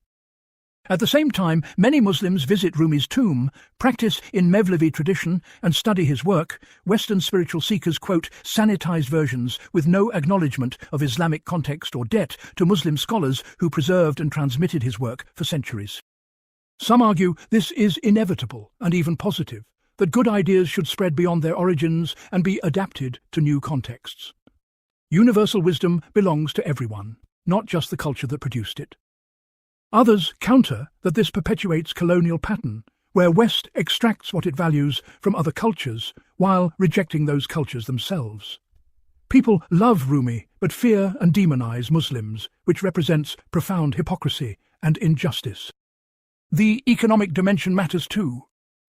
At the same time, many Muslims visit Rumi's tomb, practice in Mevlevi tradition, and study his work. Western spiritual seekers quote sanitized versions with no acknowledgement of Islamic context or debt to Muslim scholars who preserved and transmitted his work for centuries. Some argue this is inevitable and even positive, that good ideas should spread beyond their origins and be adapted to new contexts. Universal wisdom belongs to everyone, not just the culture that produced it. Others counter that this perpetuates colonial pattern, where West extracts what it values from other cultures while rejecting those cultures themselves. People love Rumi but fear and demonize Muslims, which represents profound hypocrisy and injustice. The economic dimension matters too.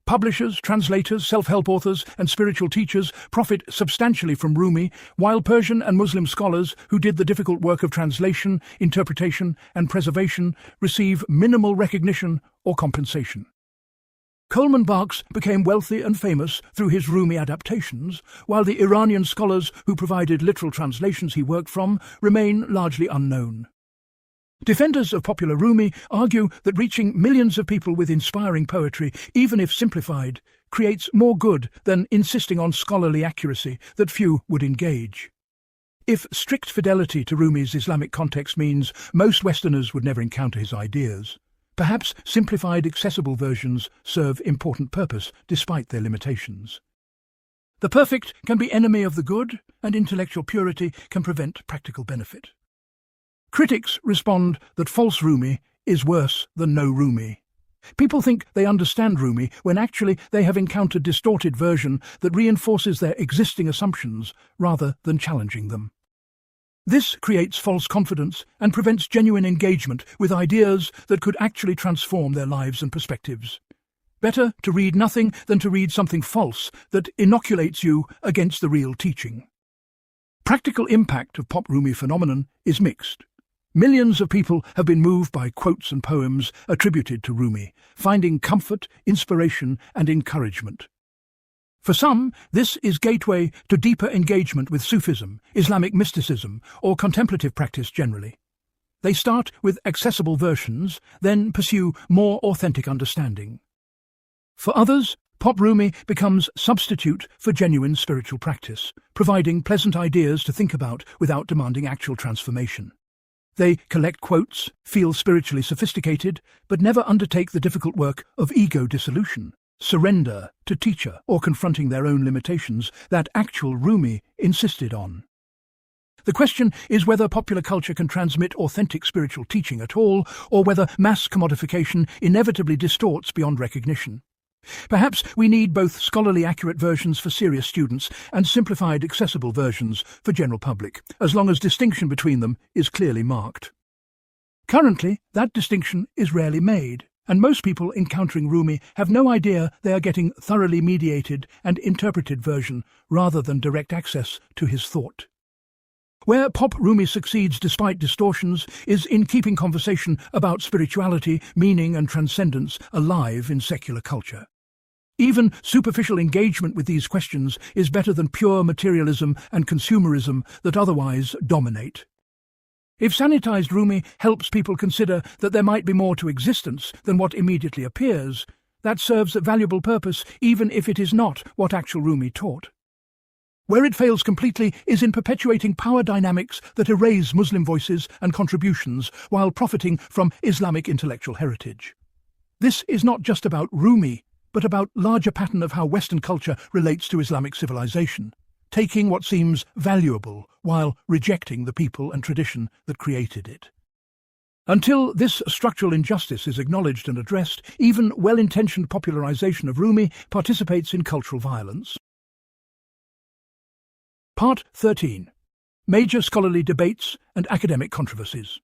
Publishers, translators, self-help authors, and spiritual teachers profit substantially from Rumi, while Persian and Muslim scholars who did the difficult work of translation, interpretation, and preservation receive minimal recognition or compensation. Coleman Barks became wealthy and famous through his Rumi adaptations, while the Iranian scholars who provided literal translations he worked from remain largely unknown. Defenders of popular Rumi argue that reaching millions of people with inspiring poetry, even if simplified, creates more good than insisting on scholarly accuracy that few would engage. If strict fidelity to Rumi's Islamic context means most Westerners would never encounter his ideas, perhaps simplified, accessible versions serve important purpose despite their limitations. The perfect can be enemy of the good, and intellectual purity can prevent practical benefit. Critics respond that false Rumi is worse than no Rumi. People think they understand Rumi when actually they have encountered a distorted version that reinforces their existing assumptions rather than challenging them. This creates false confidence and prevents genuine engagement with ideas that could actually transform their lives and perspectives. Better to read nothing than to read something false that inoculates you against the real teaching. Practical impact of Pop Rumi phenomenon is mixed. Millions of people have been moved by quotes and poems attributed to Rumi, finding comfort, inspiration, and encouragement. For some, this is gateway to deeper engagement with Sufism, Islamic mysticism, or contemplative practice generally. They start with accessible versions, then pursue more authentic understanding. For others, pop Rumi becomes substitute for genuine spiritual practice, providing pleasant ideas to think about without demanding actual transformation. They collect quotes, feel spiritually sophisticated, but never undertake the difficult work of ego dissolution, surrender to teacher, or confronting their own limitations that actual Rumi insisted on. The question is whether popular culture can transmit authentic spiritual teaching at all, or whether mass commodification inevitably distorts beyond recognition. Perhaps we need both scholarly accurate versions for serious students and simplified accessible versions for general public, as long as distinction between them is clearly marked. Currently, that distinction is rarely made, and most people encountering Rumi have no idea they are getting thoroughly mediated and interpreted version rather than direct access to his thought. Where pop Rumi succeeds despite distortions is in keeping conversation about spirituality, meaning and transcendence alive in secular culture. Even superficial engagement with these questions is better than pure materialism and consumerism that otherwise dominate. If sanitized Rumi helps people consider that there might be more to existence than what immediately appears, that serves a valuable purpose even if it is not what actual Rumi taught. Where it fails completely is in perpetuating power dynamics that erase Muslim voices and contributions while profiting from Islamic intellectual heritage. This is not just about Rumi, but about larger pattern of how Western culture relates to Islamic civilization, taking what seems valuable while rejecting the people and tradition that created it. Until this structural injustice is acknowledged and addressed, even well-intentioned popularization of Rumi participates in cultural violence. Part 13. Major scholarly debates and academic controversies.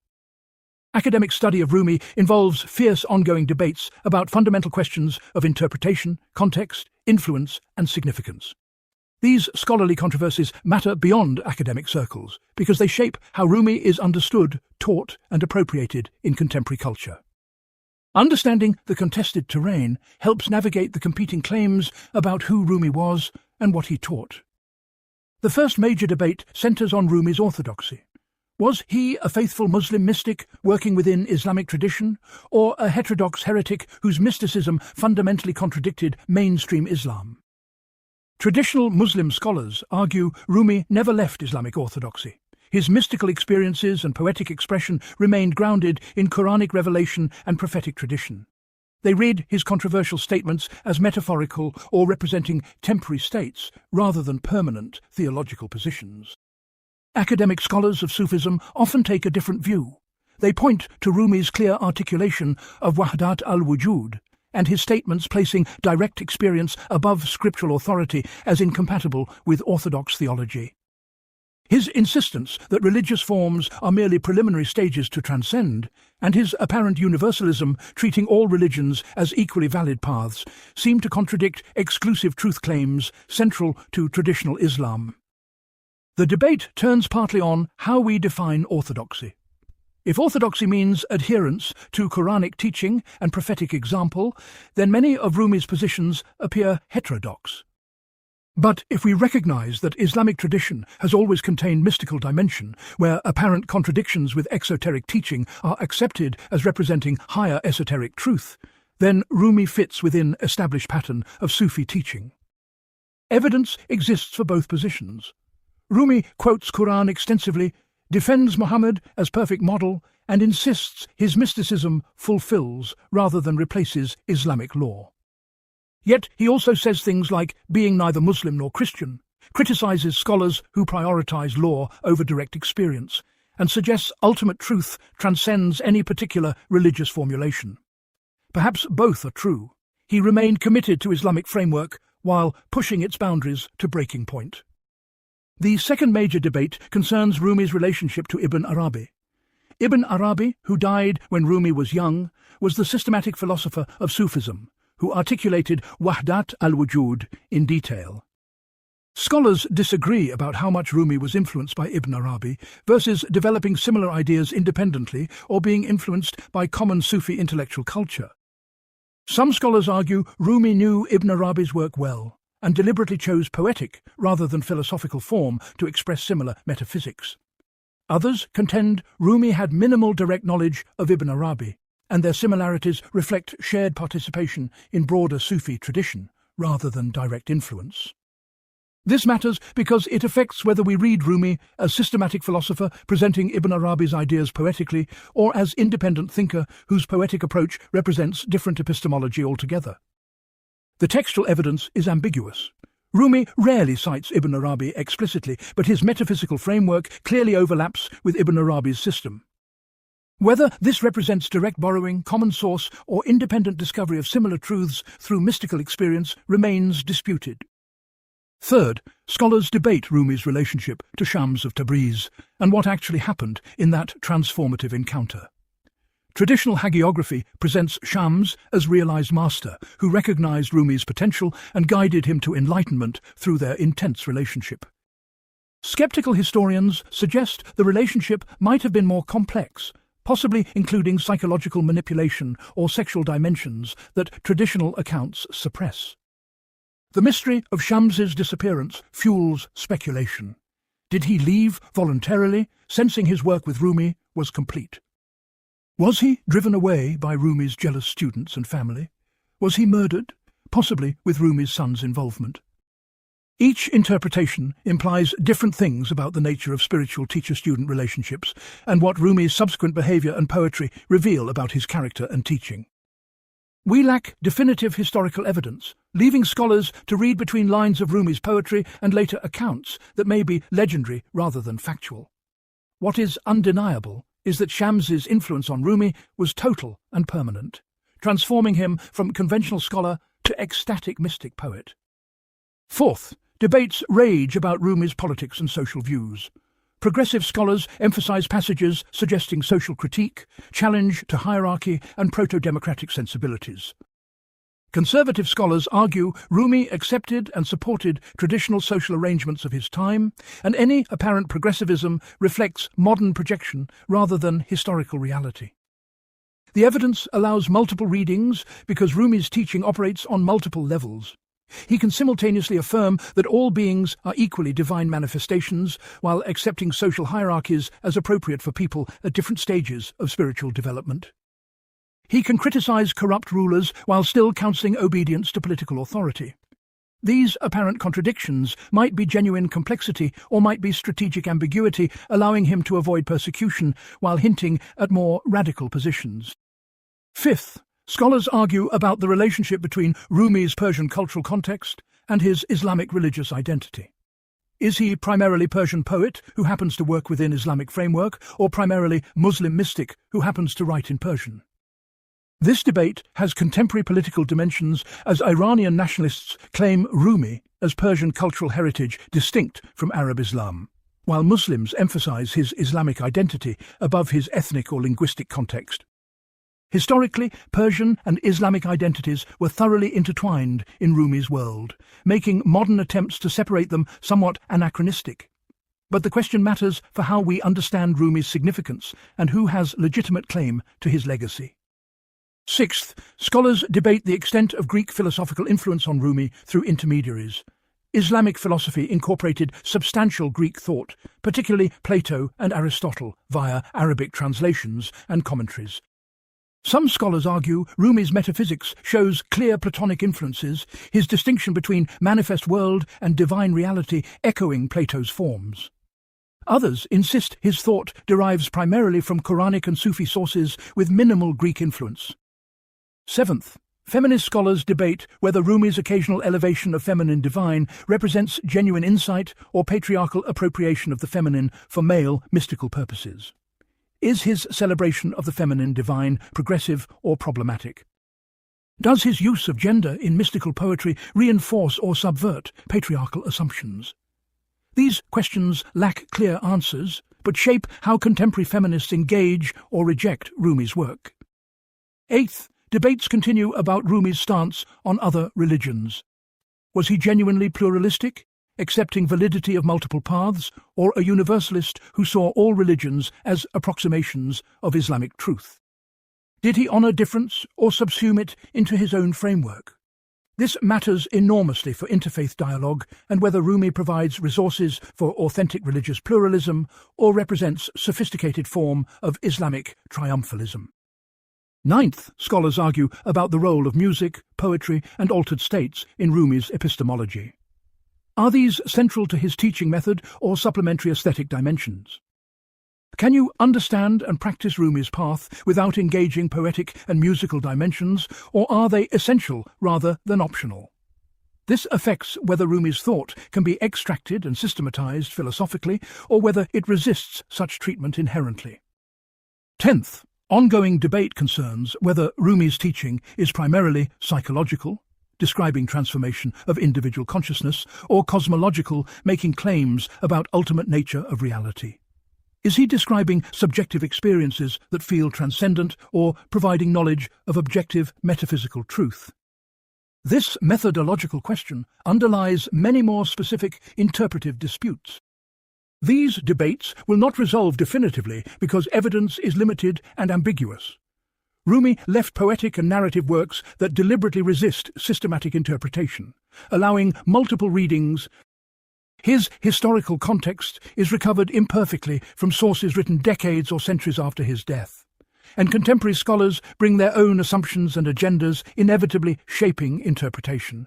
Academic study of Rumi involves fierce ongoing debates about fundamental questions of interpretation, context, influence, and significance. These scholarly controversies matter beyond academic circles because they shape how Rumi is understood, taught, and appropriated in contemporary culture. Understanding the contested terrain helps navigate the competing claims about who Rumi was and what he taught. The first major debate centers on Rumi's orthodoxy. Was he a faithful Muslim mystic working within Islamic tradition, or a heterodox heretic whose mysticism fundamentally contradicted mainstream Islam? Traditional Muslim scholars argue Rumi never left Islamic orthodoxy. His mystical experiences and poetic expression remained grounded in Quranic revelation and prophetic tradition. They read his controversial statements as metaphorical or representing temporary states rather than permanent theological positions. Academic scholars of Sufism often take a different view. They point to Rumi's clear articulation of Wahdat al-Wujud and his statements placing direct experience above scriptural authority as incompatible with orthodox theology. His insistence that religious forms are merely preliminary stages to transcend, and his apparent universalism treating all religions as equally valid paths, seem to contradict exclusive truth claims central to traditional Islam. The debate turns partly on how we define orthodoxy. If orthodoxy means adherence to Quranic teaching and prophetic example, then many of Rumi's positions appear heterodox. But if we recognize that Islamic tradition has always contained mystical dimension, where apparent contradictions with exoteric teaching are accepted as representing higher esoteric truth, then Rumi fits within established pattern of Sufi teaching. Evidence exists for both positions. Rumi quotes Quran extensively, defends Muhammad as perfect model, and insists his mysticism fulfills rather than replaces Islamic law. Yet he also says things like being neither Muslim nor Christian, criticizes scholars who prioritize law over direct experience, and suggests ultimate truth transcends any particular religious formulation. Perhaps both are true. He remained committed to Islamic framework while pushing its boundaries to breaking point. The second major debate concerns Rumi's relationship to Ibn Arabi. Ibn Arabi, who died when Rumi was young, was the systematic philosopher of Sufism, who articulated Wahdat al-Wujud in detail. Scholars disagree about how much Rumi was influenced by Ibn Arabi versus developing similar ideas independently or being influenced by common Sufi intellectual culture. Some scholars argue Rumi knew Ibn Arabi's work well and deliberately chose poetic rather than philosophical form to express similar metaphysics. Others contend Rumi had minimal direct knowledge of Ibn Arabi, and their similarities reflect shared participation in broader Sufi tradition rather than direct influence. This matters because it affects whether we read Rumi as systematic philosopher presenting Ibn Arabi's ideas poetically or as independent thinker whose poetic approach represents different epistemology altogether. The textual evidence is ambiguous. Rumi rarely cites Ibn Arabi explicitly, but his metaphysical framework clearly overlaps with Ibn Arabi's system. Whether this represents direct borrowing, common source, or independent discovery of similar truths through mystical experience remains disputed. Third, scholars debate Rumi's relationship to Shams of Tabriz and what actually happened in that transformative encounter. Traditional hagiography presents Shams as realized master who recognized Rumi's potential and guided him to enlightenment through their intense relationship. Skeptical historians suggest the relationship might have been more complex, possibly including psychological manipulation or sexual dimensions that traditional accounts suppress. The mystery of Shams's disappearance fuels speculation. Did he leave voluntarily, sensing his work with Rumi was complete? Was he driven away by Rumi's jealous students and family? Was he murdered, possibly with Rumi's son's involvement? Each interpretation implies different things about the nature of spiritual teacher-student relationships and what Rumi's subsequent behavior and poetry reveal about his character and teaching. We lack definitive historical evidence, leaving scholars to read between lines of Rumi's poetry and later accounts that may be legendary rather than factual. What is undeniable is that Shams's influence on Rumi was total and permanent, transforming him from conventional scholar to ecstatic mystic poet. Fourth, debates rage about Rumi's politics and social views. Progressive scholars emphasize passages suggesting social critique, challenge to hierarchy, and proto-democratic sensibilities. Conservative scholars argue Rumi accepted and supported traditional social arrangements of his time, and any apparent progressivism reflects modern projection rather than historical reality. The evidence allows multiple readings because Rumi's teaching operates on multiple levels. He can simultaneously affirm that all beings are equally divine manifestations while accepting social hierarchies as appropriate for people at different stages of spiritual development. He can criticize corrupt rulers while still counseling obedience to political authority. These apparent contradictions might be genuine complexity or might be strategic ambiguity, allowing him to avoid persecution while hinting at more radical positions. Fifth, scholars argue about the relationship between Rumi's Persian cultural context and his Islamic religious identity. Is he primarily Persian poet who happens to work within Islamic framework, or primarily Muslim mystic who happens to write in Persian? This debate has contemporary political dimensions as Iranian nationalists claim Rumi as Persian cultural heritage distinct from Arab Islam, while Muslims emphasize his Islamic identity above his ethnic or linguistic context. Historically, Persian and Islamic identities were thoroughly intertwined in Rumi's world, making modern attempts to separate them somewhat anachronistic. But the question matters for how we understand Rumi's significance and who has legitimate claim to his legacy. Sixth, scholars debate the extent of Greek philosophical influence on Rumi through intermediaries. Islamic philosophy incorporated substantial Greek thought, particularly Plato and Aristotle, via Arabic translations and commentaries. Some scholars argue Rumi's metaphysics shows clear Platonic influences, his distinction between manifest world and divine reality echoing Plato's forms. Others insist his thought derives primarily from Quranic and Sufi sources with minimal Greek influence. Seventh, feminist scholars debate whether Rumi's occasional elevation of feminine divine represents genuine insight or patriarchal appropriation of the feminine for male mystical purposes. Is his celebration of the feminine divine progressive or problematic? Does his use of gender in mystical poetry reinforce or subvert patriarchal assumptions? These questions lack clear answers, but shape how contemporary feminists engage or reject Rumi's work. Eighth, debates continue about Rumi's stance on other religions. Was he genuinely pluralistic? accepting validity of multiple paths, or a universalist who saw all religions as approximations of Islamic truth? Did he honor difference or subsume it into his own framework? This matters enormously for interfaith dialogue and whether Rumi provides resources for authentic religious pluralism or represents sophisticated form of Islamic triumphalism. Ninth, scholars argue about the role of music, poetry, and altered states in Rumi's epistemology. Are these central to his teaching method or supplementary aesthetic dimensions? Can you understand and practice Rumi's path without engaging poetic and musical dimensions, or are they essential rather than optional? This affects whether Rumi's thought can be extracted and systematized philosophically, or whether it resists such treatment inherently. 10th, ongoing debate concerns whether Rumi's teaching is primarily psychological, describing transformation of individual consciousness, or cosmological, making claims about ultimate nature of reality. Is he describing subjective experiences that feel transcendent or providing knowledge of objective metaphysical truth? This methodological question underlies many more specific interpretive disputes. These debates will not resolve definitively because evidence is limited and ambiguous. Rumi left poetic and narrative works that deliberately resist systematic interpretation, allowing multiple readings. His historical context is recovered imperfectly from sources written decades or centuries after his death, and contemporary scholars bring their own assumptions and agendas, inevitably shaping interpretation.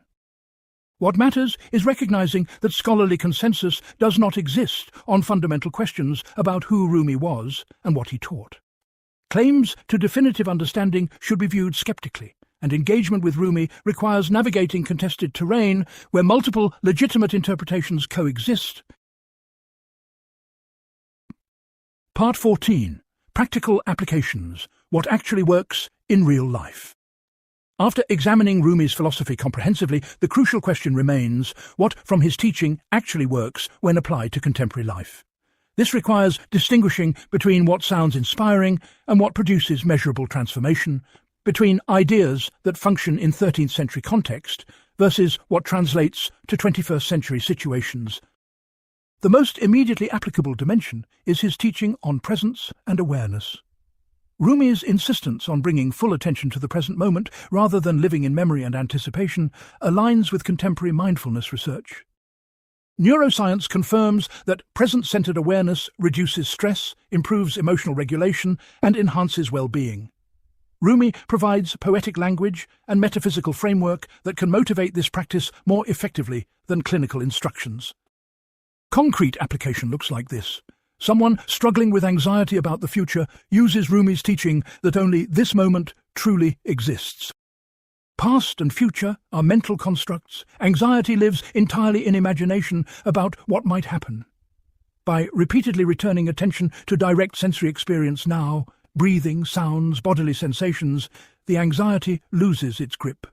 What matters is recognizing that scholarly consensus does not exist on fundamental questions about who Rumi was and what he taught. Claims to definitive understanding should be viewed skeptically, and engagement with Rumi requires navigating contested terrain where multiple legitimate interpretations coexist. Part 14. Practical Applications. What actually works in real life. After examining Rumi's philosophy comprehensively, the crucial question remains, what from his teaching actually works when applied to contemporary life? This requires distinguishing between what sounds inspiring and what produces measurable transformation, between ideas that function in 13th century context versus what translates to 21st century situations. The most immediately applicable dimension is his teaching on presence and awareness. Rumi's insistence on bringing full attention to the present moment rather than living in memory and anticipation aligns with contemporary mindfulness research. Neuroscience confirms that present-centered awareness reduces stress, improves emotional regulation, and enhances well-being. Rumi provides poetic language and metaphysical framework that can motivate this practice more effectively than clinical instructions. Concrete application looks like this. Someone struggling with anxiety about the future uses Rumi's teaching that only this moment truly exists. Past and future are mental constructs. Anxiety lives entirely in imagination about what might happen. By repeatedly returning attention to direct sensory experience now, breathing, sounds, bodily sensations, the anxiety loses its grip.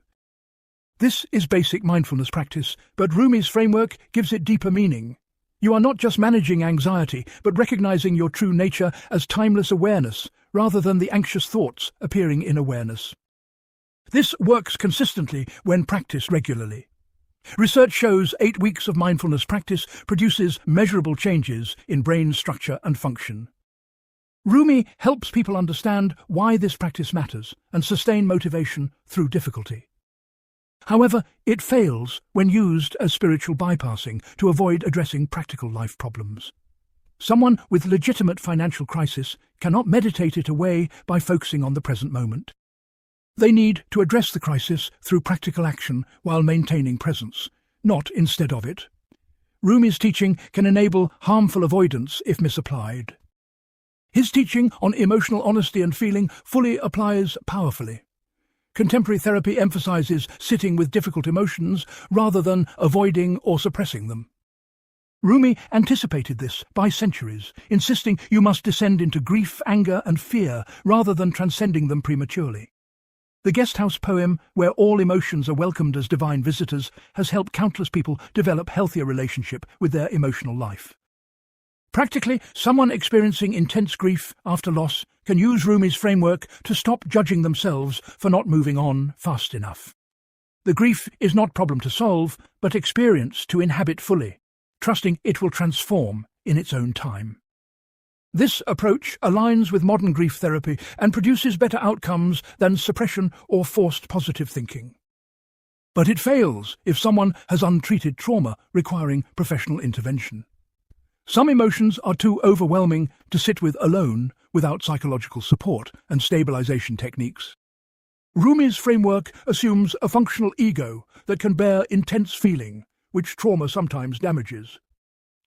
This is basic mindfulness practice, but Rumi's framework gives it deeper meaning. You are not just managing anxiety, but recognizing your true nature as timeless awareness, rather than the anxious thoughts appearing in awareness. This works consistently when practiced regularly. Research shows 8 weeks of mindfulness practice produces measurable changes in brain structure and function. Rumi helps people understand why this practice matters and sustain motivation through difficulty. However, it fails when used as spiritual bypassing to avoid addressing practical life problems. Someone with legitimate financial crisis cannot meditate it away by focusing on the present moment. They need to address the crisis through practical action while maintaining presence, not instead of it. Rumi's teaching can enable harmful avoidance if misapplied. His teaching on emotional honesty and feeling fully applies powerfully. Contemporary therapy emphasizes sitting with difficult emotions rather than avoiding or suppressing them. Rumi anticipated this by centuries, insisting you must descend into grief, anger, and fear rather than transcending them prematurely. The guesthouse poem, where all emotions are welcomed as divine visitors, has helped countless people develop healthier relationship with their emotional life. Practically, someone experiencing intense grief after loss can use Rumi's framework to stop judging themselves for not moving on fast enough. The grief is not problem to solve, but experience to inhabit fully. trusting it will transform in its own time. This approach aligns with modern grief therapy and produces better outcomes than suppression or forced positive thinking. But it fails if someone has untreated trauma requiring professional intervention. Some emotions are too overwhelming to sit with alone without psychological support and stabilization techniques. Rumi's framework assumes a functional ego that can bear intense feeling, which trauma sometimes damages.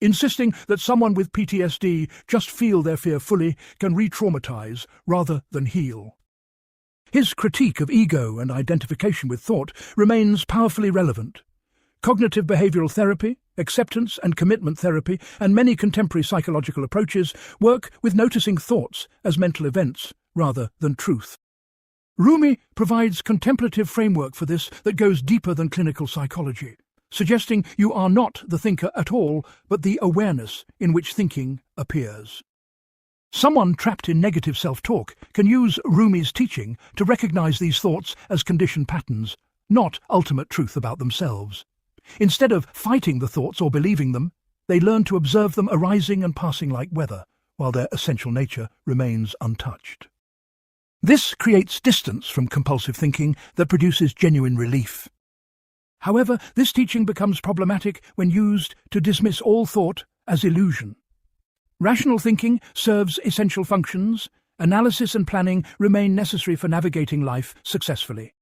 Insisting that someone with PTSD just feel their fear fully can re-traumatize rather than heal. His critique of ego and identification with thought remains powerfully relevant. Cognitive behavioral therapy, acceptance and commitment therapy, and many contemporary psychological approaches work with noticing thoughts as mental events rather than truth. Rumi provides contemplative framework for this that goes deeper than clinical psychology, suggesting you are not the thinker at all, but the awareness in which thinking appears. Someone trapped in negative self-talk can use Rumi's teaching to recognize these thoughts as conditioned patterns, not ultimate truth about themselves. Instead of fighting the thoughts or believing them, they learn to observe them arising and passing like weather, while their essential nature remains untouched. This creates distance from compulsive thinking that produces genuine relief. However, this teaching becomes problematic when used to dismiss all thought as illusion. Rational thinking serves essential functions. Analysis and planning remain necessary for navigating life successfully.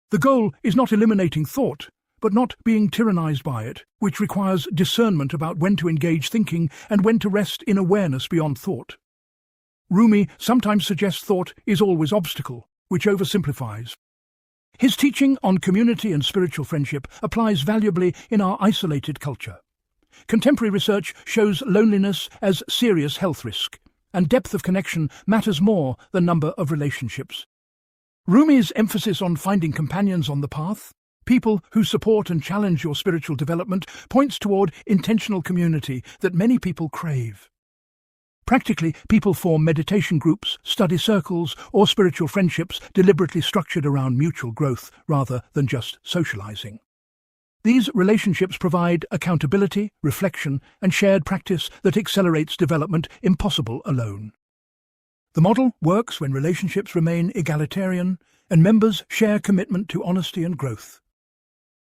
The goal is not eliminating thought, but not being tyrannized by it, which requires discernment about when to engage thinking and when to rest in awareness beyond thought. Rumi sometimes suggests thought is always obstacle, which oversimplifies. His teaching on community and spiritual friendship applies valuably in our isolated culture. Contemporary research shows loneliness as serious health risk, and depth of connection matters more than number of relationships. Rumi's emphasis on finding companions on the path, people who support and challenge your spiritual development, points toward intentional community that many people crave. Practically, people form meditation groups, study circles, or spiritual friendships deliberately structured around mutual growth rather than just socializing. These relationships provide accountability, reflection, and shared practice that accelerates development impossible alone. The model works when relationships remain egalitarian and members share commitment to honesty and growth.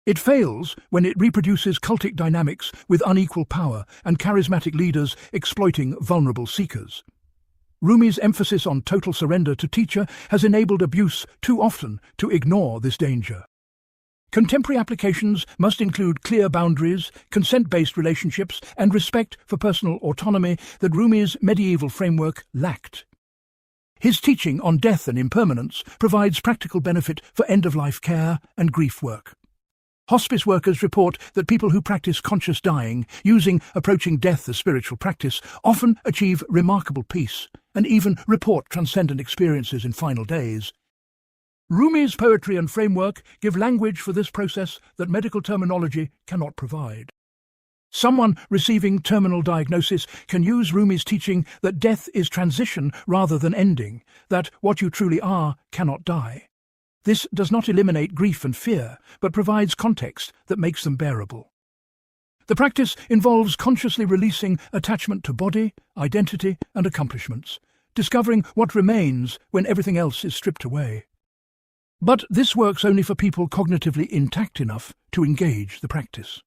It fails when it reproduces cultic dynamics with unequal power and charismatic leaders exploiting vulnerable seekers. Rumi's emphasis on total surrender to teacher has enabled abuse too often to ignore this danger. Contemporary applications must include clear boundaries, consent-based relationships, and respect for personal autonomy that Rumi's medieval framework lacked. His teaching on death and impermanence provides practical benefit for end-of-life care and grief work. Hospice workers report that people who practice conscious dying, using approaching death as spiritual practice, often achieve remarkable peace and even report transcendent experiences in final days. Rumi's poetry and framework give language for this process that medical terminology cannot provide. Someone receiving terminal diagnosis can use Rumi's teaching that death is transition rather than ending, that what you truly are cannot die. This does not eliminate grief and fear, but provides context that makes them bearable. The practice involves consciously releasing attachment to body, identity, and accomplishments, discovering what remains when everything else is stripped away. But this works only for people cognitively intact enough to engage the practice.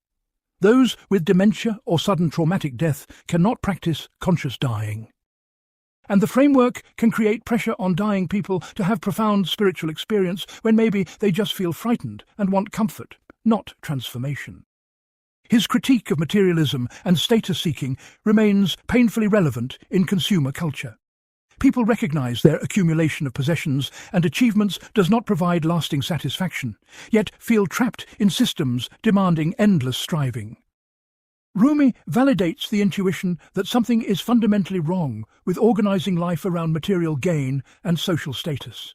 Those with dementia or sudden traumatic death cannot practice conscious dying. And the framework can create pressure on dying people to have profound spiritual experience when maybe they just feel frightened and want comfort, not transformation. His critique of materialism and status-seeking remains painfully relevant in consumer culture. People recognize their accumulation of possessions and achievements does not provide lasting satisfaction, yet feel trapped in systems demanding endless striving. Rumi validates the intuition that something is fundamentally wrong with organizing life around material gain and social status.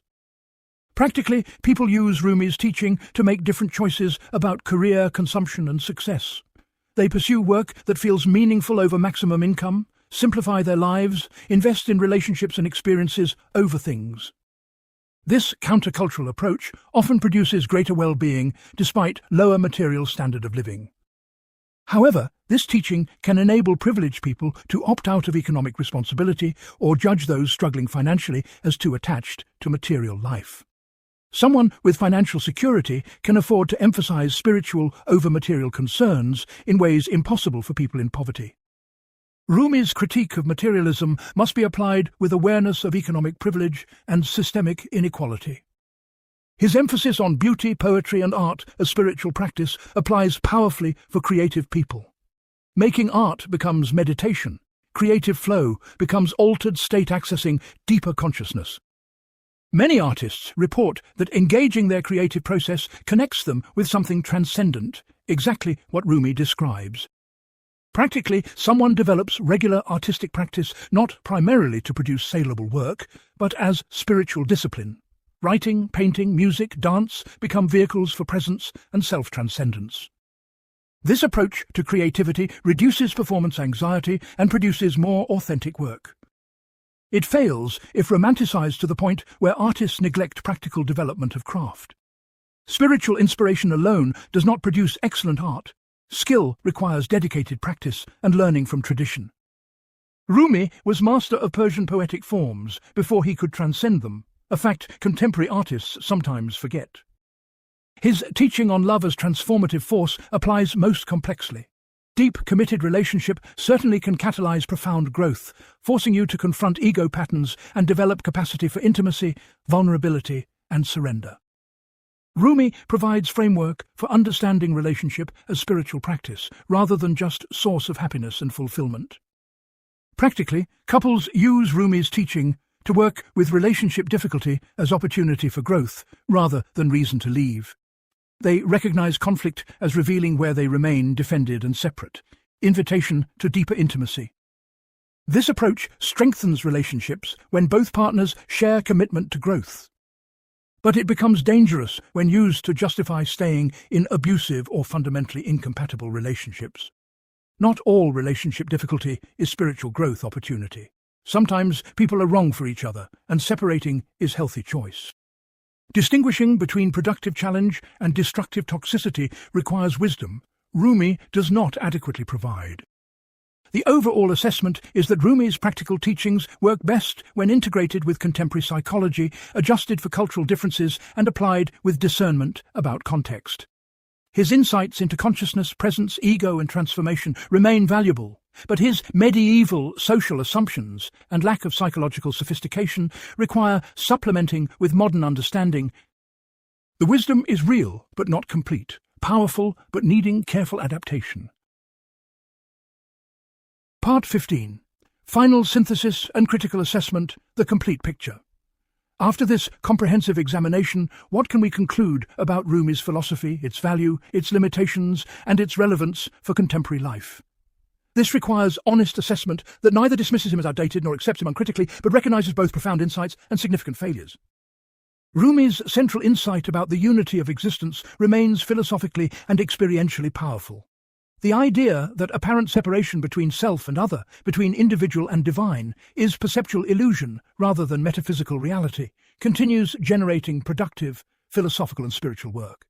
Practically, people use Rumi's teaching to make different choices about career, consumption, and success. They pursue work that feels meaningful over maximum income, simplify their lives, invest in relationships and experiences over things. This countercultural approach often produces greater well-being despite lower material standard of living. However, this teaching can enable privileged people to opt out of economic responsibility or judge those struggling financially as too attached to material life. Someone with financial security can afford to emphasize spiritual over material concerns in ways impossible for people in poverty. Rumi's critique of materialism must be applied with awareness of economic privilege and systemic inequality. His emphasis on beauty, poetry, and art as spiritual practice applies powerfully for creative people. Making art becomes meditation. Creative flow becomes altered state accessing deeper consciousness. Many artists report that engaging their creative process connects them with something transcendent, exactly what Rumi describes. Practically, someone develops regular artistic practice not primarily to produce saleable work, but as spiritual discipline. Writing, painting, music, dance become vehicles for presence and self-transcendence. This approach to creativity reduces performance anxiety and produces more authentic work. It fails if romanticized to the point where artists neglect practical development of craft. Spiritual inspiration alone does not produce excellent art. Skill requires dedicated practice and learning from tradition. Rumi was master of Persian poetic forms before he could transcend them, a fact contemporary artists sometimes forget. His teaching on love as transformative force applies most complexly. Deep, committed relationship certainly can catalyze profound growth, forcing you to confront ego patterns and develop capacity for intimacy, vulnerability, and surrender. Rumi provides framework for understanding relationship as spiritual practice, rather than just source of happiness and fulfillment. Practically, couples use Rumi's teaching to work with relationship difficulty as opportunity for growth, rather than reason to leave. They recognize conflict as revealing where they remain defended and separate, invitation to deeper intimacy. This approach strengthens relationships when both partners share commitment to growth. But it becomes dangerous when used to justify staying in abusive or fundamentally incompatible relationships. Not all relationship difficulty is spiritual growth opportunity. Sometimes people are wrong for each other, and separating is healthy choice. Distinguishing between productive challenge and destructive toxicity requires wisdom. Rumi does not adequately provide. The overall assessment is that Rumi's practical teachings work best when integrated with contemporary psychology, adjusted for cultural differences, and applied with discernment about context. His insights into consciousness, presence, ego, and transformation remain valuable, but his medieval social assumptions and lack of psychological sophistication require supplementing with modern understanding. The wisdom is real but not complete, powerful but needing careful adaptation. Part 15. Final synthesis and critical assessment, the complete picture. After this comprehensive examination, what can we conclude about Rumi's philosophy, its value, its limitations, and its relevance for contemporary life? This requires honest assessment that neither dismisses him as outdated nor accepts him uncritically, but recognizes both profound insights and significant failures. Rumi's central insight about the unity of existence remains philosophically and experientially powerful. The idea that apparent separation between self and other, between individual and divine, is perceptual illusion rather than metaphysical reality, continues generating productive philosophical and spiritual work.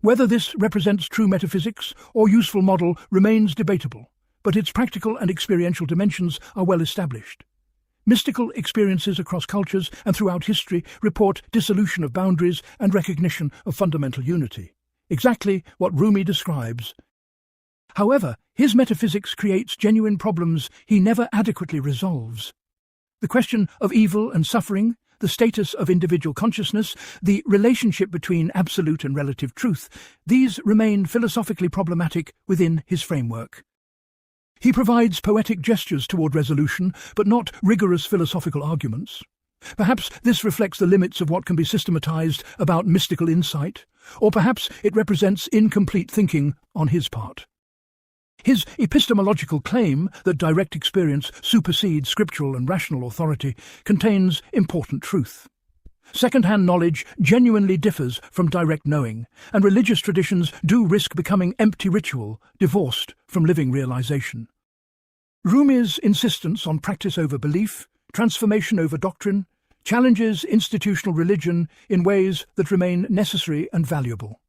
Whether this represents true metaphysics or useful model remains debatable, but its practical and experiential dimensions are well established. Mystical experiences across cultures and throughout history report dissolution of boundaries and recognition of fundamental unity, exactly what Rumi describes. However, his metaphysics creates genuine problems he never adequately resolves. The question of evil and suffering, the status of individual consciousness, the relationship between absolute and relative truth, these remain philosophically problematic within his framework. He provides poetic gestures toward resolution, but not rigorous philosophical arguments. Perhaps this reflects the limits of what can be systematized about mystical insight, or perhaps it represents incomplete thinking on his part. His epistemological claim that direct experience supersedes scriptural and rational authority contains important truth. Second-hand knowledge genuinely differs from direct knowing, and religious traditions do risk becoming empty ritual, divorced from living realization. Rumi's insistence on practice over belief, transformation over doctrine, challenges institutional religion in ways that remain necessary and valuable.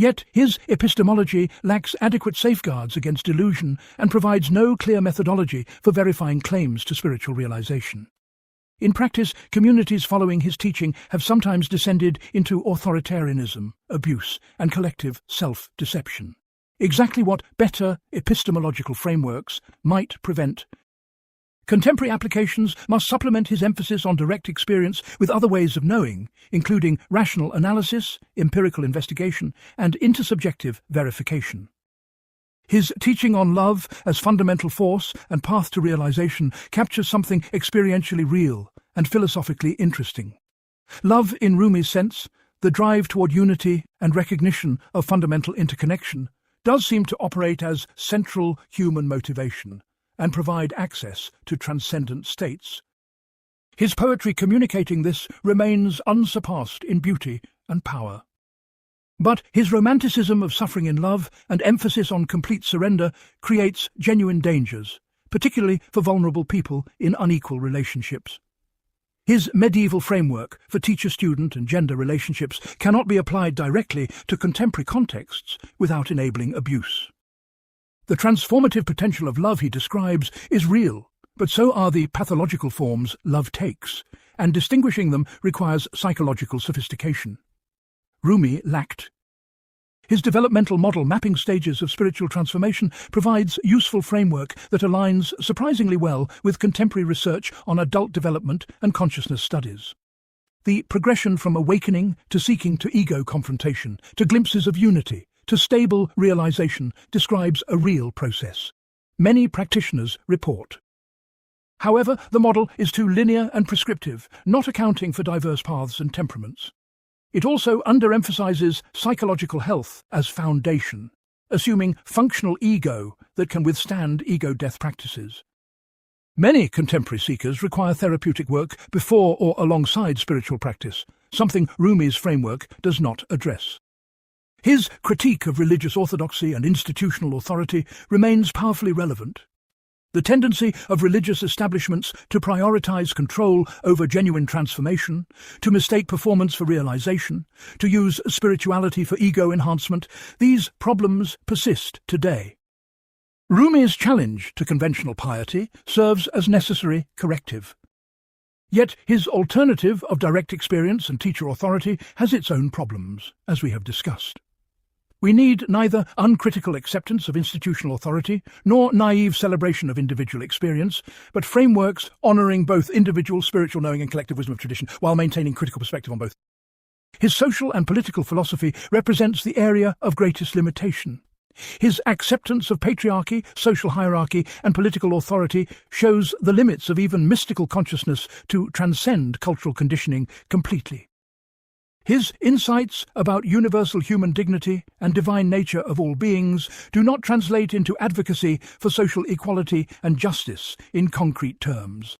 Yet his epistemology lacks adequate safeguards against delusion and provides no clear methodology for verifying claims to spiritual realization. In practice, communities following his teaching have sometimes descended into authoritarianism, abuse, and collective self-deception. Exactly what better epistemological frameworks might prevent. Contemporary applications must supplement his emphasis on direct experience with other ways of knowing, including rational analysis, empirical investigation, and intersubjective verification. His teaching on love as fundamental force and path to realization captures something experientially real and philosophically interesting. Love, in Rumi's sense, the drive toward unity and recognition of fundamental interconnection, does seem to operate as central human motivation and provide access to transcendent states. His poetry communicating this remains unsurpassed in beauty and power. But his romanticism of suffering in love and emphasis on complete surrender creates genuine dangers, particularly for vulnerable people in unequal relationships. His medieval framework for teacher-student and gender relationships cannot be applied directly to contemporary contexts without enabling abuse. The transformative potential of love he describes is real, but so are the pathological forms love takes, and distinguishing them requires psychological sophistication. Rumi lacked. His developmental model mapping stages of spiritual transformation provides useful framework that aligns surprisingly well with contemporary research on adult development and consciousness studies. The progression from awakening to seeking to ego confrontation, to glimpses of unity, to stable realization describes a real process. Many practitioners report. However, the model is too linear and prescriptive, not accounting for diverse paths and temperaments. It also underemphasizes psychological health as foundation, assuming functional ego that can withstand ego-death practices. Many contemporary seekers require therapeutic work before or alongside spiritual practice, something Rumi's framework does not address. His critique of religious orthodoxy and institutional authority remains powerfully relevant. The tendency of religious establishments to prioritize control over genuine transformation, to mistake performance for realization, to use spirituality for ego enhancement, these problems persist today. Rumi's challenge to conventional piety serves as necessary corrective. Yet his alternative of direct experience and teacher authority has its own problems, as we have discussed. We need neither uncritical acceptance of institutional authority nor naive celebration of individual experience, but frameworks honouring both individual spiritual knowing and collective wisdom of tradition, while maintaining critical perspective on both. His social and political philosophy represents the area of greatest limitation. His acceptance of patriarchy, social hierarchy, and political authority shows the limits of even mystical consciousness to transcend cultural conditioning completely. His insights about universal human dignity and divine nature of all beings do not translate into advocacy for social equality and justice in concrete terms.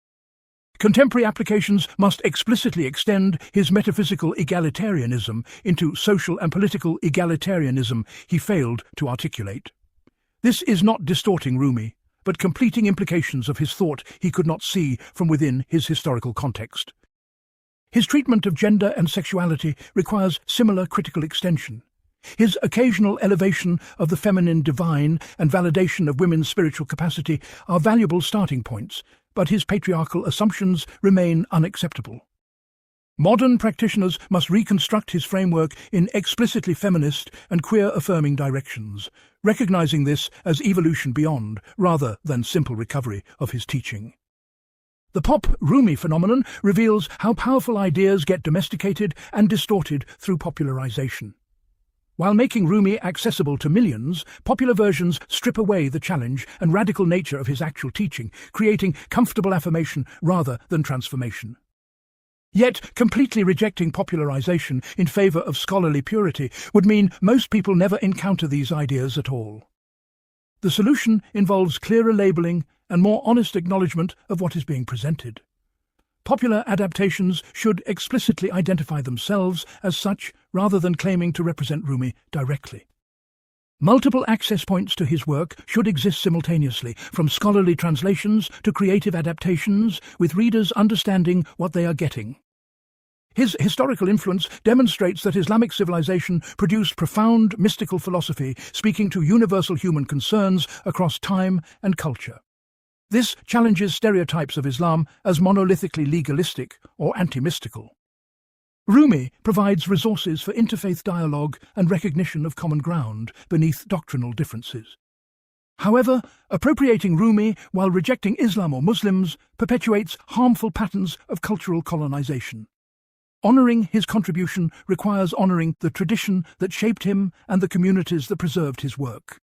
Contemporary applications must explicitly extend his metaphysical egalitarianism into social and political egalitarianism he failed to articulate. This is not distorting Rumi, but completing implications of his thought he could not see from within his historical context. His treatment of gender and sexuality requires similar critical extension. His occasional elevation of the feminine divine and validation of women's spiritual capacity are valuable starting points, but his patriarchal assumptions remain unacceptable. Modern practitioners must reconstruct his framework in explicitly feminist and queer-affirming directions, recognizing this as evolution beyond, rather than simple recovery of his teaching. The pop Rumi phenomenon reveals how powerful ideas get domesticated and distorted through popularization. While making Rumi accessible to millions, popular versions strip away the challenge and radical nature of his actual teaching, creating comfortable affirmation rather than transformation. Yet, completely rejecting popularization in favor of scholarly purity would mean most people never encounter these ideas at all. The solution involves clearer labeling and more honest acknowledgement of what is being presented. Popular adaptations should explicitly identify themselves as such rather than claiming to represent Rumi directly. Multiple access points to his work should exist simultaneously, from scholarly translations to creative adaptations, with readers understanding what they are getting. His historical influence demonstrates that Islamic civilization produced profound mystical philosophy speaking to universal human concerns across time and culture. This challenges stereotypes of Islam as monolithically legalistic or anti-mystical. Rumi provides resources for interfaith dialogue and recognition of common ground beneath doctrinal differences. However, appropriating Rumi while rejecting Islam or Muslims perpetuates harmful patterns of cultural colonization. Honoring his contribution requires honoring the tradition that shaped him and the communities that preserved his work.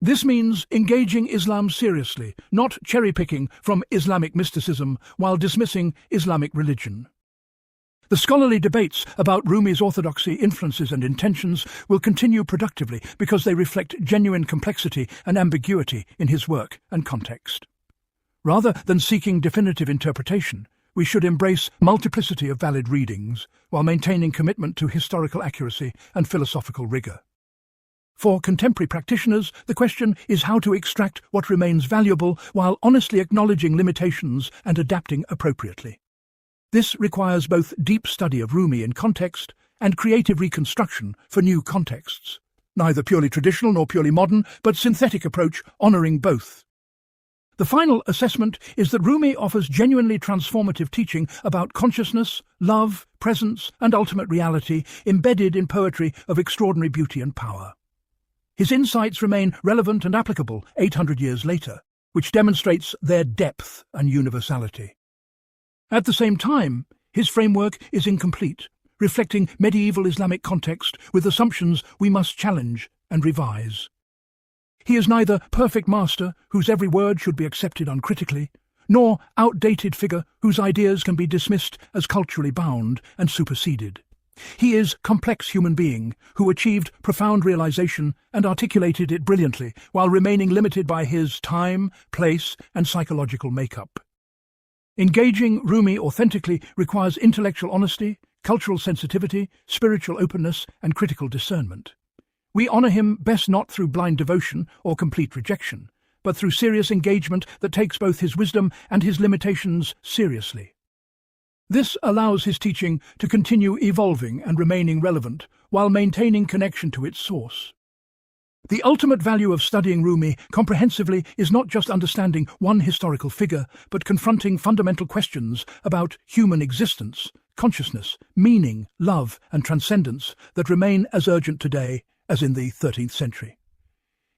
This means engaging Islam seriously, not cherry-picking from Islamic mysticism while dismissing Islamic religion. The scholarly debates about Rumi's orthodoxy, influences and intentions will continue productively because they reflect genuine complexity and ambiguity in his work and context. Rather than seeking definitive interpretation, we should embrace multiplicity of valid readings while maintaining commitment to historical accuracy and philosophical rigor. For contemporary practitioners, the question is how to extract what remains valuable while honestly acknowledging limitations and adapting appropriately. This requires both deep study of Rumi in context and creative reconstruction for new contexts, neither purely traditional nor purely modern, but synthetic approach honoring both. The final assessment is that Rumi offers genuinely transformative teaching about consciousness, love, presence, and ultimate reality embedded in poetry of extraordinary beauty and power. His insights remain relevant and applicable 800 years later, which demonstrates their depth and universality. At the same time, his framework is incomplete, reflecting medieval Islamic context with assumptions we must challenge and revise. He is neither perfect master whose every word should be accepted uncritically, nor outdated figure whose ideas can be dismissed as culturally bound and superseded. He is complex human being who achieved profound realization and articulated it brilliantly while remaining limited by his time, place, and psychological makeup. Engaging Rumi authentically requires intellectual honesty, cultural sensitivity, spiritual openness, and critical discernment. We honor him best not through blind devotion or complete rejection, but through serious engagement that takes both his wisdom and his limitations seriously. This allows his teaching to continue evolving and remaining relevant while maintaining connection to its source. The ultimate value of studying Rumi comprehensively is not just understanding one historical figure, but confronting fundamental questions about human existence, consciousness, meaning, love, and transcendence that remain as urgent today as in the 13th century.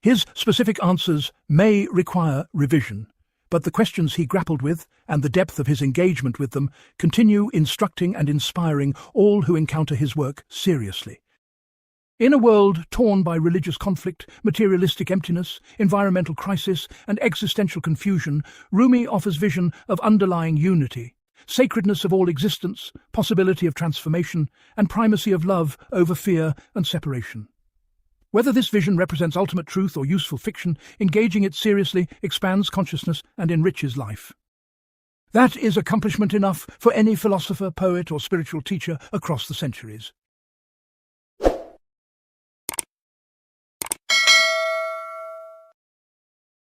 His specific answers may require revision, but the questions he grappled with and the depth of his engagement with them continue instructing and inspiring all who encounter his work seriously. In a world torn by religious conflict, materialistic emptiness, environmental crisis, and existential confusion, Rumi offers vision of underlying unity, sacredness of all existence, possibility of transformation, and primacy of love over fear and separation. Whether this vision represents ultimate truth or useful fiction, engaging it seriously expands consciousness and enriches life. That is accomplishment enough for any philosopher, poet, or spiritual teacher across the centuries.